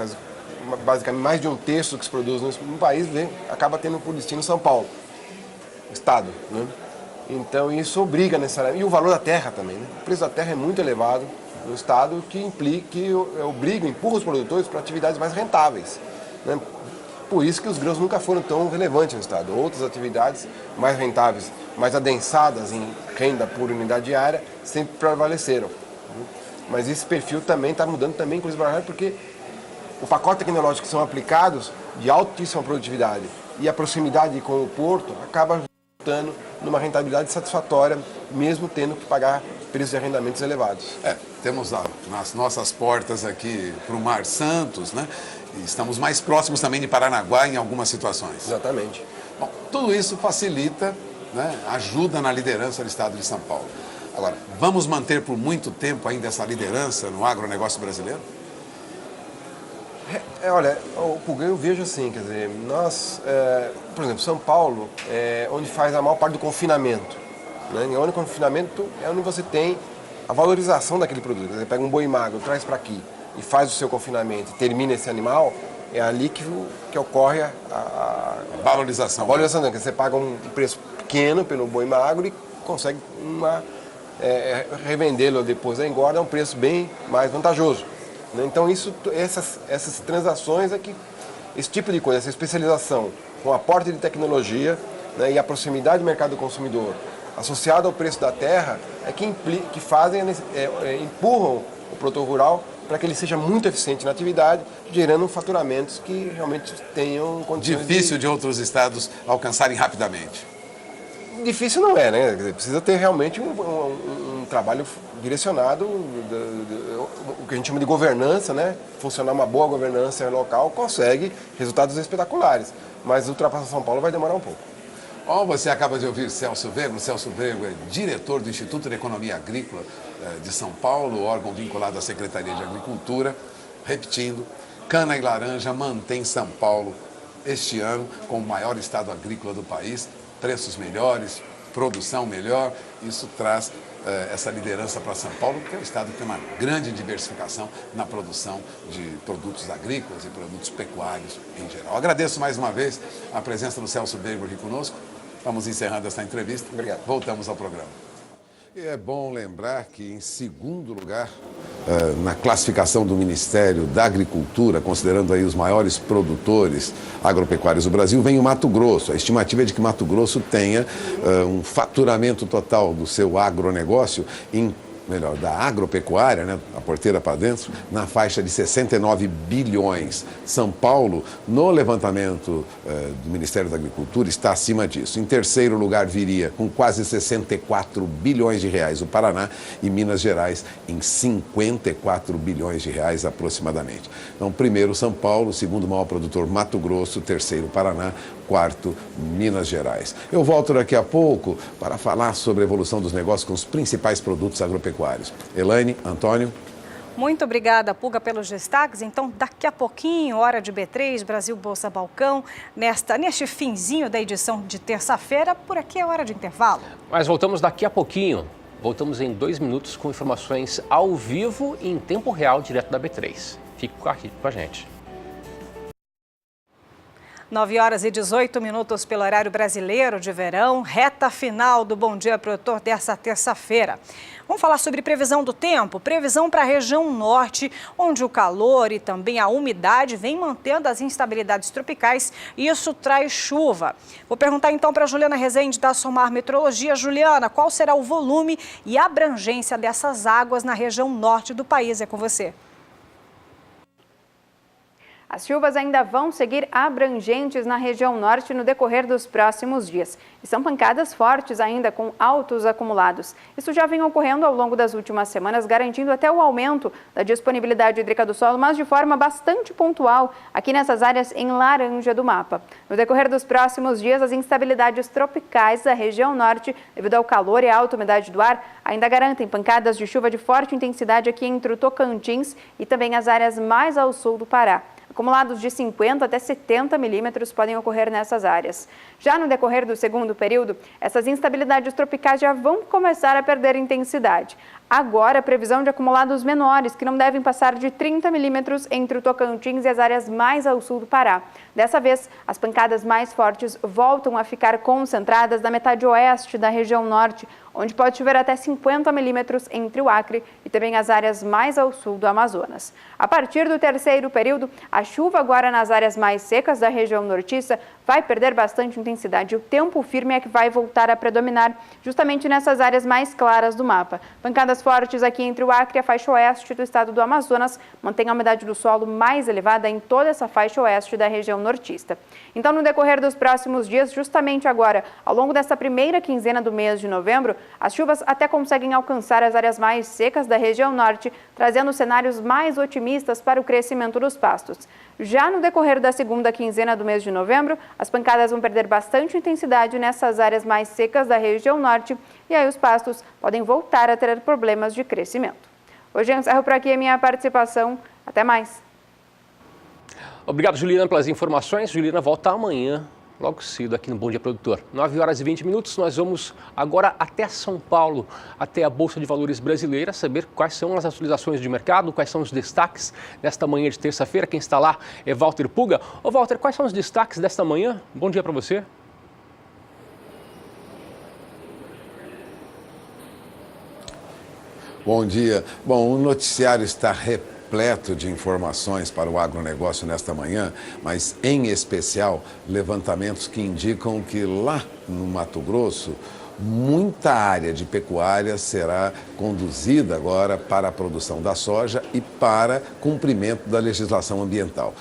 Basicamente mais de um terço do que se produz no país acaba tendo por destino São Paulo, estado, né? Então isso obriga necessariamente, e o valor da terra também, né? O preço da terra é muito elevado no estado, que empurra os produtores para atividades mais rentáveis, né? Por isso que os grãos nunca foram tão relevantes no estado. Outras atividades mais rentáveis, mais adensadas em renda por unidade diária, sempre prevaleceram. Mas esse perfil também está mudando também, inclusive, porque o pacote tecnológico que são aplicados de altíssima produtividade e a proximidade com o porto acaba resultando numa rentabilidade satisfatória, mesmo tendo que pagar preços de arrendamentos elevados. Temos nas nossas portas aqui para o Mar Santos, né? E estamos mais próximos também de Paranaguá em algumas situações. Exatamente. Bom, tudo isso facilita, né, ajuda na liderança do estado de São Paulo. Agora, vamos manter por muito tempo ainda essa liderança no agronegócio brasileiro? Olha, o Pulga, eu vejo assim, quer dizer, nós, por exemplo, São Paulo é onde faz a maior parte do confinamento. Né? E onde o confinamento é onde você tem a valorização daquele produto. Você pega um boi magro, traz para aqui e faz o seu confinamento e termina esse animal, é ali que ocorre a valorização. A valorização, né? Você paga um preço pequeno pelo boi magro e consegue revendê-lo depois da engorda a um preço bem mais vantajoso. Né? Então, essas transações é que, esse tipo de coisa, essa especialização com aporte de tecnologia, né, e a proximidade do mercado do consumidor, associado ao preço da terra, é que empurram o produtor rural para que ele seja muito eficiente na atividade, gerando faturamentos que realmente tenham condições. Difícil de outros estados alcançarem rapidamente. Difícil não é, né? Precisa ter realmente um trabalho direcionado, o que a gente chama de governança, né? Funcionar uma boa governança local consegue resultados espetaculares, mas ultrapassar São Paulo vai demorar um pouco. Bom, você acaba de ouvir Celso Vego. Celso Vego é diretor do Instituto de Economia Agrícola de São Paulo, órgão vinculado à Secretaria de Agricultura. Repetindo, cana e laranja mantém São Paulo este ano como o maior estado agrícola do país, preços melhores, produção melhor. Isso traz essa liderança para São Paulo, que é um estado que tem uma grande diversificação na produção de produtos agrícolas e produtos pecuários em geral. Agradeço mais uma vez a presença do Celso Vego aqui conosco. Vamos encerrando essa entrevista. Obrigado. Voltamos ao programa. E é bom lembrar que, em segundo lugar, na classificação do Ministério da Agricultura, considerando aí os maiores produtores agropecuários do Brasil, vem o Mato Grosso. A estimativa é de que Mato Grosso tenha um faturamento total do seu agronegócio da agropecuária, né, a porteira para dentro, na faixa de 69 bilhões. São Paulo, no levantamento do Ministério da Agricultura, está acima disso. Em terceiro lugar viria, com quase 64 bilhões de reais, o Paraná, e Minas Gerais em 54 bilhões de reais aproximadamente. Então, primeiro São Paulo, segundo maior produtor Mato Grosso, terceiro Paraná, quarto Minas Gerais. Eu volto daqui a pouco para falar sobre a evolução dos negócios com os principais produtos agropecuários. Elaine, Antônio. Muito obrigada, Pulga, pelos destaques. Então, daqui a pouquinho, hora de B3, Brasil Bolsa Balcão, neste finzinho da edição de terça-feira. Por aqui é hora de intervalo. Mas voltamos daqui a pouquinho. Voltamos em 2 minutos com informações ao vivo e em tempo real, direto da B3. Fique aqui com a gente. 9h18 pelo horário brasileiro de verão, reta final do Bom Dia Produtor dessa terça-feira. Vamos falar sobre previsão do tempo, previsão para a região norte, onde o calor e também a umidade vem mantendo as instabilidades tropicais e isso traz chuva. Vou perguntar então para a Juliana Rezende da Somar Meteorologia. Juliana, qual será o volume e abrangência dessas águas na região norte do país? É com você. As chuvas ainda vão seguir abrangentes na região norte no decorrer dos próximos dias. E são pancadas fortes ainda com altos acumulados. Isso já vem ocorrendo ao longo das últimas semanas, garantindo até o aumento da disponibilidade hídrica do solo, mas de forma bastante pontual aqui nessas áreas em laranja do mapa. No decorrer dos próximos dias, as instabilidades tropicais da região norte, devido ao calor e à alta umidade do ar, ainda garantem pancadas de chuva de forte intensidade aqui entre o Tocantins e também as áreas mais ao sul do Pará. Acumulados de 50 até 70 milímetros podem ocorrer nessas áreas. Já no decorrer do segundo período, essas instabilidades tropicais já vão começar a perder intensidade. Agora, a previsão de acumulados menores, que não devem passar de 30 milímetros entre o Tocantins e as áreas mais ao sul do Pará. Dessa vez, as pancadas mais fortes voltam a ficar concentradas na metade oeste da região norte, onde pode chover até 50 milímetros entre o Acre e também as áreas mais ao sul do Amazonas. A partir do terceiro período, a chuva agora nas áreas mais secas da região nortista vai perder bastante intensidade. O tempo firme é que vai voltar a predominar justamente nessas áreas mais claras do mapa. Pancadas fortes aqui entre o Acre e a faixa oeste do estado do Amazonas mantém a umidade do solo mais elevada em toda essa faixa oeste da região nortista. Então, no decorrer dos próximos dias, justamente agora, ao longo dessa primeira quinzena do mês de novembro, as chuvas até conseguem alcançar as áreas mais secas da região norte, trazendo cenários mais otimistas para o crescimento dos pastos. Já no decorrer da segunda quinzena do mês de novembro, as pancadas vão perder bastante intensidade nessas áreas mais secas da região norte e aí os pastos podem voltar a ter problemas de crescimento. Hoje eu encerro por aqui a minha participação. Até mais. Obrigado, Juliana, pelas informações. Juliana volta amanhã, logo cedo, aqui no Bom Dia Produtor. 9h20, nós vamos agora até São Paulo, até a Bolsa de Valores brasileira, saber quais são as atualizações de mercado, quais são os destaques desta manhã de terça-feira. Quem está lá é Walter Puga. Ô, Walter, quais são os destaques desta manhã? Bom dia para você. Bom dia. Bom, o noticiário está repleto de informações para o agronegócio nesta manhã, mas em especial levantamentos que indicam que lá no Mato Grosso muita área de pecuária será conduzida agora para a produção da soja e para cumprimento da legislação ambiental.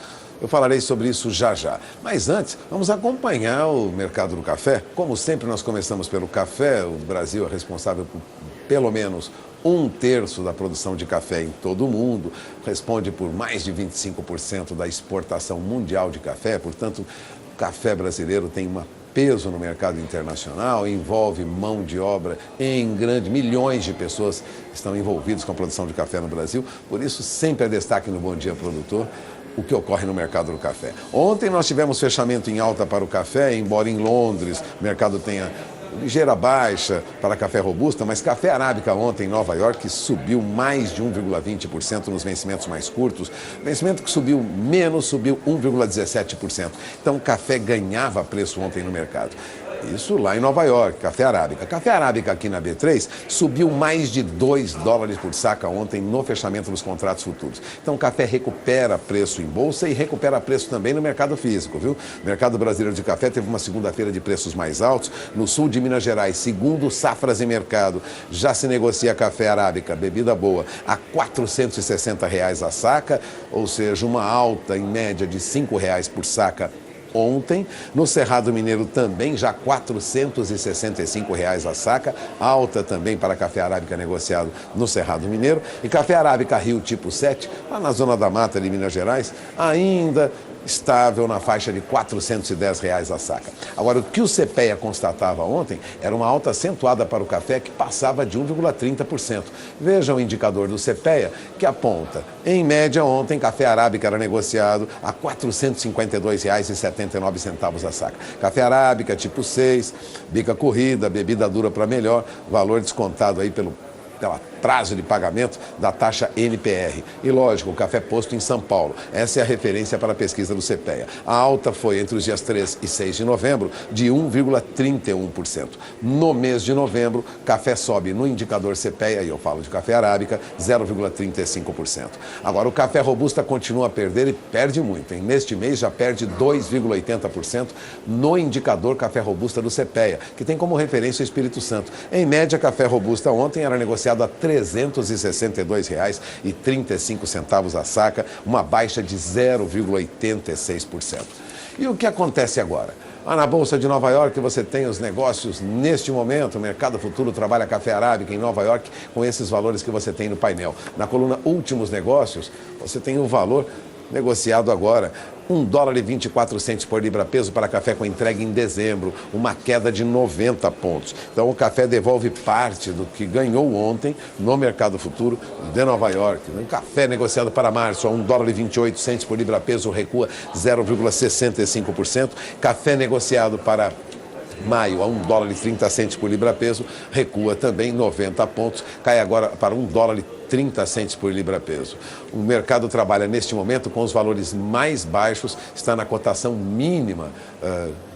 Eu falarei sobre isso já já. Mas antes, vamos acompanhar o mercado do café. Como sempre, nós começamos pelo café. O Brasil é responsável por pelo menos 1/3 da produção de café em todo o mundo, responde por mais de 25% da exportação mundial de café. Portanto, o café brasileiro tem um peso no mercado internacional, envolve mão de obra em grande, milhões de pessoas estão envolvidas com a produção de café no Brasil. Por isso, sempre é destaque no Bom Dia Produtor o que ocorre no mercado do café. Ontem nós tivemos fechamento em alta para o café, embora em Londres o mercado tenha ligeira baixa para café robusta, mas café arábica ontem em Nova York subiu mais de 1,20% nos vencimentos mais curtos. Vencimento que subiu menos, subiu 1,17%. Então o café ganhava preço ontem no mercado. Isso lá em Nova York, café arábica. Café arábica aqui na B3 subiu mais de $2 por saca ontem no fechamento dos contratos futuros. Então o café recupera preço em bolsa e recupera preço também no mercado físico, viu? O mercado brasileiro de café teve uma segunda-feira de preços mais altos. No sul de Minas Gerais, segundo Safras e Mercado, já se negocia café arábica, bebida boa, a R$ 460 a saca, ou seja, uma alta em média de R$ 5 por saca ontem. No Cerrado Mineiro também já R$ 465 a saca, alta também para café arábica negociado no Cerrado Mineiro. E café arábica Rio tipo 7, lá na zona da mata de Minas Gerais, ainda estável na faixa de R$ 410 a saca. Agora, o que o CPEA constatava ontem era uma alta acentuada para o café que passava de 1,30%. Veja o indicador do CPEA que aponta, em média ontem, café arábica era negociado a R$ 452,79 a saca. Café arábica tipo 6, bica corrida, bebida dura para melhor, valor descontado aí pelo prazo de pagamento da taxa NPR. E lógico, o café posto em São Paulo. Essa é a referência para a pesquisa do CPEA. A alta foi entre os dias 3 e 6 de novembro de 1,31%. No mês de novembro, café sobe no indicador CPEA, e eu falo de café arábica, 0,35%. Agora, o café robusta continua a perder e perde muito, hein? Neste mês já perde 2,80% no indicador café robusta do CPEA, que tem como referência o Espírito Santo. Em média, café robusta ontem era negociado a R$ 362,35 a saca, uma baixa de 0,86%. E o que acontece agora? Na Bolsa de Nova York você tem os negócios neste momento. O mercado futuro trabalha café arábica em Nova York com esses valores que você tem no painel. Na coluna Últimos Negócios, você tem o valor negociado agora, $1,24 por libra-peso para café com entrega em dezembro, uma queda de 90 pontos. Então o café devolve parte do que ganhou ontem no mercado futuro de Nova York. O café negociado para março a $1,28 por libra-peso recua 0,65%. Café negociado para maio a $1,30 por libra-peso recua também 90 pontos, cai agora para $1,30 por libra-peso. O mercado trabalha neste momento com os valores mais baixos, está na cotação mínima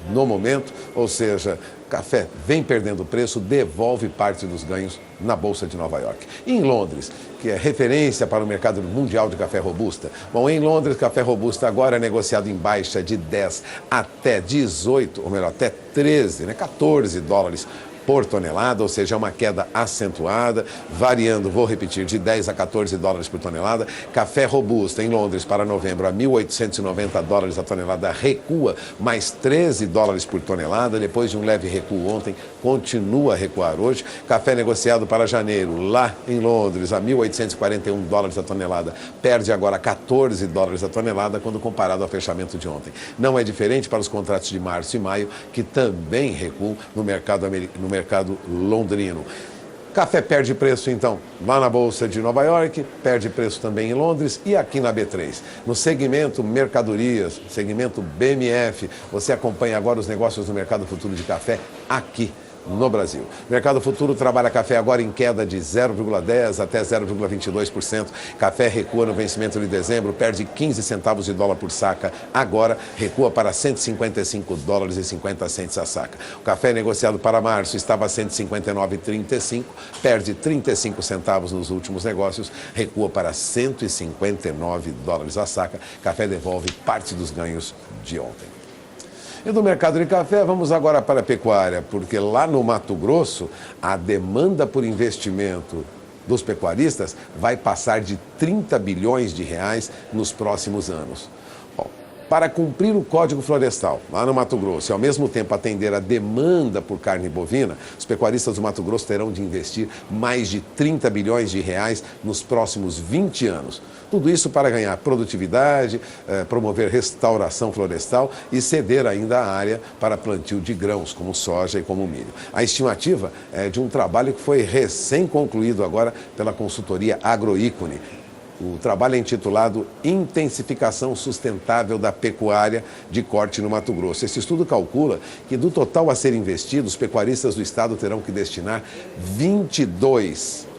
no momento, ou seja, café vem perdendo preço, devolve parte dos ganhos na Bolsa de Nova York. E em Londres, que é referência para o mercado mundial de café robusta. Bom, em Londres, café robusta agora é negociado em baixa de 10 até 18, ou melhor, até 13, $14 por tonelada, ou seja, é uma queda acentuada, variando, vou repetir, de 10 a 14 dólares por tonelada. Café robusto em Londres para novembro a 1.890 dólares a tonelada, recua mais 13 dólares por tonelada, depois de um leve recuo ontem, continua a recuar hoje. Café negociado para janeiro, lá em Londres, a 1.841 dólares a tonelada, perde agora 14 dólares a tonelada quando comparado ao fechamento de ontem. Não é diferente para os contratos de março e maio, que também recuam no mercado londrino. Café perde preço, então, lá na Bolsa de Nova York, perde preço também em Londres e aqui na B3. No segmento mercadorias, segmento BMF, você acompanha agora os negócios do mercado futuro de café aqui no Brasil. O mercado futuro trabalha café agora em queda de 0,10% até 0,22%. Café recua no vencimento de dezembro, perde 15 centavos de dólar por saca. Agora recua para 155 dólares e 50 centos a saca. O café negociado para março estava a 159,35, perde 35 centavos nos últimos negócios, recua para 159 dólares a saca. Café devolve parte dos ganhos de ontem. E do mercado de café, vamos agora para a pecuária, porque lá no Mato Grosso, a demanda por investimento dos pecuaristas vai passar de 30 bilhões de reais nos próximos anos. Bom, para cumprir o Código Florestal, lá no Mato Grosso, e ao mesmo tempo atender a demanda por carne bovina, os pecuaristas do Mato Grosso terão de investir mais de 30 bilhões de reais nos próximos 20 anos. Tudo isso para ganhar produtividade, promover restauração florestal e ceder ainda a área para plantio de grãos, como soja e como milho. A estimativa é de um trabalho que foi recém-concluído agora pela consultoria Agroícone. O trabalho é intitulado Intensificação Sustentável da Pecuária de Corte no Mato Grosso. Esse estudo calcula que do total a ser investido, os pecuaristas do estado terão que destinar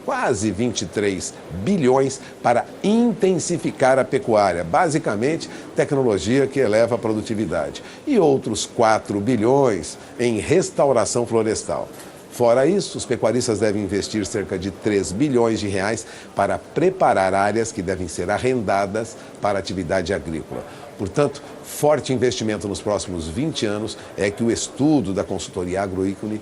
quase 23 bilhões para intensificar a pecuária, basicamente tecnologia que eleva a produtividade, e outros 4 bilhões em restauração florestal. Fora isso, os pecuaristas devem investir cerca de 3 bilhões de reais para preparar áreas que devem ser arrendadas para atividade agrícola. Portanto, forte investimento nos próximos 20 anos é que o estudo da consultoria Agroícone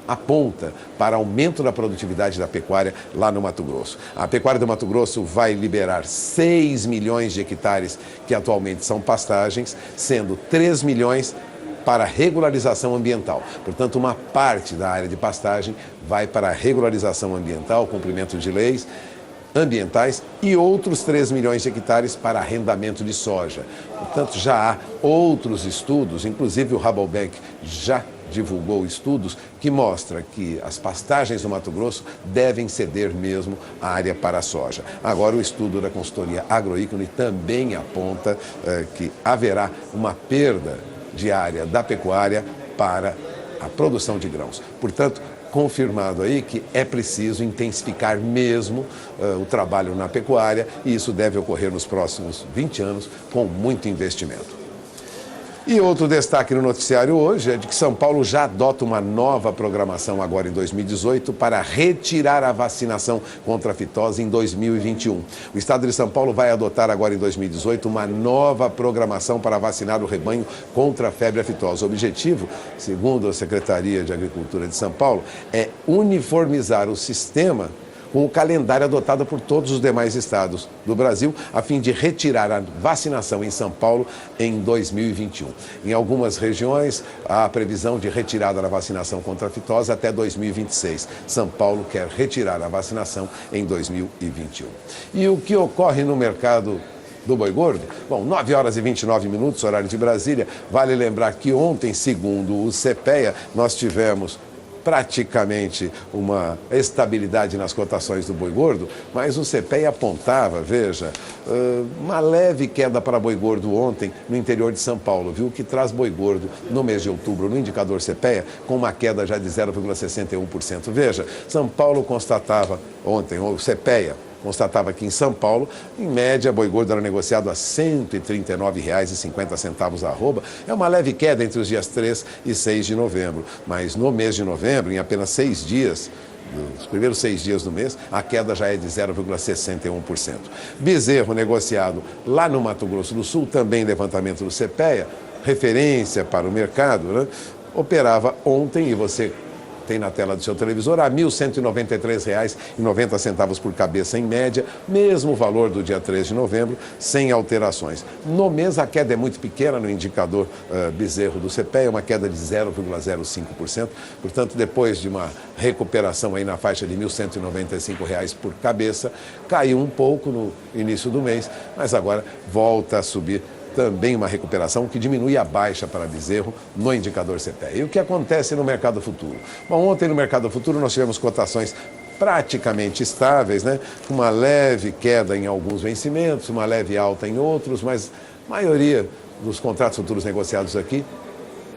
aponta para aumento da produtividade da pecuária lá no Mato Grosso. A pecuária do Mato Grosso vai liberar 6 milhões de hectares que atualmente são pastagens, sendo 3 milhões para regularização ambiental. Portanto, uma parte da área de pastagem vai para a regularização ambiental, cumprimento de leis ambientais, e outros 3 milhões de hectares para arrendamento de soja. Portanto, já há outros estudos, inclusive o Rabobank já divulgou estudos que mostram que as pastagens do Mato Grosso devem ceder mesmo a área para a soja. Agora, o estudo da consultoria Agroícone também aponta que haverá uma perda de área da pecuária para a produção de grãos. Portanto, confirmado aí que é preciso intensificar mesmo o trabalho na pecuária, e isso deve ocorrer nos próximos 20 anos com muito investimento. E outro destaque no noticiário hoje é de que São Paulo já adota uma nova programação agora em 2018 para retirar a vacinação contra a fitose em 2021. O estado de São Paulo vai adotar agora em 2018 uma nova programação para vacinar o rebanho contra a febre aftosa. O objetivo, segundo a Secretaria de Agricultura de São Paulo, é uniformizar o sistema com o calendário adotado por todos os demais estados do Brasil, a fim de retirar a vacinação em São Paulo em 2021. Em algumas regiões, há a previsão de retirada da vacinação contra a fitose até 2026. São Paulo quer retirar a vacinação em 2021. E o que ocorre no mercado do boi gordo? Bom, 9 horas e 29 minutos, horário de Brasília. Vale lembrar que ontem, segundo o CPEA, nós tivemos praticamente uma estabilidade nas cotações do boi gordo, mas o CPEA apontava, veja, uma leve queda para boi gordo ontem no interior de São Paulo, viu, que traz boi gordo no mês de outubro, no indicador CPEA, com uma queda já de 0,61%. Veja, São Paulo constatava ontem, o CPEA constatava que em São Paulo, em média, boi gordo era negociado a R$ 139,50 a arroba. É uma leve queda entre os dias 3 e 6 de novembro. Mas no mês de novembro, em apenas 6 dias, nos primeiros 6 dias do mês, a queda já é de 0,61%. Bezerro negociado lá no Mato Grosso do Sul, também levantamento do CPEA, referência para o mercado, né? Operava ontem, e você tem na tela do seu televisor, a R$ 1.193,90 por cabeça em média, mesmo valor do dia 3 de novembro, sem alterações. No mês, a queda é muito pequena no indicador Bezerro do CPEA, uma queda de 0,05%. Portanto, depois de uma recuperação aí na faixa de R$ 1.195 por cabeça, caiu um pouco no início do mês, mas agora volta a subir. Também uma recuperação que diminui a baixa para Bezerro no indicador CPEA. E o que acontece no mercado futuro? Bom, ontem no mercado futuro nós tivemos cotações praticamente estáveis, né? Uma leve queda em alguns vencimentos, uma leve alta em outros, mas a maioria dos contratos futuros negociados aqui,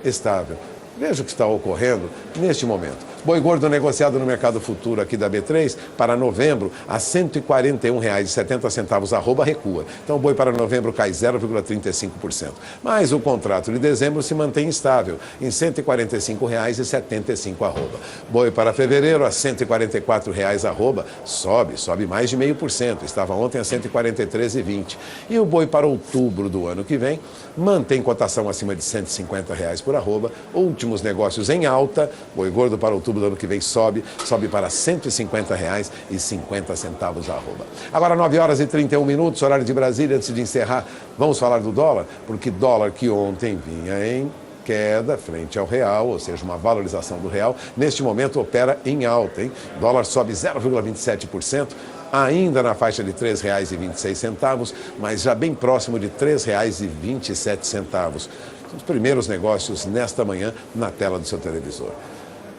estável. Veja o que está ocorrendo neste momento. Boi gordo negociado no mercado futuro aqui da B3 para novembro a R$ 141,70 arroba recua. Então o boi para novembro cai 0,35%. Mas o contrato de dezembro se mantém estável em R$ 145,75 arroba. Boi para fevereiro a R$ 144,00 arroba sobe mais de 0,5%. Estava ontem a R$ 143,20. E o boi para outubro do ano que vem mantém cotação acima de R$ 150,00 por arroba. Últimos negócios em alta. Boi gordo para outubro do ano que vem sobe para R$ 150,50 arroba. Agora 9h31, horário de Brasília. Antes de encerrar, vamos falar do dólar, porque dólar que ontem vinha em queda frente ao real, ou seja, uma valorização do real, neste momento opera em alta, hein? Dólar sobe 0,27%, ainda na faixa de R$ 3,26, mas já bem próximo de R$ 3,27. Os primeiros negócios nesta manhã na tela do seu televisor.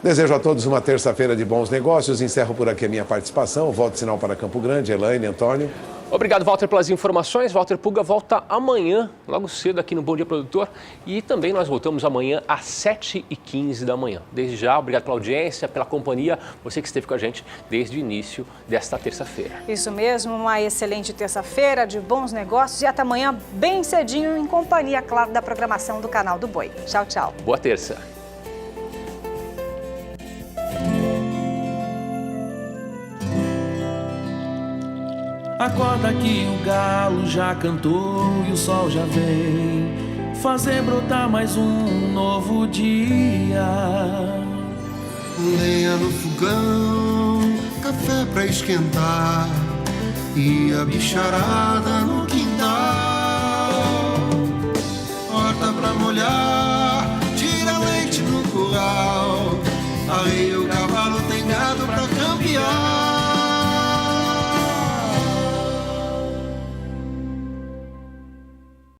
Desejo a todos uma terça-feira de bons negócios. Encerro por aqui a minha participação. Volto sinal para Campo Grande. Elaine, Antônio. Obrigado, Walter, pelas informações. Walter Puga volta amanhã, logo cedo, aqui no Bom Dia Produtor. E também nós voltamos amanhã às 7h15 da manhã. Desde já, obrigado pela audiência, pela companhia. Você que esteve com a gente desde o início desta terça-feira. Isso mesmo, uma excelente terça-feira de bons negócios. E até amanhã, bem cedinho, em companhia, claro, da programação do Canal do Boi. Tchau, tchau. Boa terça. Acorda que o galo já cantou e o sol já vem fazer brotar mais um novo dia. Lenha no fogão, café pra esquentar e a bicharada no quintal. Horta pra molhar, tira leite no curral, arreia o cavalo, tem gado pra campear.